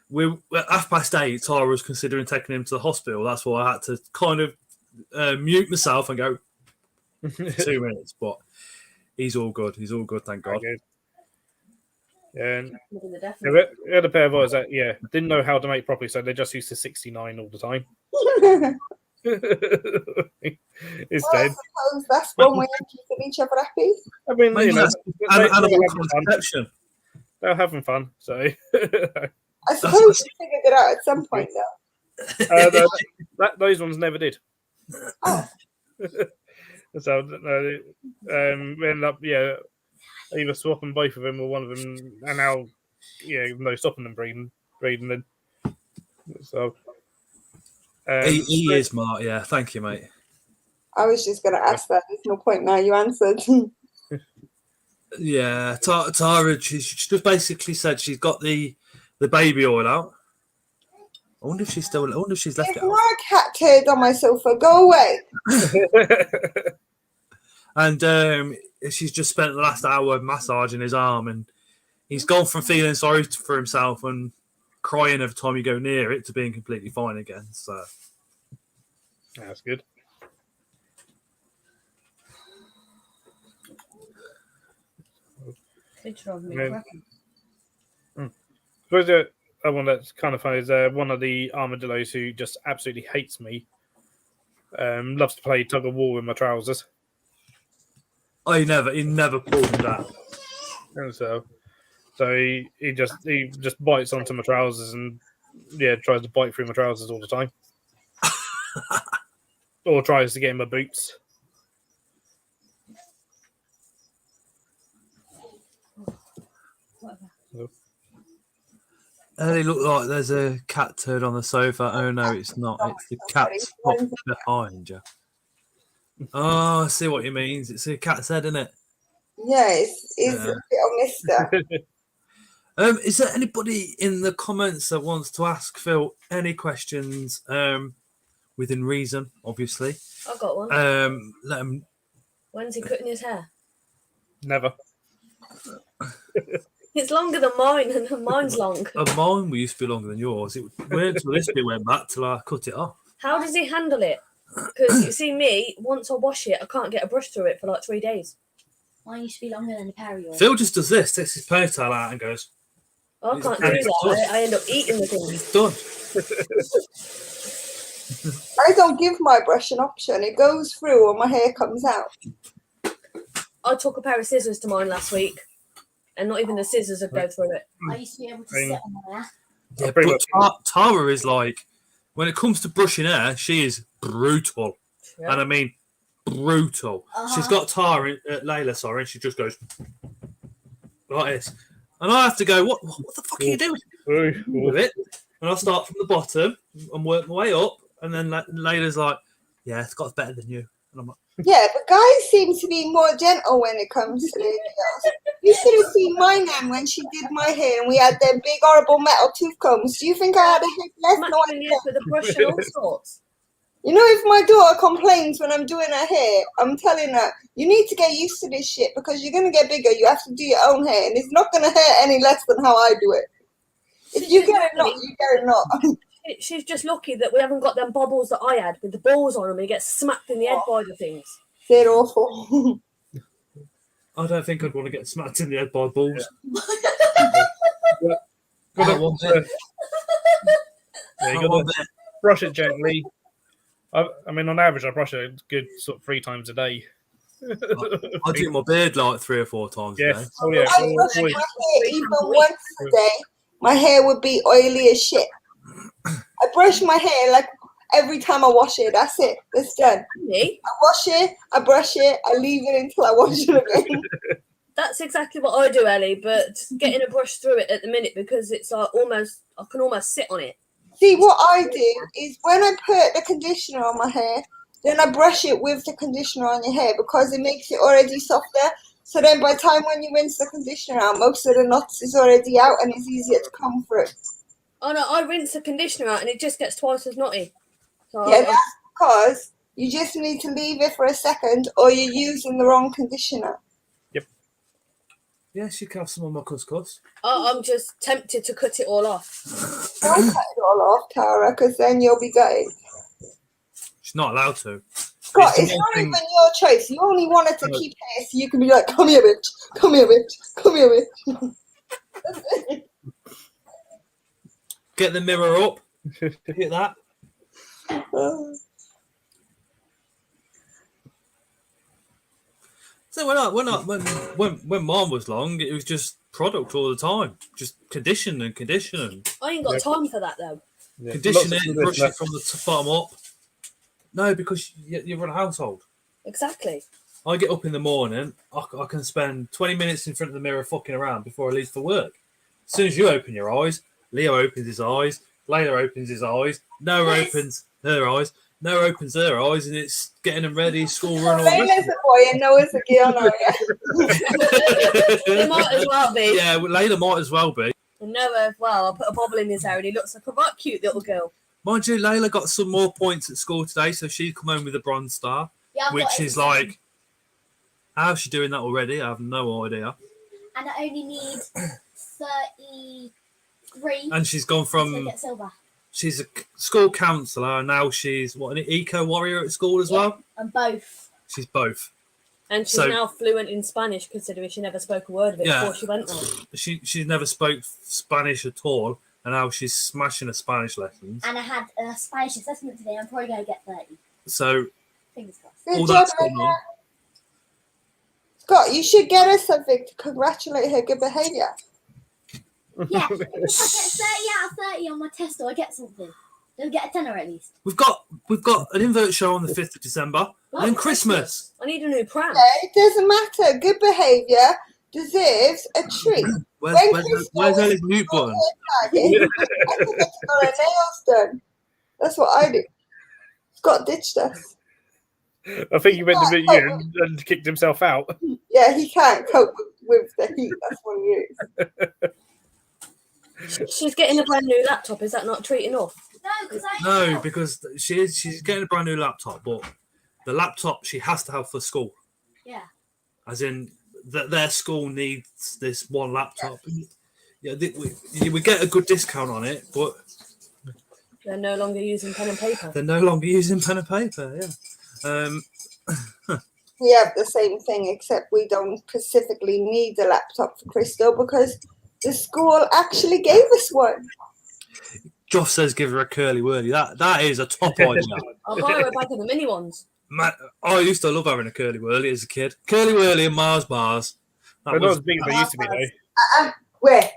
We're at 8:30. Tara was considering taking him to the hospital. That's why I had to kind of mute myself and go for 2 minutes. But he's all good. He's all good, thank God. And we had a pair of otters that didn't know how to mate properly, so they just used to 69 all the time. It's dead. I suppose that's one way of keeping each other happy. I mean, they're having fun. So I suppose you figured it out at some point, though. Those ones never did. Oh. So we ended up either swapping both of them or one of them, and now no stopping them breeding then. So he is Mark. Yeah, thank you, mate. I was just going to ask that. There's no point now. You answered. Yeah, Tara. She just basically said she's got the baby oil out. I wonder if she's left There's it out. more cat turd on my sofa. Go away. And she's just spent the last hour massaging his arm, and he's gone from feeling sorry for himself and crying every time you go near it to being completely fine again. So that's good. Suppose the one that's kind of funny is one of the armadillos who just absolutely hates me. Loves to play tug of war with my trousers. Oh, he never pulled them down. And so he just bites onto my trousers and tries to bite through my trousers all the time. Or tries to get in my boots. They look like there's a cat turd on the sofa. Oh no, it's not. It's the cat's foot behind you. Oh, I see what you mean. It's a cat's head, isn't it? Yeah, it's a little mister. Is there anybody in the comments that wants to ask Phil any questions? Within reason, obviously. I've got one. Let him. When's he cutting his hair? Never. It's longer than mine, and mine's long. Mine used to be longer than yours. It weren't until this bit went back till I cut it off. How does he handle it? Because you see me, once I wash it, I can't get a brush through it for like 3 days. Mine used to be longer than a pair of yours. Phil just does this, takes his ponytail out and goes. I can't do that. I end up eating the thing. He's done. I don't give my brush an option. It goes through or my hair comes out. I took a pair of scissors to mine last week, and not even the scissors would go through it. I used to be able to sit on my hair. Yeah, but Tara is like, when it comes to brushing hair, she is brutal. Yeah. And I mean, brutal. She's got Layla, and she just goes like this. And I have to go, what the fuck are you doing with it? And I'll start from the bottom and work my way up. And then Layla's like, yeah, it's got better than you. And I'm like, yeah, but guys seem to be more gentle when it comes to girls. You should have seen my nan when she did my hair and we had them big horrible metal tooth combs. Do you think I had a head left? No, I didn't. With a brush and all sorts. You know, if my daughter complains when I'm doing her hair, I'm telling her, you need to get used to this shit because you're going to get bigger. You have to do your own hair and it's not going to hurt any less than how I do it. If you get it not, you get it not. She's just lucky that we haven't got them bobbles that I had with the balls on them and you get smacked in the head by the things. They're awful. I don't think I'd want to get smacked in the head by balls. You got to brush it gently. I mean, on average, I brush it a good sort of 3 times a day. I do my beard like 3 or 4 times a day. Yes. Oh, yeah. I brush my hair even once a day. My hair would be oily as shit. I brush my hair like every time I wash it. That's it. It's done. Me? I wash it, I brush it, I leave it until I wash it again. That's exactly what I do, Ellie, but getting a brush through it at the minute because it's like I can almost sit on it. See, what I do is when I put the conditioner on my hair, then I brush it with the conditioner on your hair because it makes it already softer. So then by the time when you rinse the conditioner out, most of the knots is already out and it's easier to comb through. Oh no, I rinse the conditioner out and it just gets twice as knotty. So Yeah, that's because you just need to leave it for a second or you're using the wrong conditioner. Yes, you can have some of my couscous. I'm just tempted to cut it all off. Don't cut it all off, Tara, because then you'll be gutted. She's not allowed to. Scott, it's not even your choice. You only wanted to keep hair so you can be like, come here, bitch. Come here, bitch. Come here, bitch. Get the mirror up. Hit that. So when mine was long, it was just product all the time, just condition. I ain't got time for that though. Yeah. Condition it, brush it from the bottom up. No, because you run a household. Exactly. I get up in the morning, I can spend 20 minutes in front of the mirror fucking around before I leave for work. As soon as you open your eyes, Leo opens his eyes, Layla opens his eyes, Noah opens her eyes, Noah opens her eyes, and it's getting them ready, school run, all the rest Layla's a boy and Noah's a girl now, yeah? They might as well be. Yeah, Layla might as well be. And Noah as well. I'll put a bobble in his hair and he looks like a right cute little girl. Mind you, Layla got some more points at school today, so she'd come home with a bronze star, Yeah, I've got which is 87. like, how's she doing that already? I have no idea. And I only need 33 And she's gone to from, get silver. she's a school counsellor, and now she's, what, an eco warrior at school as well? And both. She's both. And she's So- now fluent in Spanish, considering she never spoke a word of it Yeah. before she went there. She never spoke Spanish at all, and now she's smashing her Spanish lessons. And I had a Spanish assessment today. I'm probably going to get 30. So Fingers crossed. all Good that's job, going on. Scott, you should get her something to congratulate her good behaviour. Yeah, if I get 30 out of 30 on my test, or I get something. They'll get a tenner at least. We've got an invert show on the 5th of December, and then Christmas. I need a new pram. It doesn't matter. Good behaviour deserves a treat. Where's Ellie's mute button? I think it's got her nails done. That's what I do. Scott ditched us. I think he went to meet you and kicked himself out. Yeah, he can't cope with the heat. That's what it is. She's getting a brand new laptop. Is that not a treat enough? No, Because she's getting a brand new laptop, but the laptop she has to have for school. Yeah. As in, their school needs this one laptop. Yeah, we get a good discount on it, but They're no longer using pen and paper. they're no longer using pen and paper. Yeah. We have the same thing, except we don't specifically need a laptop for Crystal because the school actually gave us one. Joff says give her a curly whirly. That is a top idea. I'll buy her a bag of the mini ones. Man, I used to love having a curly whirly as a kid. Curly whirly and Mars bars. They're not as big as they used to be, though. Where?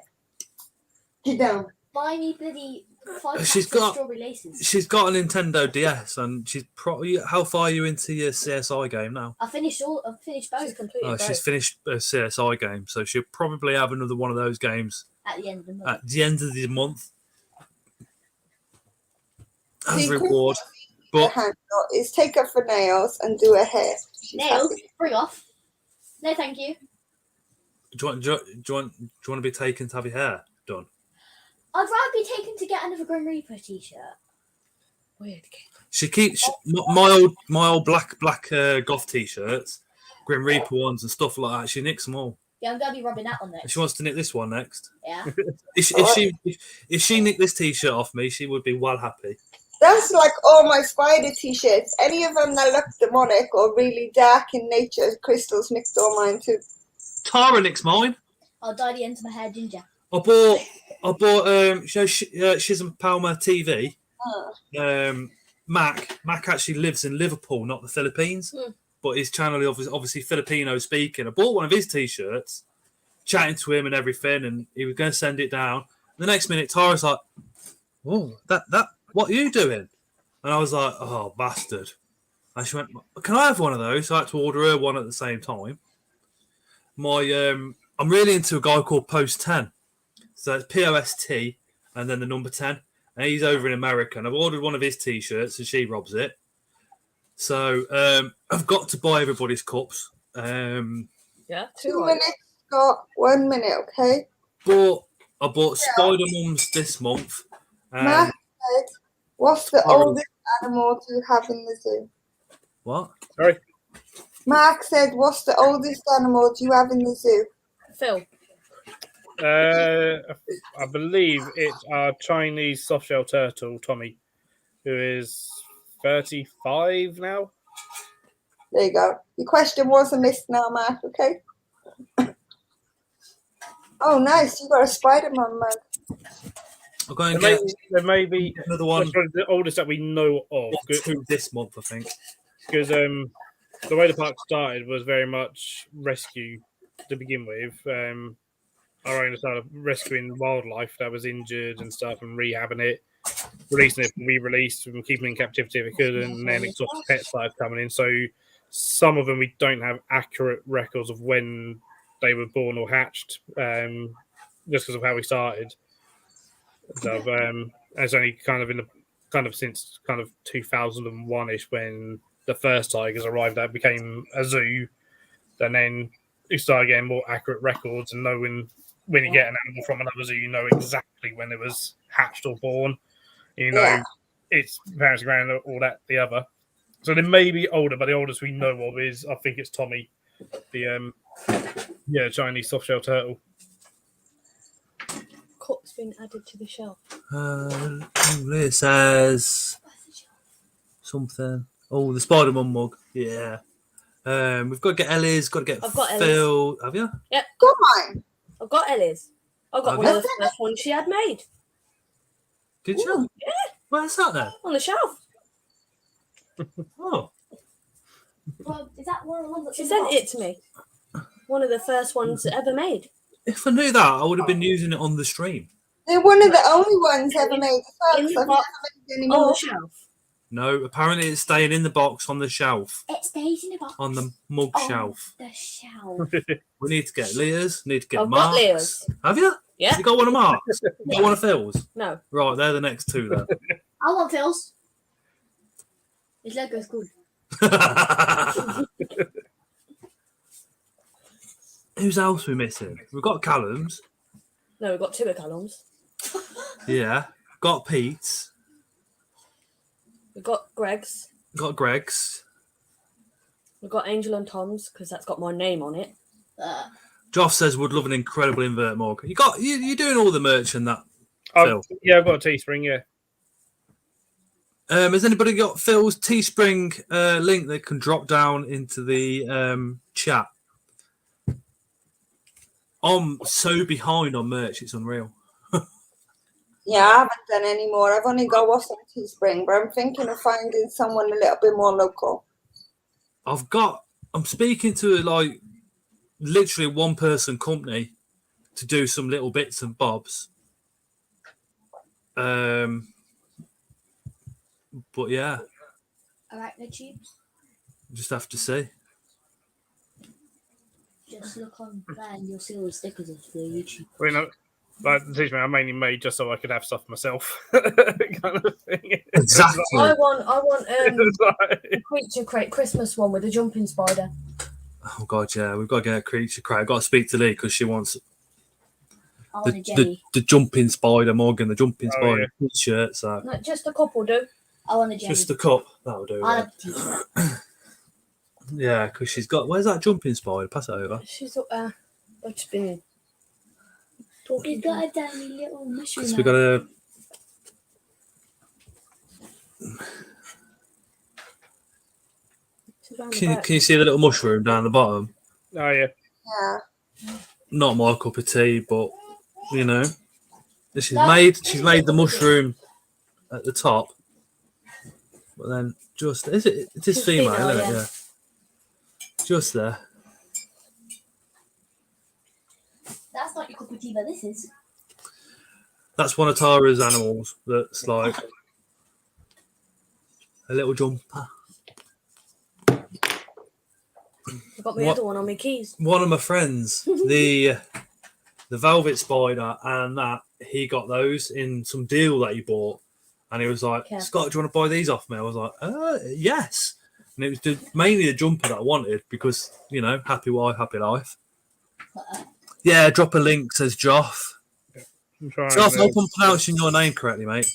Get down. Buy me bloody 5 She's packs of got- strawberry laces. She's got a Nintendo DS, and she's probably. How far are you into your CSI game now? I've finished both. She's completed Oh, both. she's finished a CSI game, so she'll probably have another one of those games At the end of the month. at the end of the month as See, reward. The But handle is take her for nails and do her hair. She's Nails, happy. bring off. No, thank you. do you want to be taken to have your hair done? I'd rather be taken to get another Grim Reaper t-shirt. Weird. She keeps my old black goth t-shirts, Grim Reaper ones and stuff like that. She nicks them all. Yeah, I'm going to be rubbing that on And next. she wants to nick this one next. Yeah. If she nicked this t-shirt off me, she would be well happy. That's like all my spider t-shirts. Any of them that look demonic or really dark in nature, Crystal's nicked all mine too. Tara nicks mine. I'll dye the ends of my hair ginger. I bought Shizam Palmer TV. Mac actually lives in Liverpool, not the Philippines. But his channel is obviously Filipino speaking. I bought one of his t-shirts, chatting to him and everything, and he was going to send it down. The next minute, Tara's like, "Oh, that, what are you doing?" And I was like, "Oh, bastard!" And she went, "Can I have one of those?" So I had to order her one at the same time. I'm really into a guy called Post 10. So it's POST and then the number 10. And he's over in America. And I've ordered one of his t-shirts and she robs it. So I've got to buy everybody's cups. Yeah, 2 minutes, Scott. 1 minute, okay? I bought Spider Mums this month. Matt said, what's the oldest animal you have in the zoo? What? Sorry? Mark said, what's the oldest animal you have in the zoo? Phil. I believe it's our Chinese softshell turtle, Tommy, who is 35 now. There you go. Your question wasn't missed now, Mark, okay? Oh, nice. You got a Spider-Man mug. I'm going to There may be another one. That's probably the oldest that we know of. Two this month, I think. Because the way the park started was very much rescue to begin with. Our owner started rescuing wildlife that was injured and stuff and rehabbing it, releasing it, re-released, and keeping it in captivity if it could, and then exotic pets started coming in. So some of them we don't have accurate records of when they were born or hatched, just because of how we started. So it's only kind of since 2001-ish when the first tigers arrived that became a zoo, and then you start getting more accurate records and knowing when you get an animal from another zoo, you know exactly when it was hatched or born. You know its parents, grand, all that, the other. So they may be older, but the oldest we know of is, I think it's Tommy, the Chinese softshell turtle. Cup's been added to the shelf. It says something. Oh, the Spider-Man mug. Yeah. We've got to get Ellie's, got to get I've got Phil. Have you? Yep. Come on. I've got Ellie's. I've got one of the first ones she had made. Did you? Yeah. Where's that then? On the shelf. Oh. Well, is that one of the ones that She sent it to me. One of the first ones ever made. If I knew that, I would have been using it on the stream. They're one of the only ones ever made. In the I've never box. made any On more. the shelf. No, apparently it's staying in the box on the shelf. It stays in the box. On the mug shelf. The shelf. We need to get Leah's, need to get I've Mark's. got Leah's. Have you? Yeah. You got one of Mark's? You got one of Phil's? No. Right, they're the next two then. I want Phil's. His logo's good. Whose else are we missing? We've got Callum's. No, we've got two of Callum's. Yeah. Got Pete's. We've got Greg's. Got Greg's. We've got Angel and Tom's because that's got my name on it. Joff says would love an incredible invert mug. You're doing all the merch and that. Phil. Yeah, I've got a Teespring, yeah. Has anybody got Phil's Teespring link that can drop down into the chat? I'm so behind on merch, it's unreal. Yeah, I haven't done any more. I've only got what's on Teespring, but I'm thinking of finding someone a little bit more local. I'm speaking to like literally one person company to do some little bits and bobs. But yeah. Arachnoid. Just have to see. Just look on there and you'll see all the stickers of the YouTube. Well, you know, like Teespring, I mainly made just so I could have stuff myself, kind of thing. Exactly. I want a creature crate Christmas one with a jumping spider. Oh god, yeah, we've got to get a creature crate. I've got to speak to Lee because she wants I want a Jenny. the jumping spider mug and the jumping spider yeah. shirt. So No, just a couple do. I want a Jenny. just the cup that'll do. I Right? want a t-shirt. Yeah, because she's got. Where's that jumping spider? Pass it over. She's I've just been talking. He's got a tiny little mushroom. Because we got to. Can you see the little mushroom down the bottom? Oh, yeah. Yeah. Not my cup of tea, but you know, she's made the mushroom at the top. But then just is it? It is It's female, female, isn't it? yeah. Yeah. Just there. That's not your cup of tea, but this is. That's one of Tara's animals. That's like a little jumper. I've got my What? other one on my keys. One of my friends, the velvet spider, and that he got those in some deal that he bought, and he was like, Yeah. "Scott, do you want to buy these off me?" I was like, "Yes." And it was mainly the jumper that I wanted because happy wife, happy life. Yeah, drop a link, says Joff. I'm trying. Joff, I hope I'm pronouncing your name correctly, mate.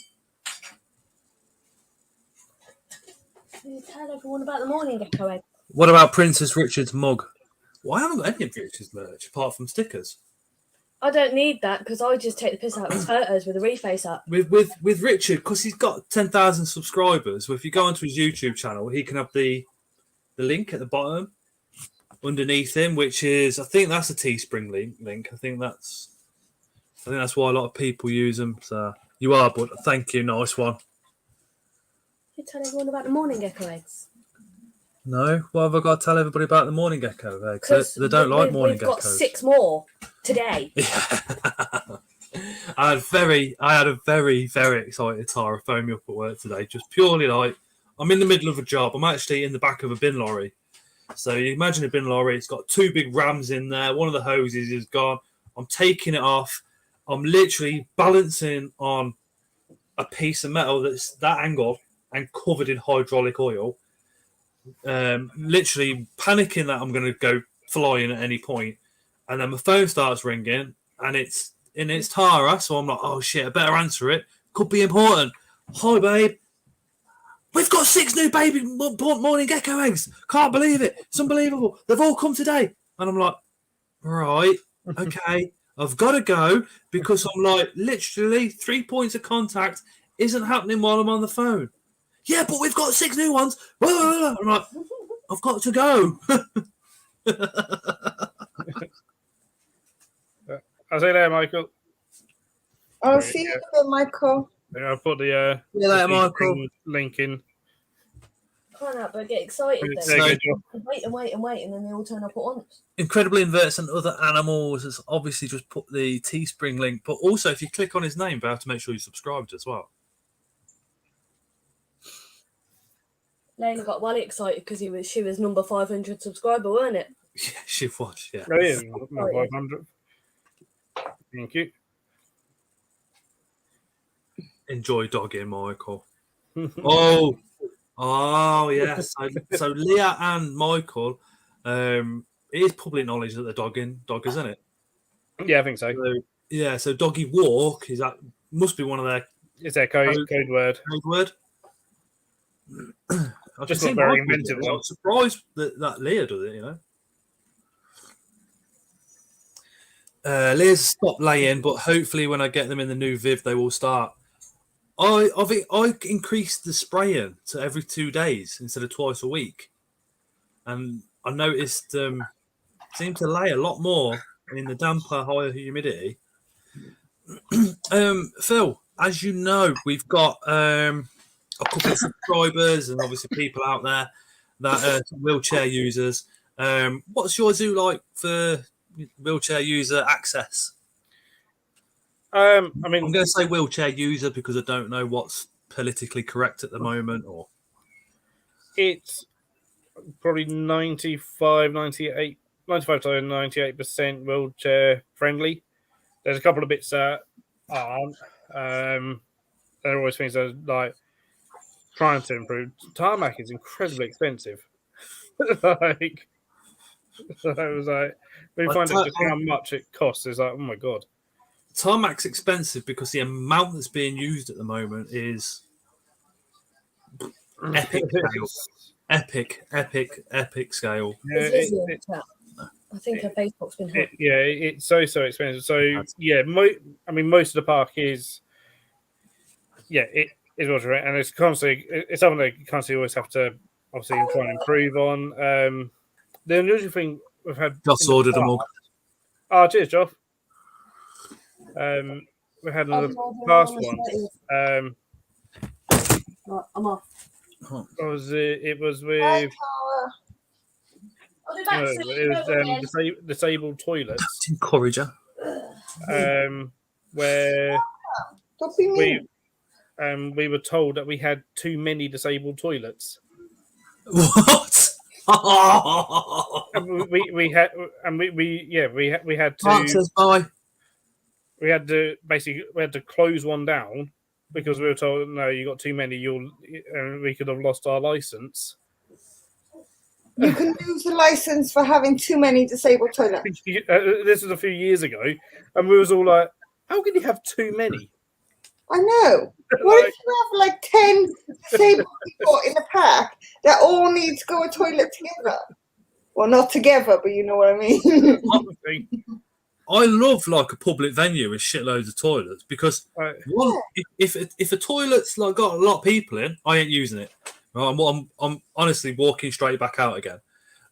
You tell everyone about the morning gecko egg. What about Princess Richard's mug? Well, I haven't got any of Richard's merch apart from stickers. I don't need that because I just take the piss out of his photos with a reface up. With Richard, because he's got 10,000 subscribers. Well, if you go onto his YouTube channel, he can have the link at the bottom underneath him, which is I think that's a Teespring link. I think that's why a lot of people use them. So you are, but thank you, nice one. You tell everyone about the morning gecko eggs. No, what have I got to tell everybody about the morning gecko eggs? They don't like morning geckos. We've got 6 more today. I had a very, very excited Tara phone me up at work today, just purely like I'm in the middle of a job. I'm actually in the back of a bin lorry. So you imagine a bin lorry, it's got 2 big rams in there, one of the hoses is gone. I'm taking it off. I'm literally balancing on a piece of metal that's that angle and covered in hydraulic oil. Literally panicking that I'm going to go flying at any point, and then my phone starts ringing, and it's Tara. So I'm like, oh shit, I better answer it. Could be important. Hi, babe. We've got 6 new baby morning gecko eggs. Can't believe it. It's unbelievable. They've all come today, and I'm like, right, okay, I've got to go because I'm like literally 3 points of contact isn't happening while I'm on the phone. Yeah, but we've got 6 new ones. I'm like, I've got to go. I'll say there, Michael. I'll see you later, Michael. Yeah, I'll put the See you later, Michael. link in. Can't help but get excited There then. you go, Wait, and then they all turn up at once. Incredible Inverts and Other Animals has obviously just put the Teespring link, but also if you click on his name, you have to make sure you're subscribed as well. Layla got well excited because she was number 500 subscriber, weren't it? Yeah, she was, yeah. Oh, yeah, my 500. Thank you. Enjoy dogging, Michael. Oh, yes. So Leah and Michael, it is public knowledge that they're dogging, isn't it? Yeah, I think so. So doggy walk must be one of their It's their code word. code word. I Just can not see very Michael inventive does it. one. I'm surprised that Leah does it, Leah's stopped laying, but hopefully when I get them in the new Viv, they will start. I increased the spraying to every 2 days instead of twice a week, and I noticed seem to lay a lot more in the damper, higher humidity. Phil, as you know, we've got a couple of subscribers and obviously people out there that are wheelchair users. What's your zoo like for wheelchair user access? I mean, I'm going to say wheelchair user because I don't know what's politically correct at the moment. Or it's probably 95 to 98% wheelchair friendly. There's a couple of bits that aren't. There are always things that are like trying to improve. Tarmac is incredibly expensive. Like, so it was like, when you find out just how much it costs, it's like, oh my god. Tarmac's expensive because the amount that's being used at the moment is epic scale. Epic scale. Yeah, I think her Facebook's been hacked. It's so expensive. So yeah, most of the park is it is what's right, and it's constantly it's something that you constantly always have to obviously try and improve on. The unusual thing we've had Just ordered them all. Oh, cheers, Joff. We had another past one. Right, I'm off. Oh. What was it? It was with. Hightower. I'll be No, back it soon. was don't worry. disabled toilets. Encourager. Where Don't be mean. we were told that we had too many disabled toilets. What? And we had we had Mark to says bye. we had to close one down because we were told no, you got too many. We could have lost our license. You can lose the license for having too many disabled toilets. This was a few years ago, and we was all like, "How can you have too many?" I know. What if you have like 10 disabled people in a pack that all need to go to a toilet together? Well, not together, but you know what I mean. I love like a public venue with shitloads of toilets because Right. one, if a toilet's like got a lot of people in, I ain't using it. Right? I'm honestly walking straight back out again.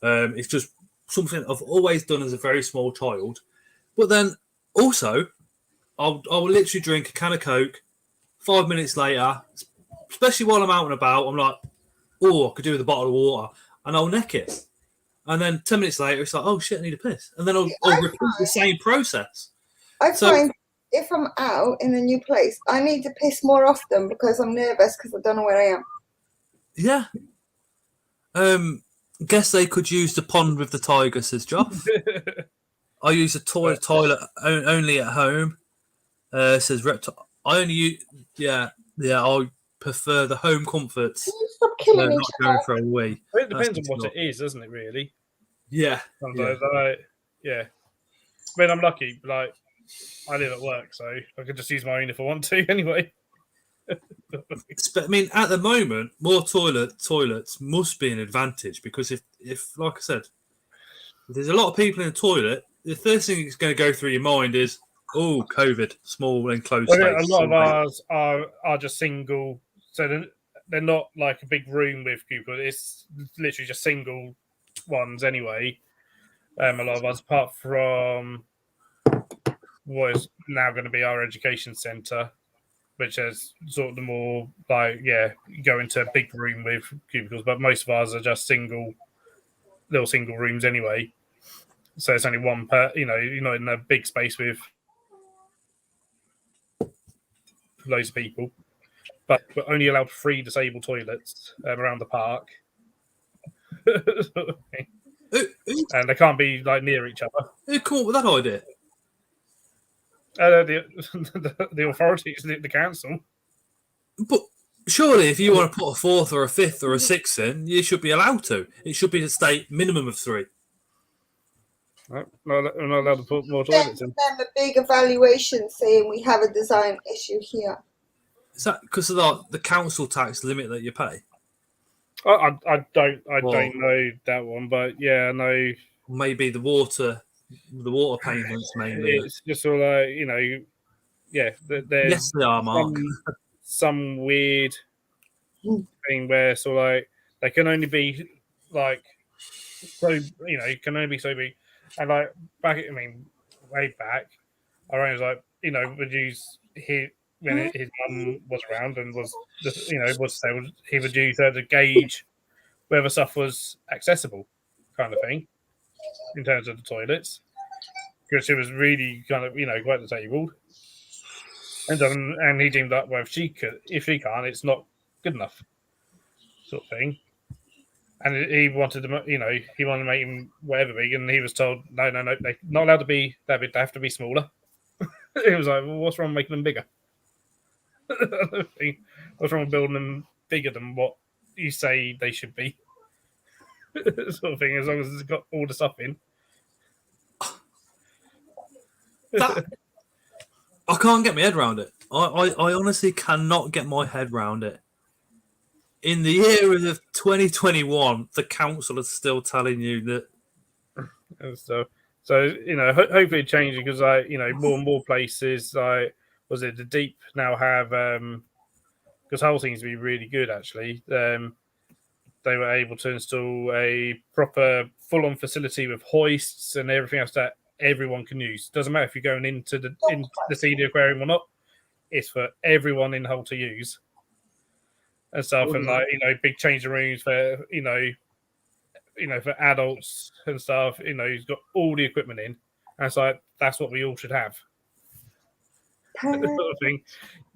It's just something I've always done as a very small child. But then also, I'll literally drink a can of Coke. 5 minutes later, especially while I'm out and about, I'm like, oh, I could do with a bottle of water, and I'll neck it. And then 10 minutes later, it's like, oh shit, I need a piss. And then I'll repeat the same process. I find if I'm out in a new place, I need to piss more often because I'm nervous because I don't know where I am. Yeah. Guess they could use the pond with the tiger, says Joff. I use a toilet only at home, says Reptile. I only use, yeah, I prefer the home comforts. Can you stop killing each not going other? for a wee. It depends on what it is, doesn't it? Really. Yeah. Sometimes, yeah. I mean, I'm lucky. Like, I live at work, so I could just use my own if I want to. Anyway. I mean, at the moment, more toilets must be an advantage because if like I said, if there's a lot of people in the toilet, the first thing that's going to go through your mind is, oh, COVID, small enclosed space. A lot of ours are just single, so they're not like a big room with people. It's literally just single ones anyway. A lot of us, apart from what is now going to be our education centre, which has sort of the more like, go into a big room with cubicles, but most of ours are just little single rooms anyway. So it's only one per, you're not in a big space with loads of people. But we're only allowed 3 disabled toilets around the park. And they can't be like near each other. Who come up with that idea? The authorities, the council. But surely, if you want to put a 4th or a 5th or a 6th in, you should be allowed to. It should be a state minimum of 3. No, we're not allowed to put more toilets in. Then a big evaluation saying we have a design issue here. Is that because of the council tax limit that you pay? I don't know that one, but yeah, I know. Maybe the water payments mainly. It's just all like, there's Yes, they are, Mark. some weird thing where so like they can only be like can only be so big, and like way back, I was like would use when his mum was around and was just he would use her to gauge whether stuff was accessible, kind of thing, in terms of the toilets, because she was really kind of quite disabled, and he deemed that if she can't, it's not good enough, sort of thing. And he wanted to make him whatever big, and he was told no, they're not allowed to be that big. They have to be smaller. It was like, well, what's wrong with making them bigger? What's wrong with building them bigger than what you say they should be? Sort of thing, as long as it's got all the stuff in. I can't get my head around it. I honestly cannot get my head around it. In the year of 2021, the council is still telling you that. So hopefully it changes because more and more places was it the Deep now have because Hull seems to be really good actually. They were able to install a proper full-on facility with hoists and everything else that everyone can use. Doesn't matter if you're going into the CD aquarium or not. It's for everyone in Hull to use. and stuff, and like big changing rooms for for adults and stuff. He's got all the equipment in, and it's like that's what we all should have. Sort of thing.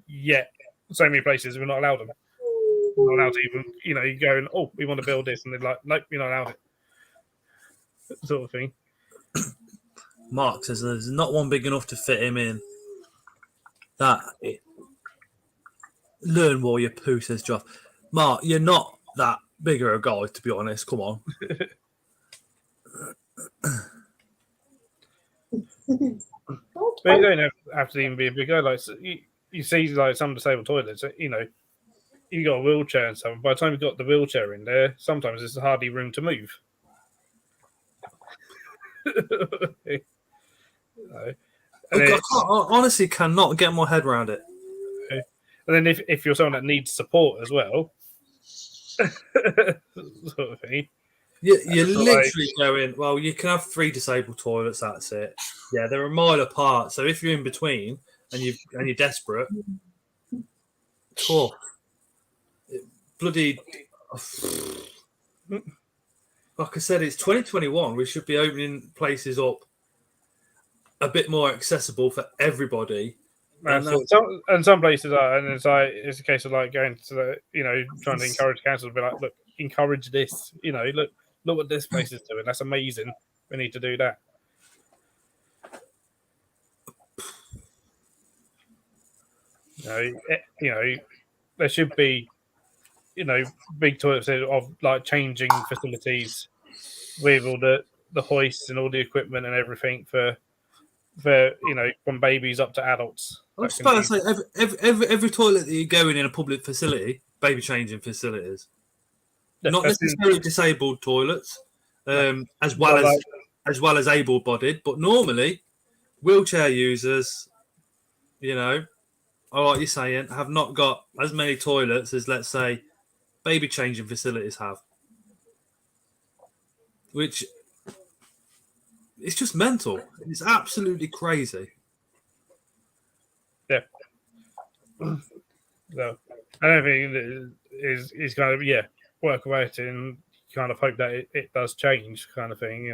Yet, so many places we're not allowed them. We're not allowed to even, you go and we want to build this, and they're like, nope, you're not allowed it. Sort of thing. Mark says there's not one big enough to fit him in. Learn while you poo, says Joff. Mark, you're not that bigger a guy, to be honest. Come on. But you don't have to even be a big guy. Like you see, like some disabled toilets. You got a wheelchair and stuff. By the time you got the wheelchair in there, sometimes it's hardly room to move. I honestly cannot get my head around it. And then if you're someone that needs support as well, sort of thing. You're literally going, well, you can have 3 disabled toilets, that's it. Yeah, they're a mile apart. So if you're in between and you're desperate, tough. Bloody, like I said, it's 2021. We should be opening places up a bit more accessible for everybody. And some places are, and it's a case of like going to the, trying to encourage council to be like, look, encourage this. Look what this place is doing. That's amazing. We need to do that. There should be, big toilets of like changing facilities with all the hoists and all the equipment and everything for from babies up to adults. I was about to say every toilet that you go in a public facility, baby changing facilities, not necessarily disabled toilets, as well as able-bodied, but normally wheelchair users, like you're saying, have not got as many toilets as, let's say, baby changing facilities have, which it's just mental. It's absolutely crazy. Yeah. So I don't think is kind of work about it and kind of hope that it does change, kind of thing.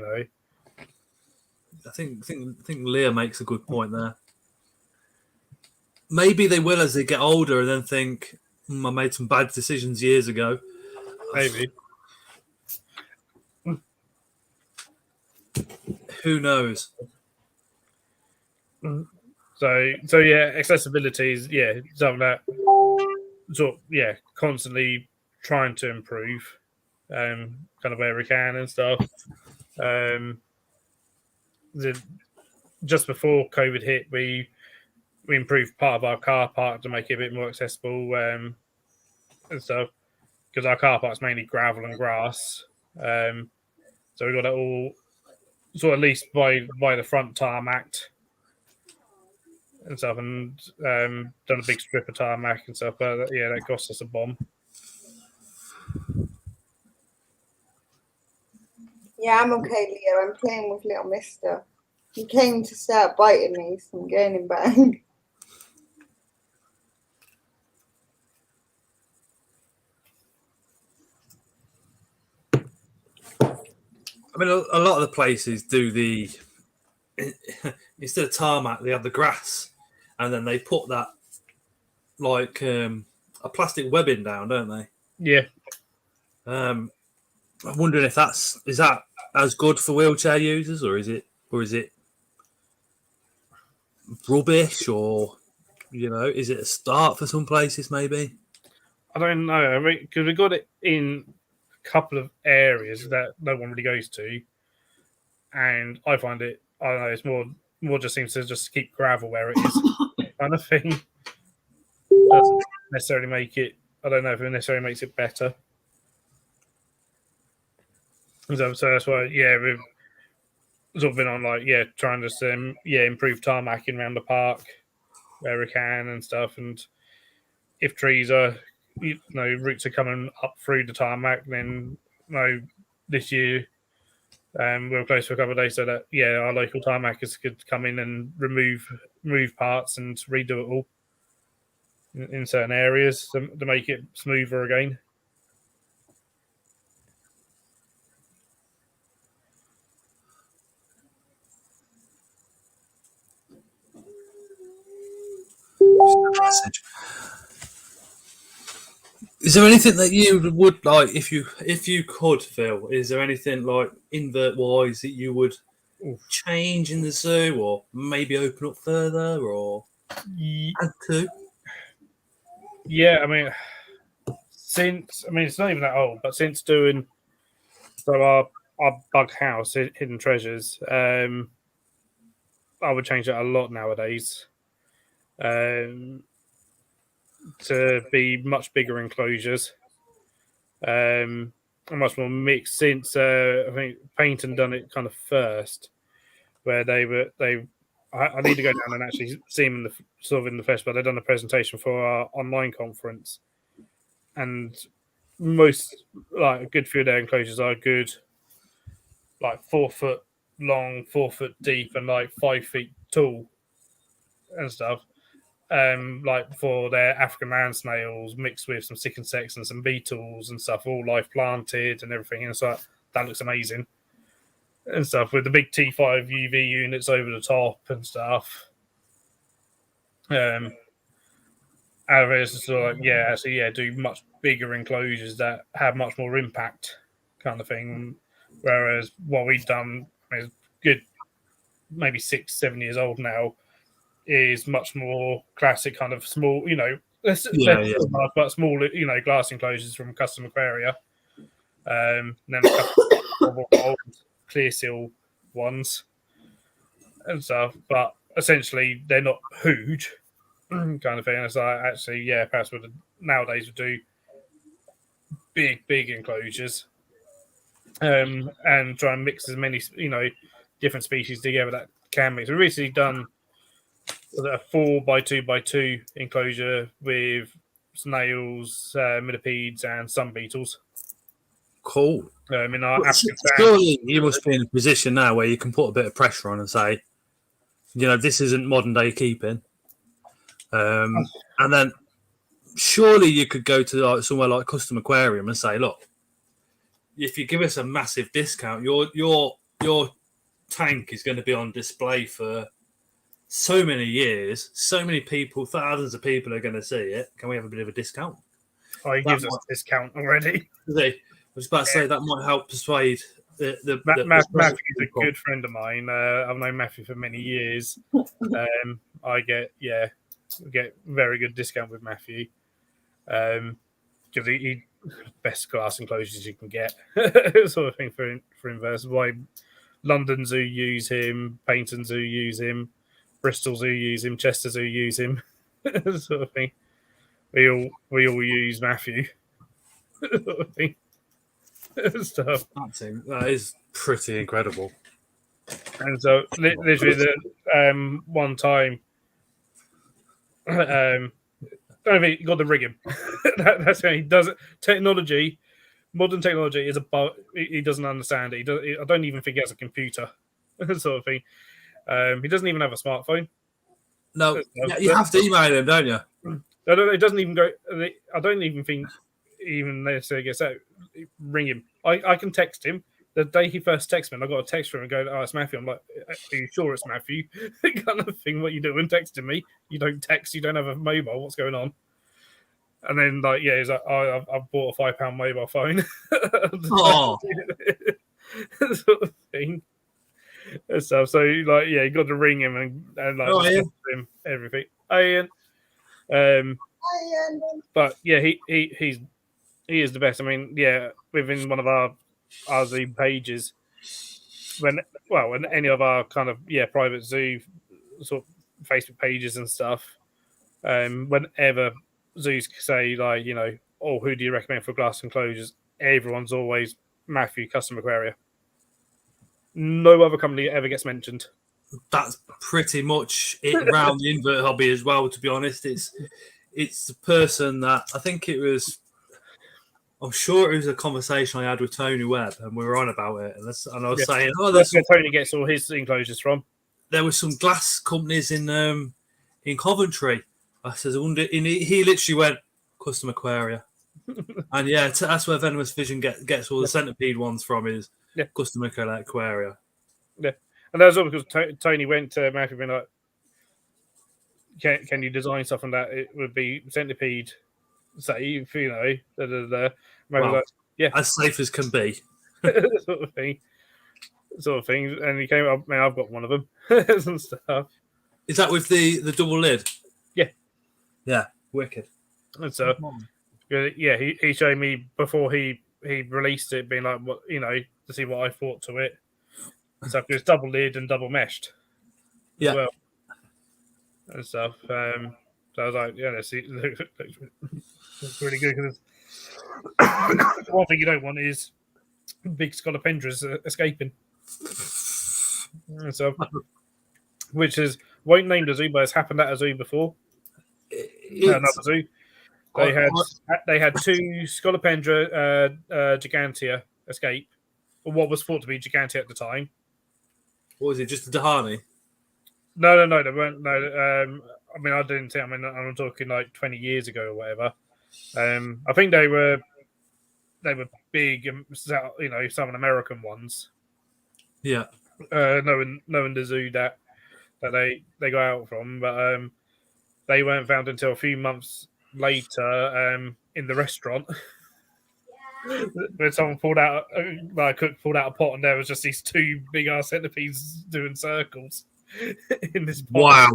I think Leah makes a good point there. Maybe they will as they get older and then think, I made some bad decisions years ago. Maybe. Who knows? So yeah, accessibility is something that constantly trying to improve, kind of where we can and stuff. Just before COVID hit, we improved part of our car park to make it a bit more accessible and stuff, because our car park's mainly gravel and grass. So we got it all at least by the front tarmac and stuff, and done a big strip of tarmac and stuff. But that cost us a bomb. Yeah, I'm okay, Leah. I'm playing with little mister. He came to start biting me, so I'm getting him back. I mean, a lot of the places do instead of tarmac, they have the grass, and then they put that like a plastic webbing down, don't they? Yeah. I'm wondering if is that as good for wheelchair users, or is it rubbish, or is it a start for some places maybe? I don't know. I mean, because we got it in a couple of areas that no one really goes to, and I find it. I don't know. It's more just seems to just keep gravel where it is, kind of thing. Doesn't necessarily make it. I don't know if it necessarily makes it better. So that's why, we've sort of been on trying to improve tarmacking around the park where we can and stuff. And if trees are, roots are coming up through the tarmac, then this year we were closed for a couple of days, so that our local tarmackers could come in and remove parts and redo it all. in certain areas to make it smoother again. Message. Is there anything that you would like if you could, Phil? Is there anything like invert wise that you would change in the zoo, or maybe open up further, or add to? Yeah, I mean, it's not even that old, but since doing our bug house, hidden treasures, I would change that a lot nowadays. To be much bigger enclosures, and much more mixed. Since I think Paynton done it kind of first, where I need to go down and actually see them in the flesh, but they've done a presentation for our online conference, and most like a good few of their enclosures are good, like 4 foot long, 4 foot deep, and like 5 feet tall and stuff. Like for their African land snails mixed with some sick insects and some beetles and stuff, all life planted and everything. And so that looks amazing and stuff with the big T5 UV units over the top and stuff. It's sort of like, do much bigger enclosures that have much more impact, kind of thing. Whereas what we've done is good, maybe 6-7 years old now, is much more classic, kind of small, but smaller, glass enclosures from Custom Aquaria. Then a couple of old clear seal ones and stuff, but essentially they're not huge, kind of thing. So actually, perhaps nowadays would do big enclosures, and try and mix as many, different species together that can mix. We've recently done a 4x2x2 enclosure with snails, millipedes, and sun beetles. Cool. In our African surely you must be in a position now where you can put a bit of pressure on and say, this isn't modern day keeping. And then surely you could go to like somewhere like Custom Aquarium and say, look, if you give us a massive discount, your tank is going to be on display for so many years, so many people, thousands of people are going to see it. Can we have a bit of a discount? Oh, he gives us a discount already. I was about to say that might help persuade the Matthew's a good friend of mine. I've known Matthew for many years. I get very good discount with Matthew. Because he best glass enclosures you can get, sort of thing for Inverts. Why London Zoo use him, Paynton Zoo use him, Bristol Zoo use him, Chester Zoo use him, sort of thing. We all use Matthew, sort of thing. Stuff. That is pretty incredible. And so literally the one time, I don't think you got to rig him. That's how he does it. Modern technology is above. He doesn't understand it. I don't even think he has a computer, sort of thing. He doesn't even have a smartphone. No, you have to email him, don't you? It doesn't even go. I don't even think even necessarily gets out. Ring him. I can text him. The day he first texted me, I got a text from him and go, "Oh, it's Matthew." I'm like, "Are you sure it's Matthew?" Kind of thing. What you doing texting me? You don't text. You don't have a mobile. What's going on? And then he's like, "Oh, I've bought a £5 mobile phone." Oh, sort of thing. And stuff. So you got to ring him and text him everything. Ian. But he is the best. I mean, within one of our zoo pages, when any of our kind of private zoo sort of Facebook pages and stuff, whenever zoos say who do you recommend for glass enclosures, everyone's always Matthew Custom Aquaria. No other company ever gets mentioned. That's pretty much it around the invert hobby as well, to be honest. It's the person that I think it was. I'm sure it was a conversation I had with Tony Webb, and we were on about it. And I was saying, that's where Tony gets all his enclosures from. There were some glass companies in Coventry, I says, I wonder, and he literally went, custom aquaria. And yeah, that's where Venomous Vision gets all the centipede ones from, is custom aquaria. Yeah. And that was all because Tony went to Matthew being like, can you design something that it would be centipede safe, you know, Well, like, yeah, as safe as can be. sort of thing. And he came up, man, I've got one of them and stuff. Is that with the double lid? Yeah. Yeah, wicked. And so, yeah, he showed me before he released it, being like, what, you know, to see what I thought to it. So it's double lid and double meshed. Yeah. As well. And stuff. So I was like, yeah, looks really good. Because one thing you don't want is big scolopendras escaping. And so, which won't name the zoo, but it's happened at a zoo before. Another zoo. They had two Scolopendra gigantea escape, or what was thought to be gigantea at the time. What was it? Just a Dahani? No, they weren't. No, I mean, I didn't see. I mean, I'm talking like 20 years ago or whatever. I think they were big, you know, Southern American ones. Yeah. Knowing the zoo that they go out from, but they weren't found until a few months later in the restaurant. When someone pulled out, a cook pulled out a pot, and there was just these two big ass centipedes doing circles in this pot.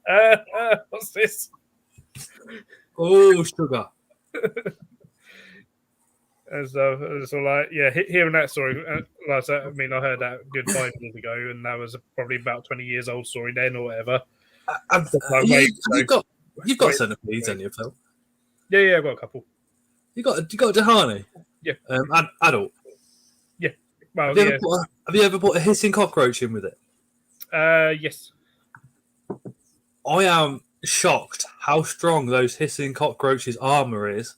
Wow. What's this? Oh, sugar. And so like, yeah, hearing that story, like I said, I mean, I heard that a good 5 years ago, and that was probably about 20 years old story then, or whatever. You've got centipedes, haven't you, Phil? Yeah, I've got a couple. You got a Dahani? Yeah. Adult? Yeah. Well, have you ever put a hissing cockroach in with it? Yes. I am shocked how strong those hissing cockroaches' armor is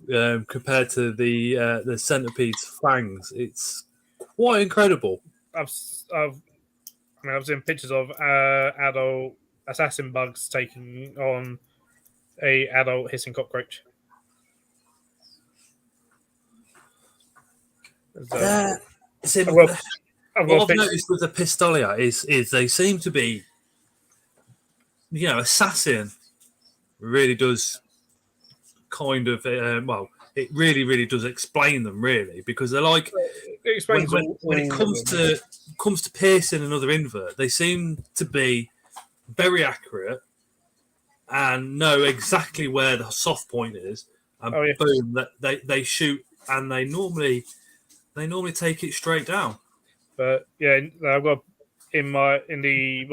compared to the centipede's fangs. It's quite incredible. I've seen pictures of adult assassin bugs taking on a adult hissing cockroach. So, what I've noticed with the Pistolia is they seem to be, you know, assassin really does kind of it really does explain them, really, because they're like, it explains when it comes to piercing another invert, they seem to be very accurate and know exactly where the soft point is, and boom, that they shoot, and they normally take it straight down. But yeah, I've got in one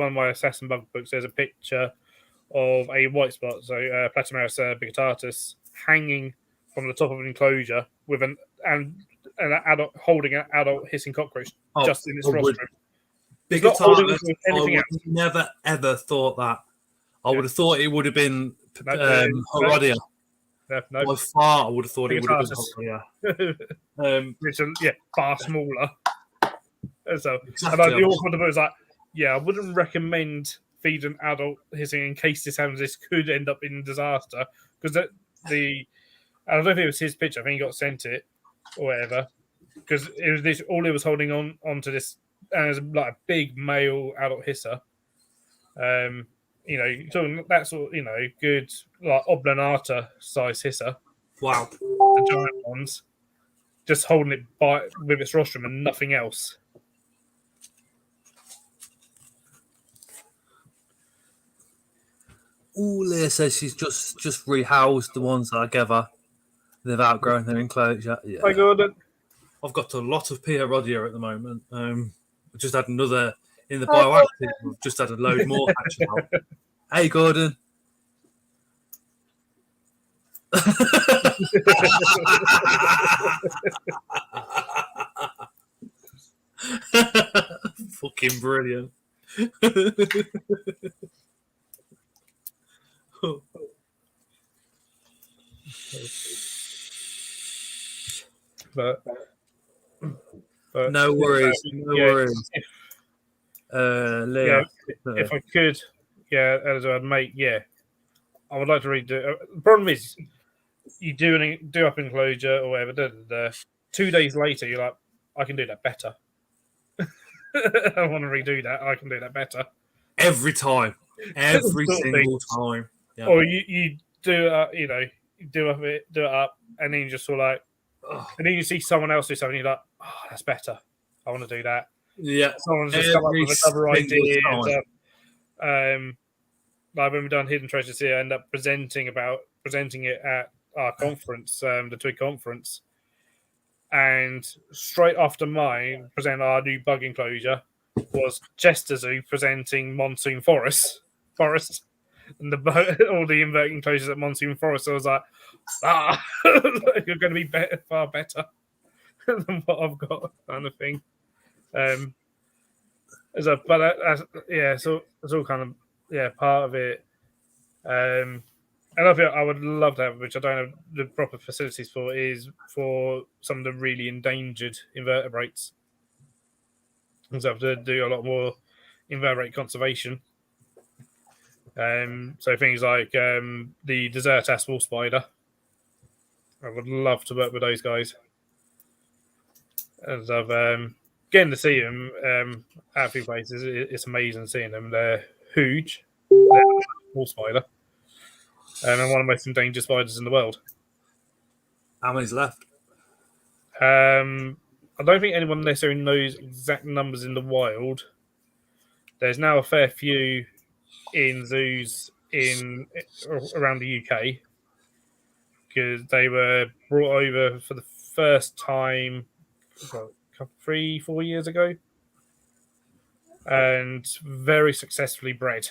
of my assassin bug books, there's a picture of a white spot, so Platymerus bigotatus, hanging from the top of an enclosure with an adult holding an adult hissing cockroach just in its rostrum. Bigotatus, I would never ever thought that. I would have thought it would have been Horodia. No. By far, I would have thought it would have been Horodia. Which is far smaller. So, exactly. And the awkward of it was like, I wouldn't recommend feeding adult hissing in case this could end up in disaster, because I don't know if it was his picture. I think he got sent it or whatever, because it was this. All he was holding onto this, and it was like a big male adult hisser. You know, talking that sort of, you know, good like oblongata size hisser. Wow, the giant ones, just holding it with its rostrum and nothing else. Ooh, Leah says she's just rehoused the ones that I gave her. They've outgrown their enclosure. Yeah. Hi, Gordon. I've got a lot of Pierodia at the moment. I just had another in the bioactive. We've just had a load more hatching out. Hey, Gordon. Fucking brilliant. But no worries. Leah, if I could yeah, as a mate, yeah, I would like to redo. The problem is, you do up enclosure or whatever. 2 days later, you're like, I can do that better. I want to redo that. I can do that better. Every time, every Sort of single time. Yeah. Or you do you do it up, and then you just sort of like, Ugh. and then you see someone else do something, you're like, oh, that's better. I want to do that. Yeah. Someone's just come up Every with another single idea. time. Like when we've done Hidden Treasures here, I end up presenting it at our conference, the Twig conference, and straight after mine present our new bug enclosure was Chester Zoo presenting Monsoon Forest, and all the invert enclosures at Monsoon Forest. So I was like, you're going to be far better than what I've got, kind of thing. So it's all kind of part of it. Another thing I would love to have, which I don't have the proper facilities for, is for some of the really endangered invertebrates. And so I have to do a lot more invertebrate conservation. So things like the desert ass wall spider. I would love to work with those guys. As I've getting to see them at a few places, it's amazing seeing them. They're huge. They're a wall spider. And one of the most endangered spiders in the world. How many's left? I don't think anyone necessarily knows exact numbers in the wild. There's now a fair few in zoos around the UK because they were brought over for the first time 3-4 years ago and very successfully bred,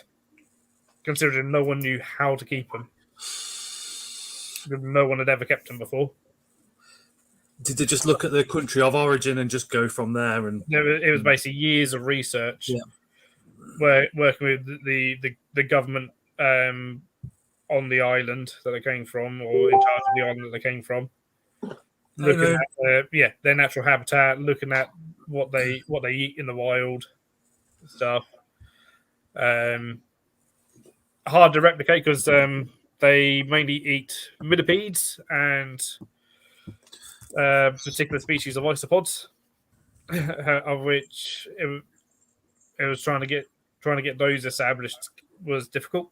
considering no one knew how to keep them. No one had ever kept them before. Did they just look at the country of origin and just go from there? And it was basically years of research, working with the government on the island that they came from, or in charge of the island that they came from, looking at their natural habitat, looking at what they eat in the wild stuff. Hard to replicate because they mainly eat millipedes and particular species of isopods, of which it was trying to get those established was difficult.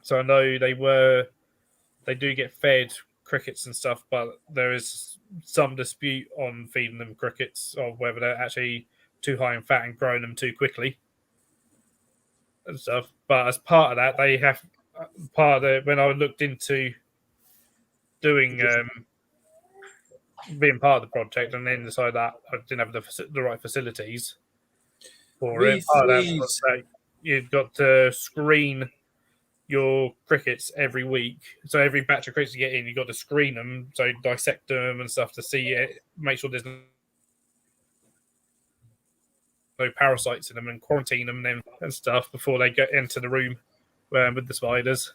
So I know they do get fed crickets and stuff, but there is some dispute on feeding them crickets, of whether they're actually too high in fat and growing them too quickly and stuff. But as part of that, they have when I looked into doing being part of the project, and then decided that I didn't have the right facilities for it. Part of that was that you've got to screen your crickets every week. So every batch of crickets you get in, you've got to screen them, so dissect them and stuff to see it, make sure there's no parasites in them, and quarantine them and stuff before they get into the room with the spiders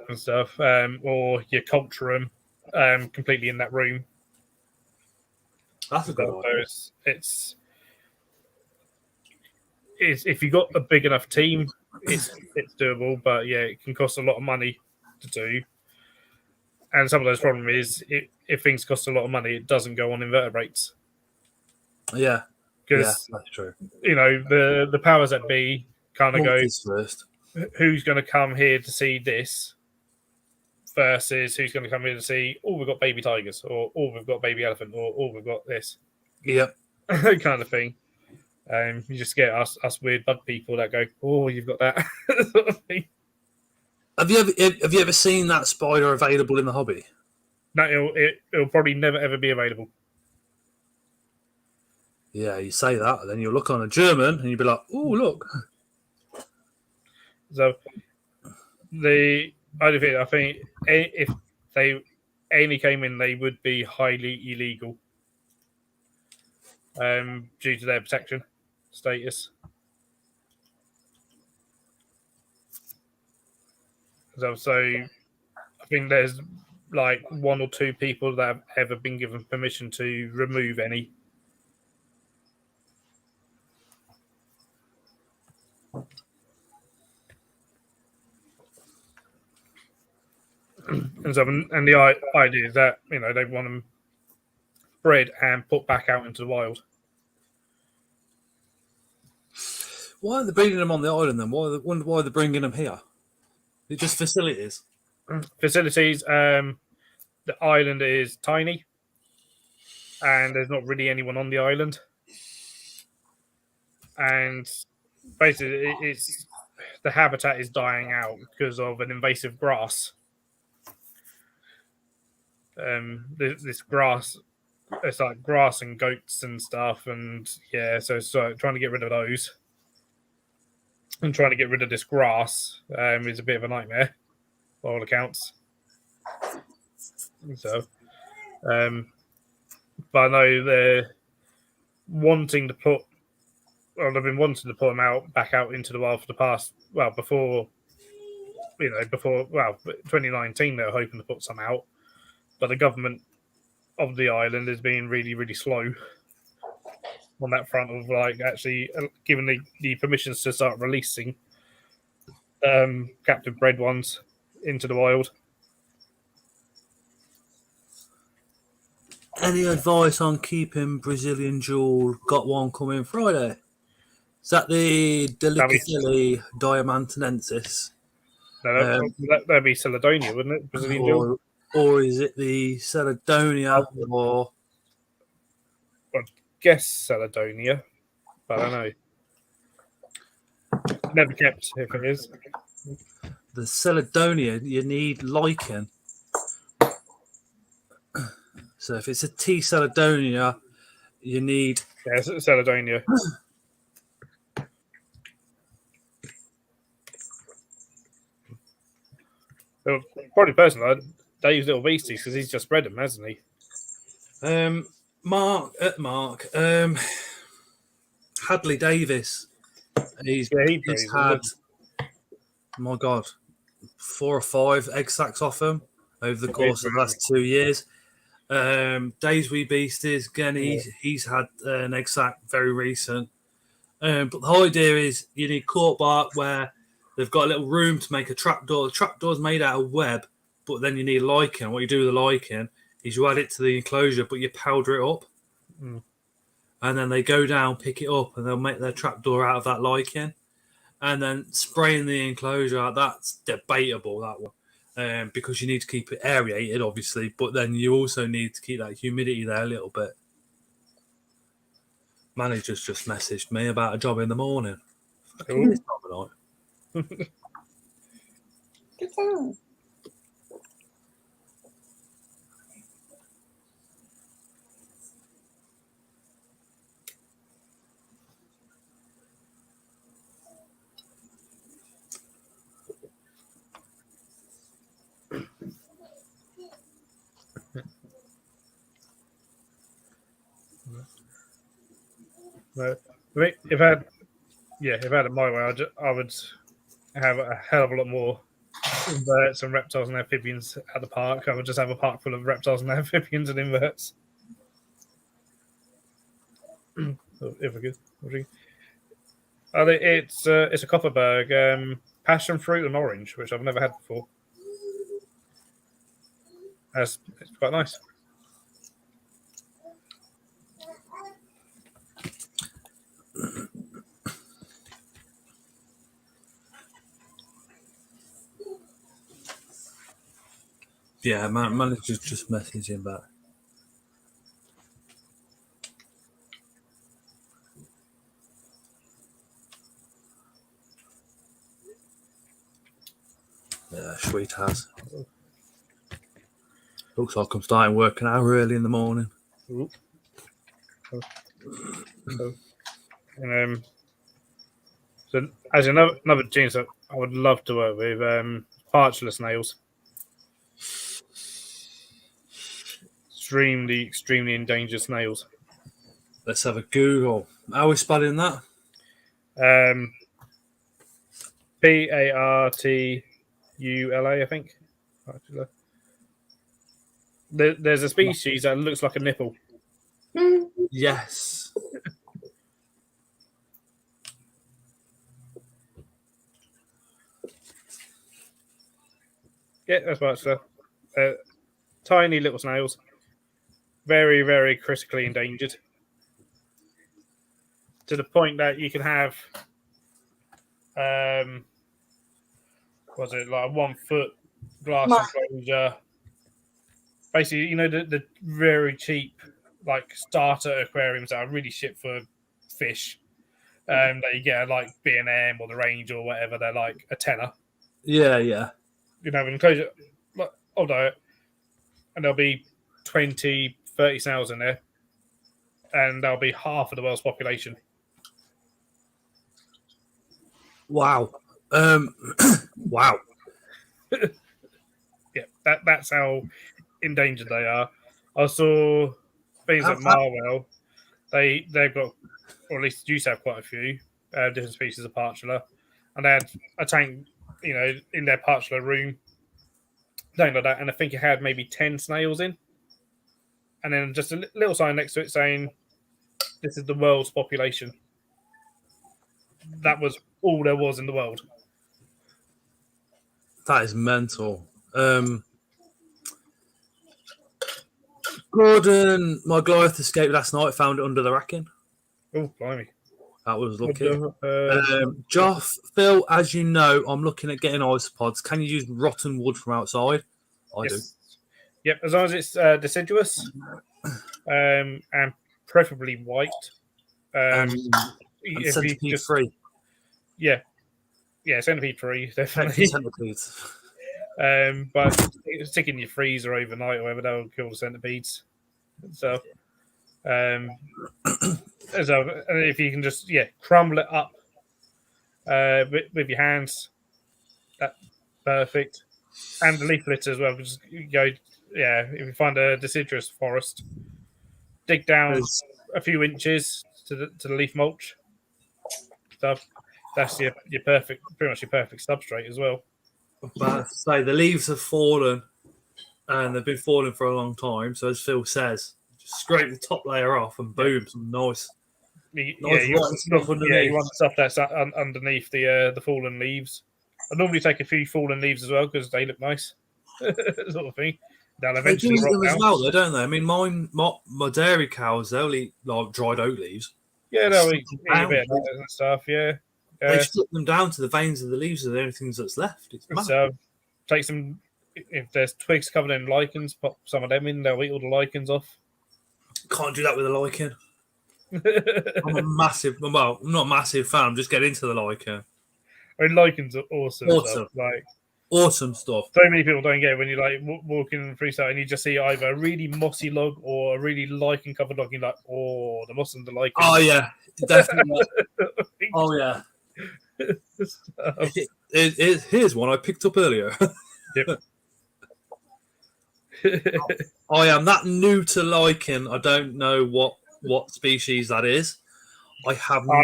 and stuff. Or you culture them completely in that room. That's a good idea. It's if you got a big enough team, it's doable, but yeah, it can cost a lot of money to do. And some of those problems is if things cost a lot of money, it doesn't go on invertebrates. Yeah, because that's true. You know the powers that be kind of go first. Who's going to come here to see this versus who's going to come here to see, oh, we've got baby tigers, or oh, we've got baby elephant, or oh, we've got this. Yep. Kind of thing. You just get us weird bug people that go, oh, you've got that sort of thing. Have you ever seen that spider available in the hobby? No, it'll probably never ever be available. Yeah, you say that, and then you'll look on a German and you'll be like, oh, look. So I think if they only came in, they would be highly illegal due to their protection status. So I think there's like 1 or 2 people that have ever been given permission to remove any. And so, and the idea is that they want them bred and put back out into the wild. Why are they breeding them on the island then? Why are they bringing them here? It's just facilities. Facilities. The island is tiny, and there's not really anyone on the island. And basically, it's the habitat is dying out because of an invasive grass. This grass, it's like grass and goats and stuff, and so trying to get rid of those and trying to get rid of this grass is a bit of a nightmare, by all accounts. So, but I know they're wanting to put. Well, they've been wanting to put them back out into the wild for the past. Well, before 2019, they were hoping to put some out, but the government of the island is being really, really slow on that front of actually giving the permissions to start releasing captive bred ones into the wild. Any advice on keeping Brazilian jewel? Got one coming Friday. Is that the Delicatili diamantinensis? No, that'd be Caledonia, wouldn't it? Brazilian jewel? Or is it the Caledonia? Or I'd guess Caledonia, but I don't know. Never kept if it is. The Caledonia, you need lichen. So if it's a T Caledonia, you need Caledonia. Well, probably personally, Dave's little beasties because he's just bred them, hasn't he? Mark, Hadley Davis. He's had, my God, 4 or 5 egg sacs off him over the course of the last 2 years. Dave's wee beasties, again, he's had an egg sac very recent. But the whole idea is you need cork bark where they've got a little room to make a trapdoor. The trapdoor's made out of web, but then you need lichen. What you do with the lichen is you add it to the enclosure, but you powder it up. And then they go down, pick it up, and they'll make their trapdoor out of that lichen. And then spraying the enclosure out, that's debatable, that one. Because you need to keep it aerated, obviously, but then you also need to keep that humidity there a little bit. Manager's just messaged me about a job in the morning. Fucking this time of night. Good on. No, if I had it my way, I would have a hell of a lot more inverts and reptiles and amphibians at the park. I would just have a park full of reptiles and amphibians and inverts. If I could. It's a Copperberg, passion fruit and orange, which I've never had before. It's quite nice. Yeah, manager's just messaging back. Yeah, sweet has. Looks like I'm starting work an hour early in the morning. And so as another genus that I would love to work with, parchula snails. Extremely endangered snails. Let's have a Google. How are we spelling that? Partula, I think. There's a species that looks like a nipple. Yes. Yeah, that's Parchula. Tiny little snails, very, very critically endangered, to the point that you can have, was it like a 1 foot glass enclosure? Basically, you know, the very cheap like starter aquariums that are really shit for fish, that you get at like B&M or the Range or whatever. They're like a tenner. Yeah, yeah. You know, an enclosure, like, although, and there'll be 20, 30 snails in there, and there'll be half of the world's population. Wow. Wow. Yeah, that's how endangered they are. I saw things at Marwell. They've got, or at least used to have quite a few different species of partula, and they had a tank, you know, in their partula room, something like that, and I think it had maybe 10 snails in, and then just a little sign next to it saying, "This is the world's population." That was all there was in the world. That is mental. Gordon, my Goliath escaped last night. Found it under the racking. Oh, blimey! That was lucky. Joff, Phil, as you know, I'm looking at getting isopods. Can you use rotten wood from outside? I do. Yep, as long as it's deciduous, and preferably white. And centipede free. Yeah, centipede free, definitely. Centipedes. But stick in your freezer overnight or whatever, that'll kill the centipedes. So, and if you can just crumble it up with your hands, that's perfect. And the leaf litter as well. Just go, if you find a deciduous forest, dig down a few inches to the leaf mulch stuff. That's your perfect, pretty much your perfect substrate as well. But say the leaves have fallen, and they've been falling for a long time. So as Phil says, just scrape the top layer off, and boom, some nice stuff underneath. You want the stuff that's underneath the fallen leaves. I normally take a few fallen leaves as well because they look nice, sort of thing. They'll eventually rot down. As well, though, don't they? I mean, my dairy cows, they'll eat like dried oat leaves. Yeah, they'll eat a bit of that and stuff. Yeah. They strip them down to the veins of the leaves of the only things that's left. So take some, if there's twigs covered in lichens, pop some of them in, they'll eat all the lichens off. Can't do that with a lichen. I'm I'm not a massive fan, I'm just getting into the lichen. I mean, lichens are awesome. Stuff. Awesome stuff. So many people don't get it when you're like walking through stuff and you just see either a really mossy log or a really lichen covered log. You're like, oh, the moss and the lichen. Oh, yeah, definitely. Oh, yeah. Here's one I picked up earlier. Yep. I am that new to lichen. I don't know what species that is. I have no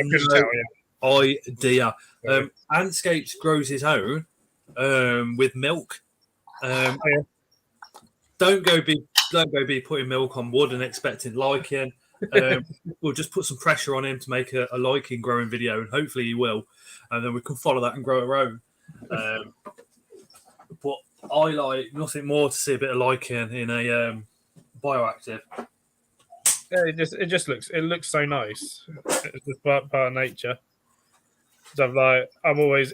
idea. Antscapes grows his own with milk. Don't go be putting milk on wood and expecting lichen. We'll just put some pressure on him to make a lichen growing video, and hopefully he will, and then we can follow that and grow our own. But I like nothing more to see a bit of lichen in a bioactive. Yeah, it just looks so nice. It's just part of nature. So I'm always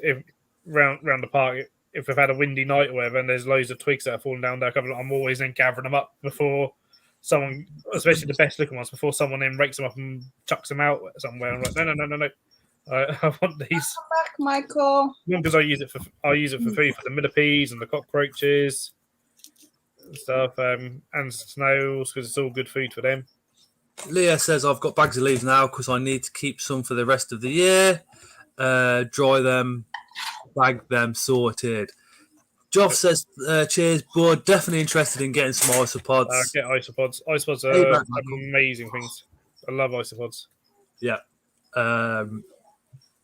round the park, if we've had a windy night or whatever, and there's loads of twigs that are falling down there, I'm always then gathering them up before someone, especially the best looking ones, before someone then rakes them up and chucks them out somewhere. I'm like, no. I want these. Come back, Michael. Because I use it for food for the millipedes and the cockroaches and stuff, and snails, because it's all good food for them. Leah says I've got bags of leaves now because I need to keep some for the rest of the year. Dry them, bag them, sorted. Joff says, cheers, bud. Definitely interested in getting some isopods. Get isopods. Isopods are amazing things. I love isopods. Yeah.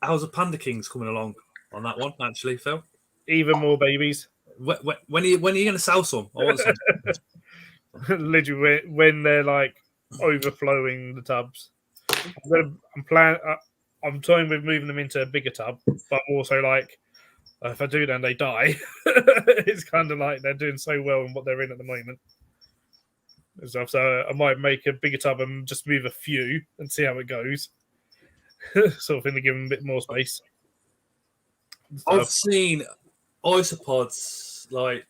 How's the Panda Kings coming along on that one, actually, Phil? Even more babies. When are you going to sell some? I want some. Literally, when they're like overflowing the tubs. I'm toying with moving them into a bigger tub, but I'm also like, If I do, then they die. It's kind of like they're doing so well in what they're in at the moment. So I might make a bigger tub and just move a few and see how it goes. Sort of thing to give them a bit more space. I've seen isopods like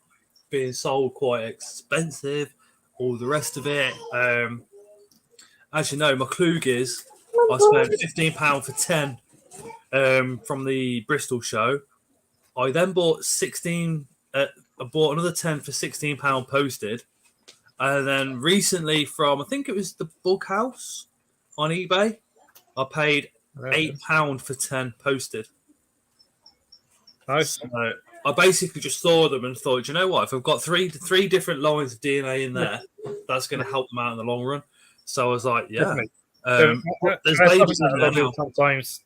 being sold quite expensive, all the rest of it. As you know, my Klug is I spent £15 for 10 from the Bristol show. I then bought 16. I bought another 10 for £16 posted, and then recently from I think it was the Bug House on eBay, I paid £8 for 10 posted. Nice. So I basically just saw them and thought, you know what? If I've got three different lines of DNA in there, that's going to help them out in the long run. So I was like, yeah. There's babies in there now. Sometimes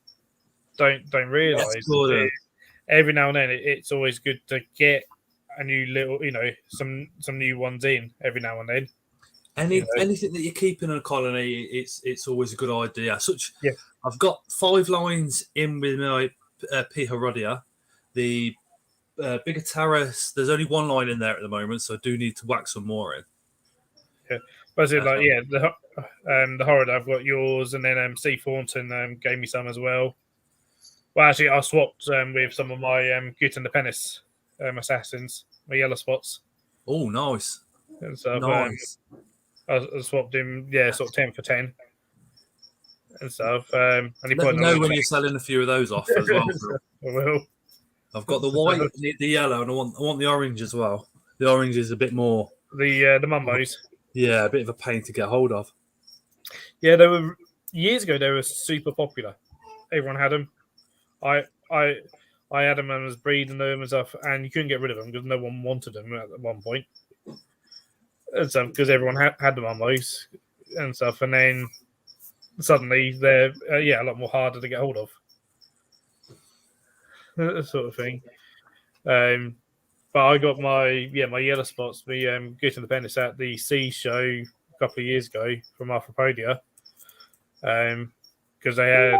don't realise. Every now and then, it's always good to get a new little, some new ones in every now and then. Anything that you keep in a colony, it's always a good idea. Yeah. I've got 5 lines in with my P. Herodia. The bigger terrace, there's only 1 line in there at the moment, so I do need to whack some more in. Yeah, but the horror, I've got yours, and then Steve Thornton gave me some as well. Well, actually, I swapped with some of my Gut and the Penis assassins, my yellow spots. Oh, nice. And so nice. I swapped him, sort of 10 for 10 and stuff. And he Let me know when you're selling a few of those off as well. I will. I've got the white, the yellow, and I want the orange as well. The orange is a bit more the mumbos. Yeah, a bit of a pain to get hold of. Yeah, they were years ago. They were super popular. Everyone had them. I had them and was breeding them and stuff, and you couldn't get rid of them because no one wanted them at one point. And stuff because everyone had them on those and stuff, and then suddenly they're a lot more harder to get hold of. Sort of thing. But I got my yellow spots, getting the Penis at the Sea show a couple of years ago from Arthropodia. Because they had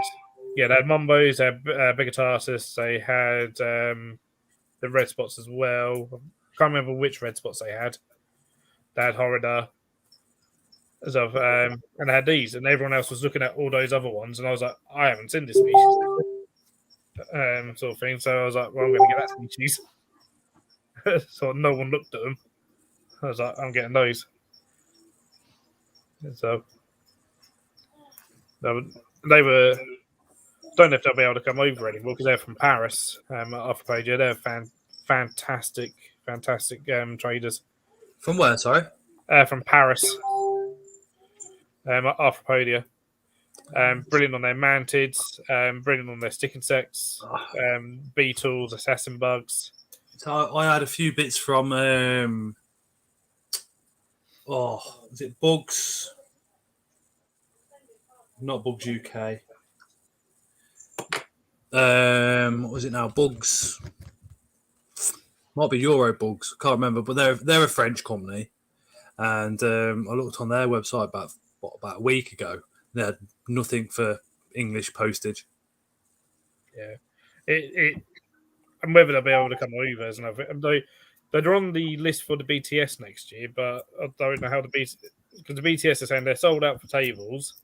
Mumbos, they had Bigotarsus, they had the red spots as well. I can't remember which red spots they had. They had Horrida. So, and they had these, and everyone else was looking at all those other ones, and I was like, I haven't seen this species. Sort of thing. So I was like, well, I'm going to get that species. So no one looked at them. I was like, I'm getting those. And so they were. Don't know if they'll be able to come over anymore because they're from Paris. Arthropodia, they're fantastic traders. From where? Sorry. From Paris. Arthropodia. Brilliant on their mantids. Brilliant on their stick insects. Beetles, assassin bugs. So I had a few bits from is it Bugs? Not Bugs UK. What was it now? Bugs. Might be Euro Bugs. Can't remember, but they're a French company, and I looked on their website about a week ago. They had nothing for English postage. Yeah, and whether they'll be able to come over is another. They're on the list for the BTS next year, but I don't know how because the BTS are saying they're sold out for tables,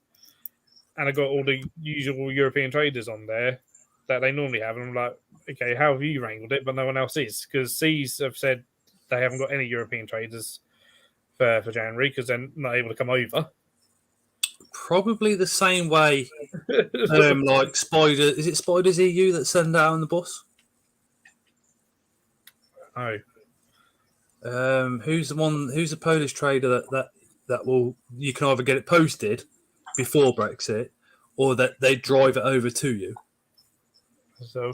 and I've got all the usual European traders on there that they normally have, and I'm like, okay, how have you wrangled it? But no one else is, because C's have said they haven't got any European traders for January because they're not able to come over. Probably the same way, like Spider. Is it Spiders EU that send out on the bus? Oh, who's the one? Who's the Polish trader that will? You can either get it posted before Brexit, or that they drive it over to you. So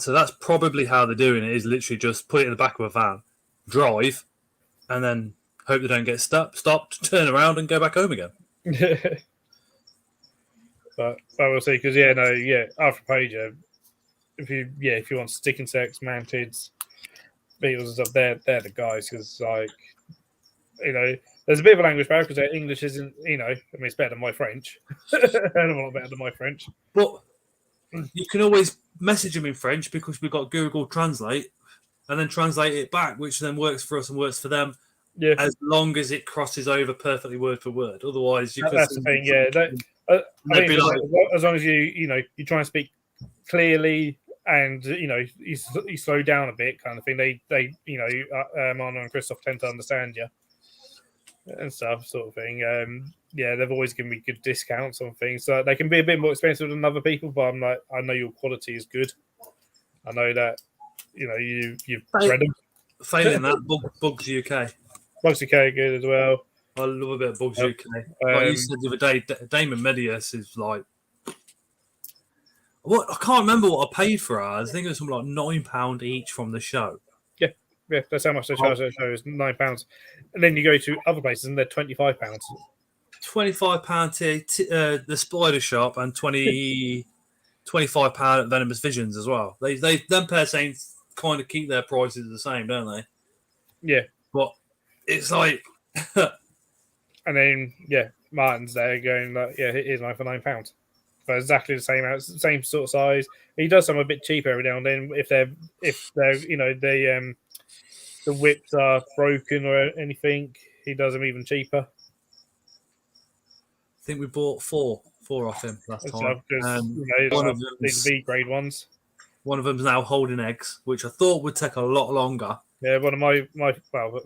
that's probably how they're doing it. Is literally just put it in the back of a van, drive, and then hope they don't get stopped, turn around, and go back home again. But I will see because Arthropodia. If you want stick insects, mantids, beetles and stuff, they're the guys because there's a bit of a language barrier because their English isn't it's better than my French. A lot better than my French. But you can always message them in French because we've got Google Translate, and then translate it back, which then works for us and works for them. Yeah, as long as it crosses over perfectly word for word. Otherwise, you could. that's the thing. Yeah, I they'd think be like, as long as you try and speak clearly and you slow down a bit, kind of thing. They Marna and Christoph tend to understand you and stuff, sort of thing. Yeah, they've always given me good discounts on things. So they can be a bit more expensive than other people, but I'm like, I know your quality is good. I know that you've read them. failing that, Bugs UK. Bugs UK good as well. I love a bit of Bugs Yep. UK. Like you said the other day, Damon Medius is like, what? I can't remember what I paid for ours. I think it was something like £9 each from the show. Yeah, that's how much they charge their show is £9. And then you go to other places and they're £25. £25 the Spider Shop and £25 at Venomous Visions as well. They them pair saints kind of keep their prices the same, don't they? Yeah. But it's like, And then Martin's there going like, here's mine for £9. For exactly the same sort of size. He does some a bit cheaper every now and then if they're the whips are broken or anything. He does them even cheaper. I think we bought four off him last time. One of these V grade ones. One of them's now holding eggs, which I thought would take a lot longer. Yeah, one of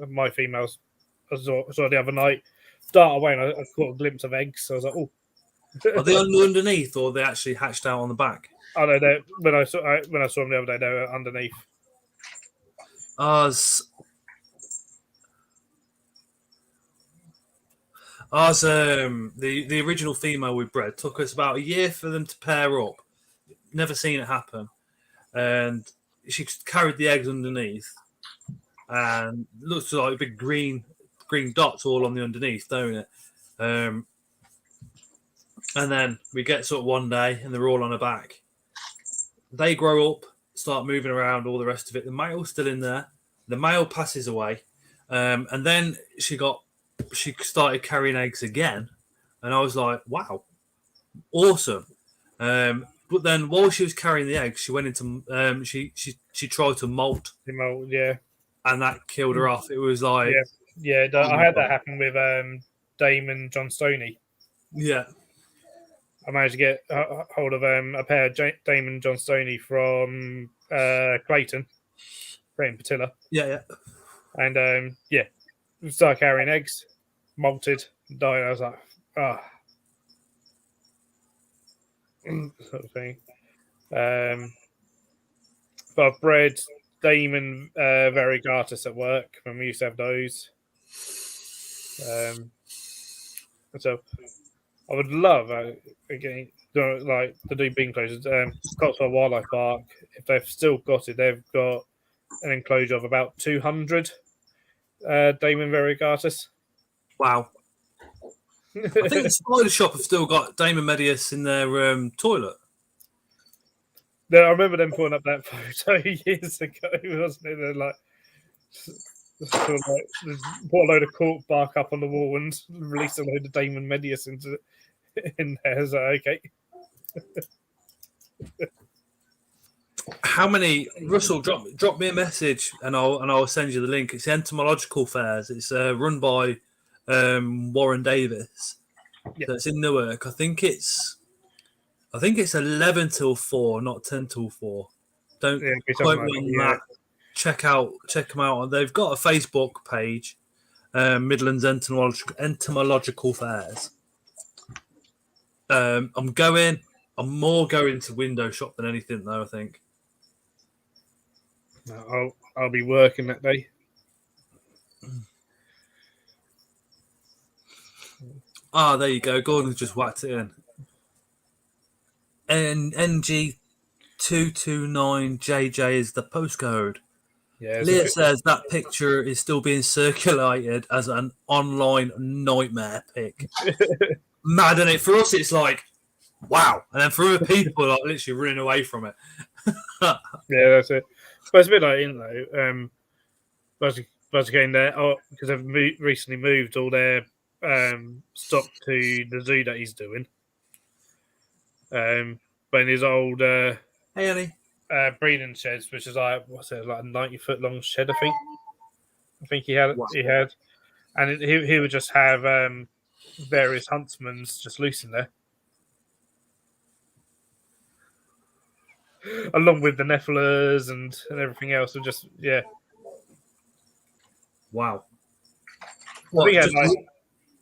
my females I saw the other night dart away and I caught a glimpse of eggs. So I was like, oh. Are they underneath or are they actually hatched out on the back? Oh no, when I saw them the other day, they were underneath. The original female we bred took us about a year for them to pair up. Never seen it happen, and she carried the eggs underneath, and looks like big green dots all on the underneath, don't it? And then we get sort of one day, and they're all on her back. They grow up, start moving around, all the rest of it. The male's still in there. The male passes away, and then she started carrying eggs again, and I was like, "Wow, awesome!" But then while she was carrying the eggs, she went into she tried to molt, yeah, and that killed her off. It was like, I had that happen with Damon John Stoney. Yeah, I managed to get hold of a pair of Damon John Stoney from Clayton Patilla. Yeah. And started carrying eggs, molted, died. I was like, sort of thing. But I've bred Damon variegatus at work when we used to have those. So I would love again like to do bean closures. Cotswold Wildlife Park, if they've still got it, they've got an enclosure of about 200 Damon variegatus. Wow. I think the Spider Shop have still got Damon Medius in their toilet. I remember them putting up that photo years ago, wasn't it? They're like, put a load of cork bark up on the wall and release a load of Damon Medius in there. So okay. How many, Russell? Drop me a message and I'll send you the link. It's entomological fairs. It's run by Warren Davis. Yeah. So it's in Newark. I think it's 11 till 4, not 10 till 4. Don't quote me on that. Check them out. They've got a Facebook page, Midlands Entomological Fairs. I'm more going to window shop than anything though, I think. I'll be working that day. There you go. Gordon's just whacked it in. NG229JJ is the postcode. Yeah, Leah says that picture is still being circulated as an online nightmare pic. Mad, isn't it? For us, it's like, wow. And then for other people, like literally running away from it. Yeah, that's it. But it's a bit like, Buzz again there, because they've recently moved all their stock to the zoo that he's doing. but in his old Hey, Ellie. breeding sheds, which is like what's it, like a 90-foot long shed, I think. I think he had, and he would just have various huntsmen just loose in there, along with the Nephilas and everything else. And just Wow. I think he had, Just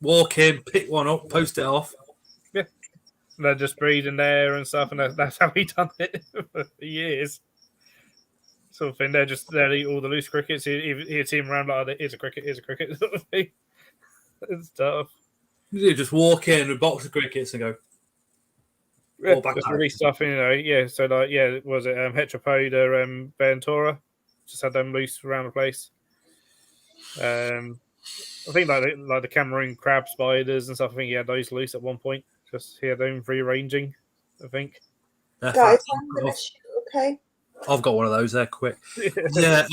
walk in, pick one up, post it off. they're just breeding there and stuff, and that's how he done it for years. Sort of thing. They'll eat all the loose crickets. He'd see him around like, here's a cricket, sort of thing. And stuff. You just walk in with a box of crickets and go. Just release stuff, So was it Heteropoda Binturongs? Just had them loose around the place. I think like the Cameroon crab spiders and stuff. I think he had those loose at one point. Just he had them free ranging. I think. Guys, I'm gonna shoot. Okay. I've got one of those. They're quick. Yeah.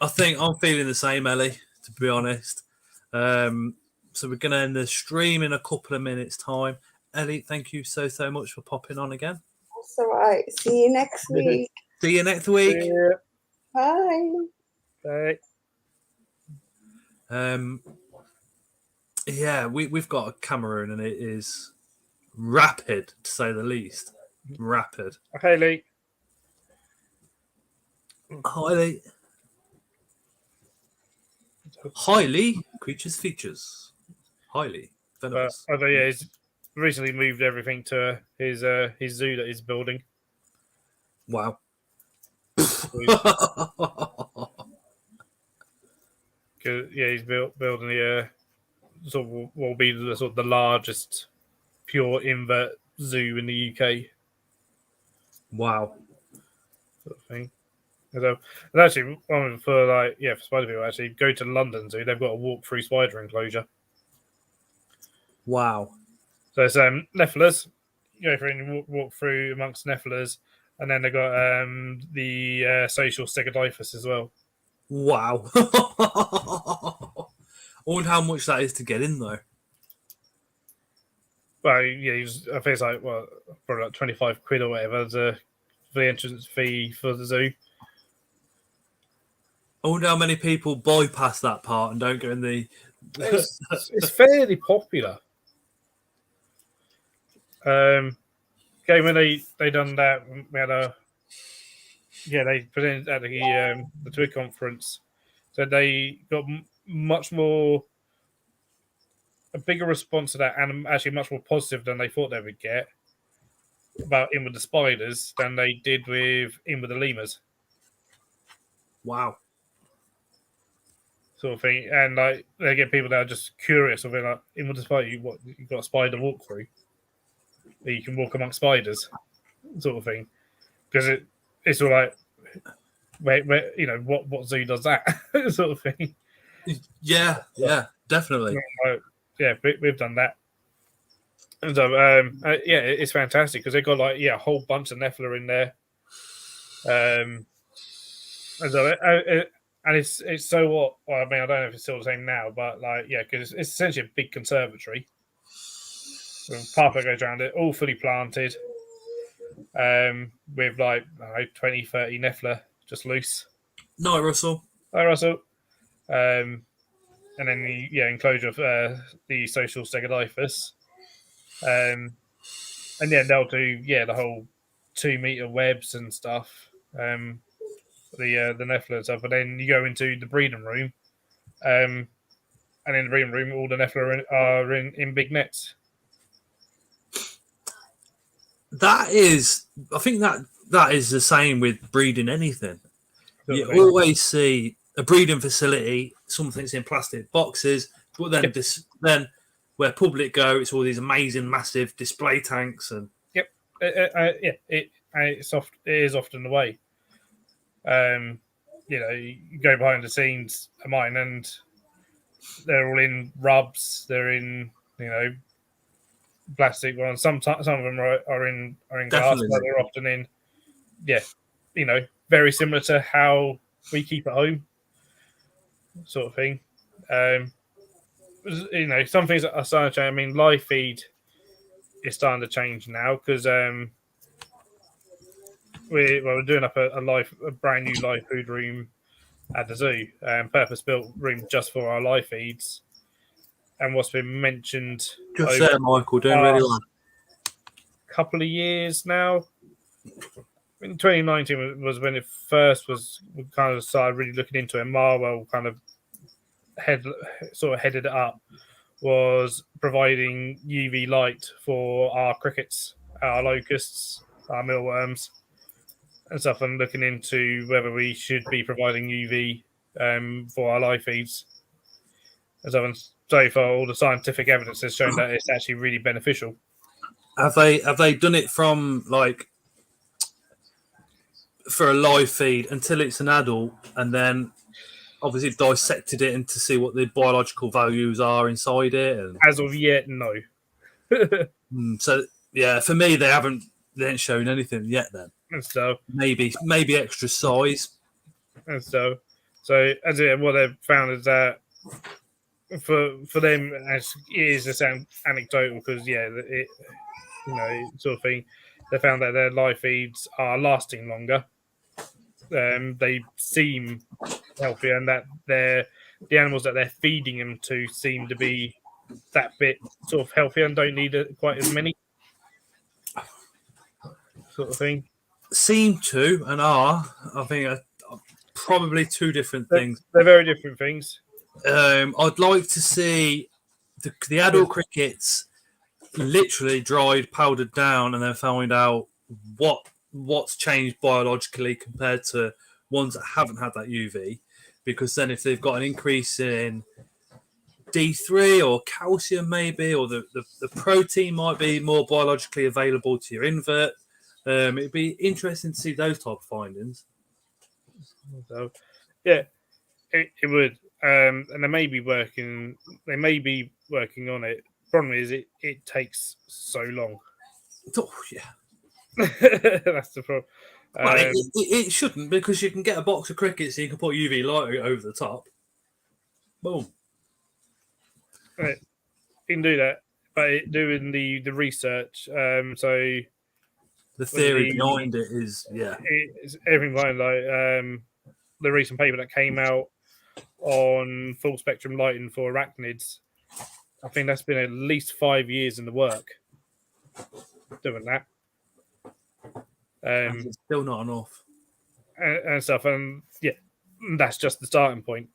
I think I'm feeling the same, Ellie. To be honest. So we're gonna end the stream in a couple of minutes' time. Ellie, thank you so much for popping on again. That's all right. See you next week. See you next week. Bye. Bye. Yeah, we've got a Cameroon and it is rapid to say the least. Rapid. Hey Lee. Highly creatures features. Highly venomous. He's recently moved everything to his zoo that he's building. Wow. He's building the will be the sort of the largest pure invert zoo in the UK. Wow. Sort of thing. So, and actually, for spider people, actually go to London Zoo. They've got a walk-through spider enclosure. Wow. So it's Nephilas. You go through and walk through amongst Nephilas, and then they've got the social Stegodipus as well. Wow. I wonder how much that is to get in though. Well, I think it's like probably like 25 quid or whatever for the entrance fee for the zoo. I wonder how many people bypass that part and don't go in the. It's fairly popular. When they done that, we had they presented at the Twig conference. So they got much more, a bigger response to that, and actually much more positive than they thought they would get about In With the Spiders than they did with In With the Lemurs. Wow. Sort of thing, and like they get people that are just curious of it, like In With the Spider, you got a spider walk through, you can walk amongst spiders, sort of thing, because it's all like, where what zoo does that sort of thing? Yeah, definitely. We've done that, and so it's fantastic because they've got a whole bunch of Nephilah in there, and so and it's so what? Well, I mean, I don't know if it's still the same now, but because it's essentially a big conservatory. Pathway goes around it, all fully planted, with 20, 30 Nephilah just loose. No, Russell. Hi, Russell. And then the enclosure of the social Stegodipus. And they'll do the whole 2-meter webs and stuff. The Nephilah and stuff. But then you go into the breeding room, and in the breeding room, all the Nephilah are in big nets. I think that is the same with breeding anything. You always see a breeding facility, something's in plastic boxes, but then then where public go, it's all these amazing, massive display tanks and. Yep, it is often the way. You go behind the scenes of mine, and they're all in rubs. They're in plastic ones. Some of them are in glass, but they're often in very similar to how we keep at home, sort of thing. Some things are starting to change. I mean, live feed is starting to change now because we're doing up a brand new live food room at the zoo, purpose built room just for our live feeds. And what's been mentioned Just over there, Michael, doing really well. couple of years now. In 2019 was when it first was, we kind of started really looking into it. And Marwell kind of headed it up, was providing UV light for our crickets, our locusts, our mealworms, and stuff, and looking into whether we should be providing UV for our live feeds. So far, all the scientific evidence has shown that it's actually really beneficial. Have they done it from like for a live feed until it's an adult, and then obviously dissected it and to see what the biological values are inside it? And, As of yet, no. so yeah, for me, they haven't shown anything yet. Then And so maybe extra size. And so as what they've found is that for them, as it is just anecdotal, because it sort of thing, they found that their live feeds are lasting longer. They seem healthier, and that the animals that they're feeding them to seem to be that bit sort of healthier and don't need quite as many, sort of thing. Seem to and are, I think, are probably two different things. They're very different things. I'd like to see the adult crickets literally dried, powdered down, and then find out what's changed biologically compared to ones that haven't had that UV. Because then if they've got an increase in D3 or calcium maybe, or the protein might be more biologically available to your invert, it'd be interesting to see those type of findings. So, yeah, it would. And they may be working on it. Problem is, it takes so long. Oh, yeah. That's the problem. Well, it shouldn't, because you can get a box of crickets and you can put UV light over the top. Boom. Right. You can do that, but doing the research, so the theory behind it is, it's everything behind like the recent paper that came out on full spectrum lighting for arachnids. I think that's been at least 5 years in the work doing that. it's still not enough. And stuff, and yeah, that's just the starting point,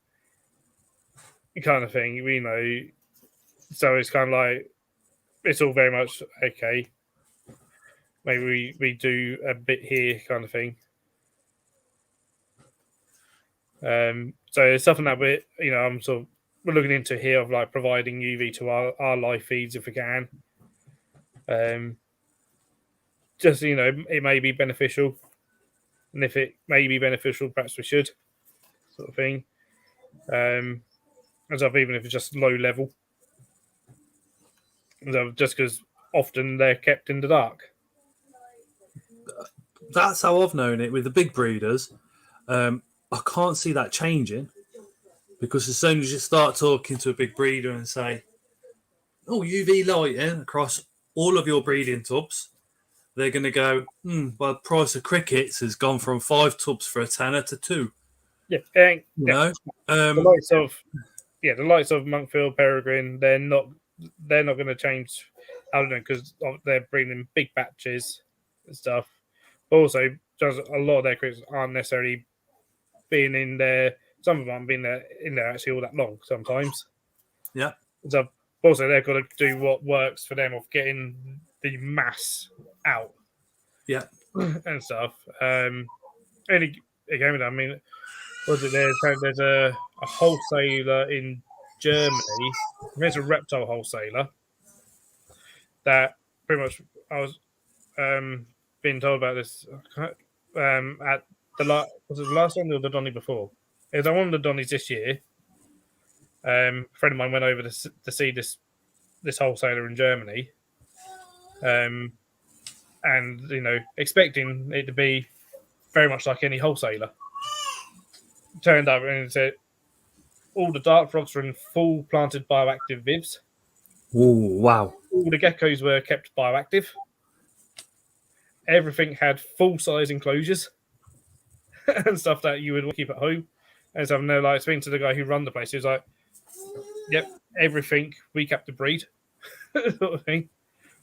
kind of thing. We know, so it's kind of like it's all very much okay. Maybe we do a bit here, kind of thing. So it's something that we're looking into here, of like providing UV to our live feeds if we can. Just it may be beneficial, and if it may be beneficial, perhaps we should, sort of thing. As of even if it's just low level, just because often they're kept in the dark. That's how I've known it with the big breeders. I can't see that changing, because as soon as you start talking to a big breeder and say, "Oh, UV lighting across all of your breeding tubs," they're going to go, well, the price of crickets has gone from 5 tubs for a tenner to 2. Yeah, the likes of Monkfield, Peregrine, they're not going to change. I don't know, because they're breeding big batches and stuff. But also, just a lot of their crickets aren't necessarily being in there. Some of them aren't being in there actually all that long sometimes. Yeah. So also, they've got to do what works for them of getting the mass out. Yeah. And stuff. And again, I mean, was it there's a wholesaler in Germany. There's a reptile wholesaler that pretty much I was being told about this at was it the last one or the Donny before? It was one of the Donnies this year. A friend of mine went over to see this wholesaler in Germany, and expecting it to be very much like any wholesaler. Turned up and it said all the dart frogs were in full planted bioactive vivs. Oh, wow. All the geckos were kept bioactive. everything had full-size enclosures and stuff that you would keep at home. And so I'm now like speaking to the guy who run the place. He was like, "Yep, everything we kept to breed, sort of thing.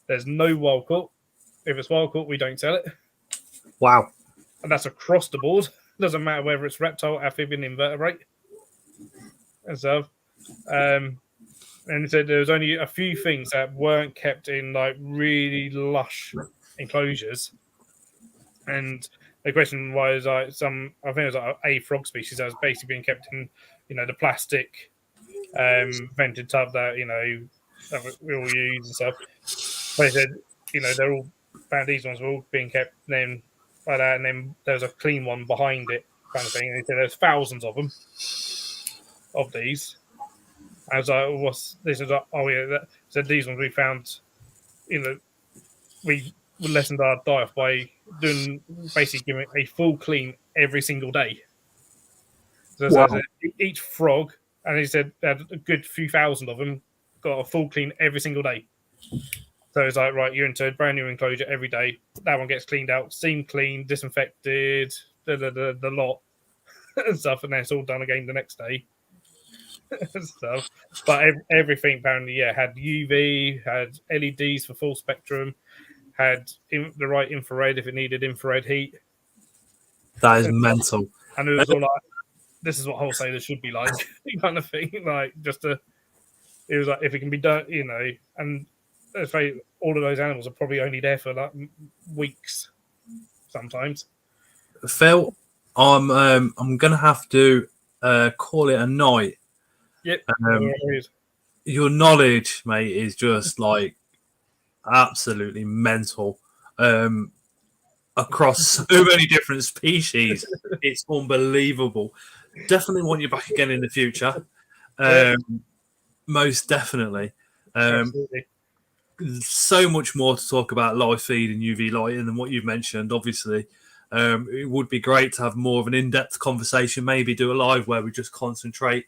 There's no wild caught. If it's wild caught, we don't sell it, Wow. and that's across the board. Doesn't matter whether it's reptile, amphibian, invertebrate, and stuff." And he said there was only a few things that weren't kept in like really lush enclosures. And the question was like I think it was like a frog species that was basically being kept in, the plastic vented tub that that we all use and stuff. But he said, they're all found these ones were all being kept then like that, and then there was a clean one behind it, kind of thing. And he said there's thousands of them of these. I was like, "What's this?" Is like, "Oh yeah," said these ones we found. We lessened our diet by doing basically giving a full clean every single day. So Wow. each frog, and he said had a good few thousand of them got a full clean every single day. So it's like, right, you're into a brand new enclosure every day. That one gets cleaned out, steamed clean, disinfected, the lot and stuff, and then it's all done again the next day. Stuff, but everything apparently, had UV, had LEDs for full spectrum, had the right infrared if it needed infrared heat. That is mental. And it was all like, this is what wholesalers should be like, kind of thing. Like, it was like, if it can be done, and let's say all of those animals are probably only there for like weeks sometimes. Phil, I'm gonna have to call it a night. Yep. Your knowledge, mate, is just like absolutely mental. Across so many different species, it's unbelievable. Definitely want you back again in the future. Most definitely. Absolutely. So much more to talk about live feed and UV lighting than what you've mentioned. Obviously, it would be great to have more of an in-depth conversation. Maybe do a live where we just concentrate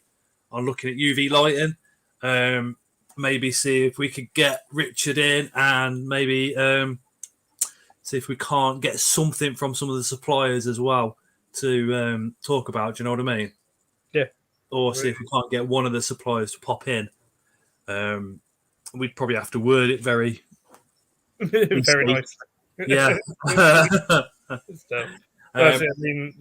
on looking at UV lighting. Maybe see if we could get Richard in and maybe see if we can't get something from some of the suppliers as well to talk about. Do you know what I mean? Yeah. Or see if we can't get one of the suppliers to pop in. We'd probably have to word it very very nice. Yeah. So, I mean,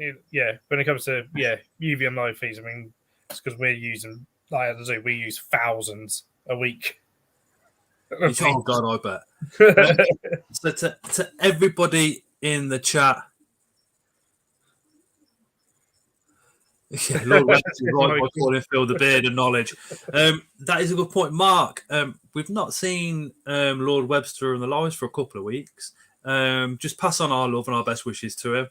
when it comes to UV and live feeds, I mean, it's because we're using, like at the zoo, we use thousands a week. Oh God, I bet. So to everybody in the chat, Lord Webster is right by calling Phil the beard of knowledge. That is a good point, Mark. We've not seen Lord Webster in the lives for a couple of weeks. Just pass on our love and our best wishes to him.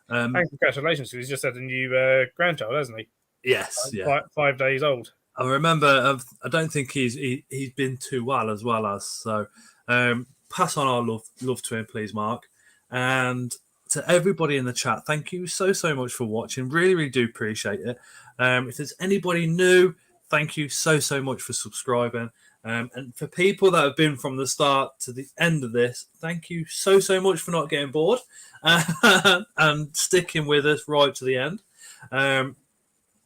And congratulations, because he's just had a new grandchild, hasn't he? Yes, yeah. 5 days old. I remember. I don't think he's been too well as so. Pass on our love to him, please, Mark. And to everybody in the chat, thank you so much for watching. Really, really do appreciate it. If there's anybody new, thank you so much for subscribing. And for people that have been from the start to the end of this, thank you so much for not getting bored and sticking with us right to the end.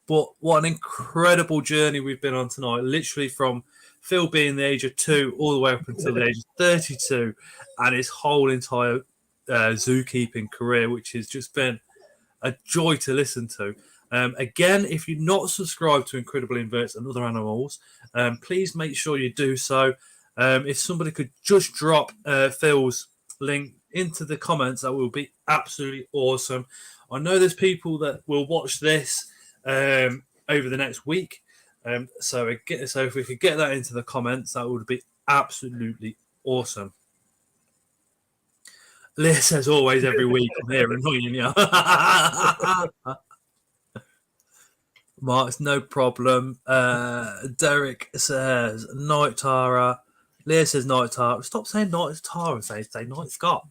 But what an incredible journey we've been on tonight, literally from Phil being the age of 2 all the way up until the age of 32 and his whole entire zookeeping career, which has just been a joy to listen to. Again, if you're not subscribed to Incredible Inverts and Other Animals, please make sure you do so. If somebody could just drop Phil's link into the comments, that will be absolutely awesome. I know there's people that will watch this over the next week. So if we could get that into the comments, that would be absolutely awesome. Leah says always every week I'm here annoying you. Mark's no problem. Derek says night Tara. Leah says night Tara. Stop saying night Tara and say night Scott.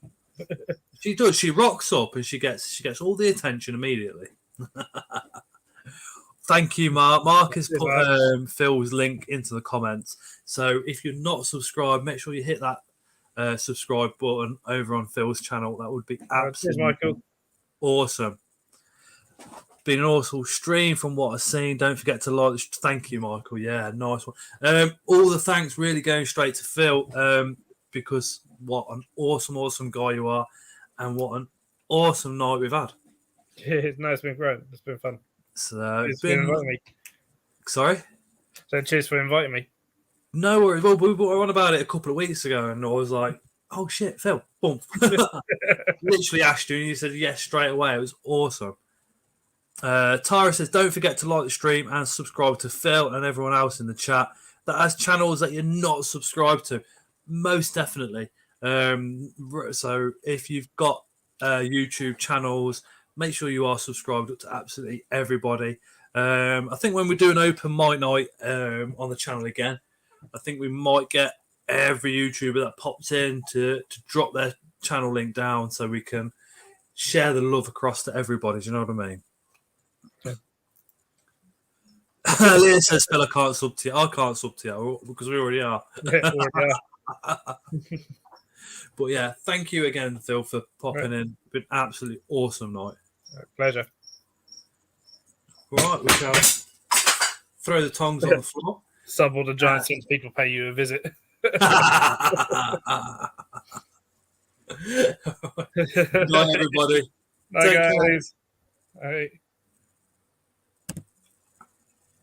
She does. She rocks up and she gets all the attention immediately. Thank you, Mark. Mark has put Phil's link into the comments. So if you're not subscribed, make sure you hit that subscribe button over on Phil's channel. That would be Cheers, absolutely Michael. awesome. Been an awesome stream from what I've seen. Don't forget to like. Thank you, Michael. Yeah, nice one. All the thanks really going straight to Phil, because what an awesome guy you are, and what an awesome night we've had. Cheers. No, it's been great. It's been fun. So Cheers for inviting me. Sorry. So cheers for inviting me. No worries. Well, we were on about it a couple of weeks ago, and I was like, "Oh shit, Phil!" Boom. Literally asked you, and you said yes straight away. It was awesome. Tara says, "Don't forget to like the stream and subscribe to Phil and everyone else in the chat that has channels that you're not subscribed to. Most definitely. So if you've got YouTube channels, make sure you are subscribed up to absolutely everybody. I think when we do an open mic night on the channel again, I think we might get every YouTuber that pops in to drop their channel link down so we can share the love across to everybody. Do you know what I mean? Leah says, Phil, I can't sub to you. I can't sub to you because we already are. But yeah, thank you again, Phil, for popping in. It's been an absolutely awesome night. Pleasure. Right, we shall throw the tongs on the floor. Sub all the giant since people pay you a visit. Good night, everybody. Bye, Take care. guys. All right.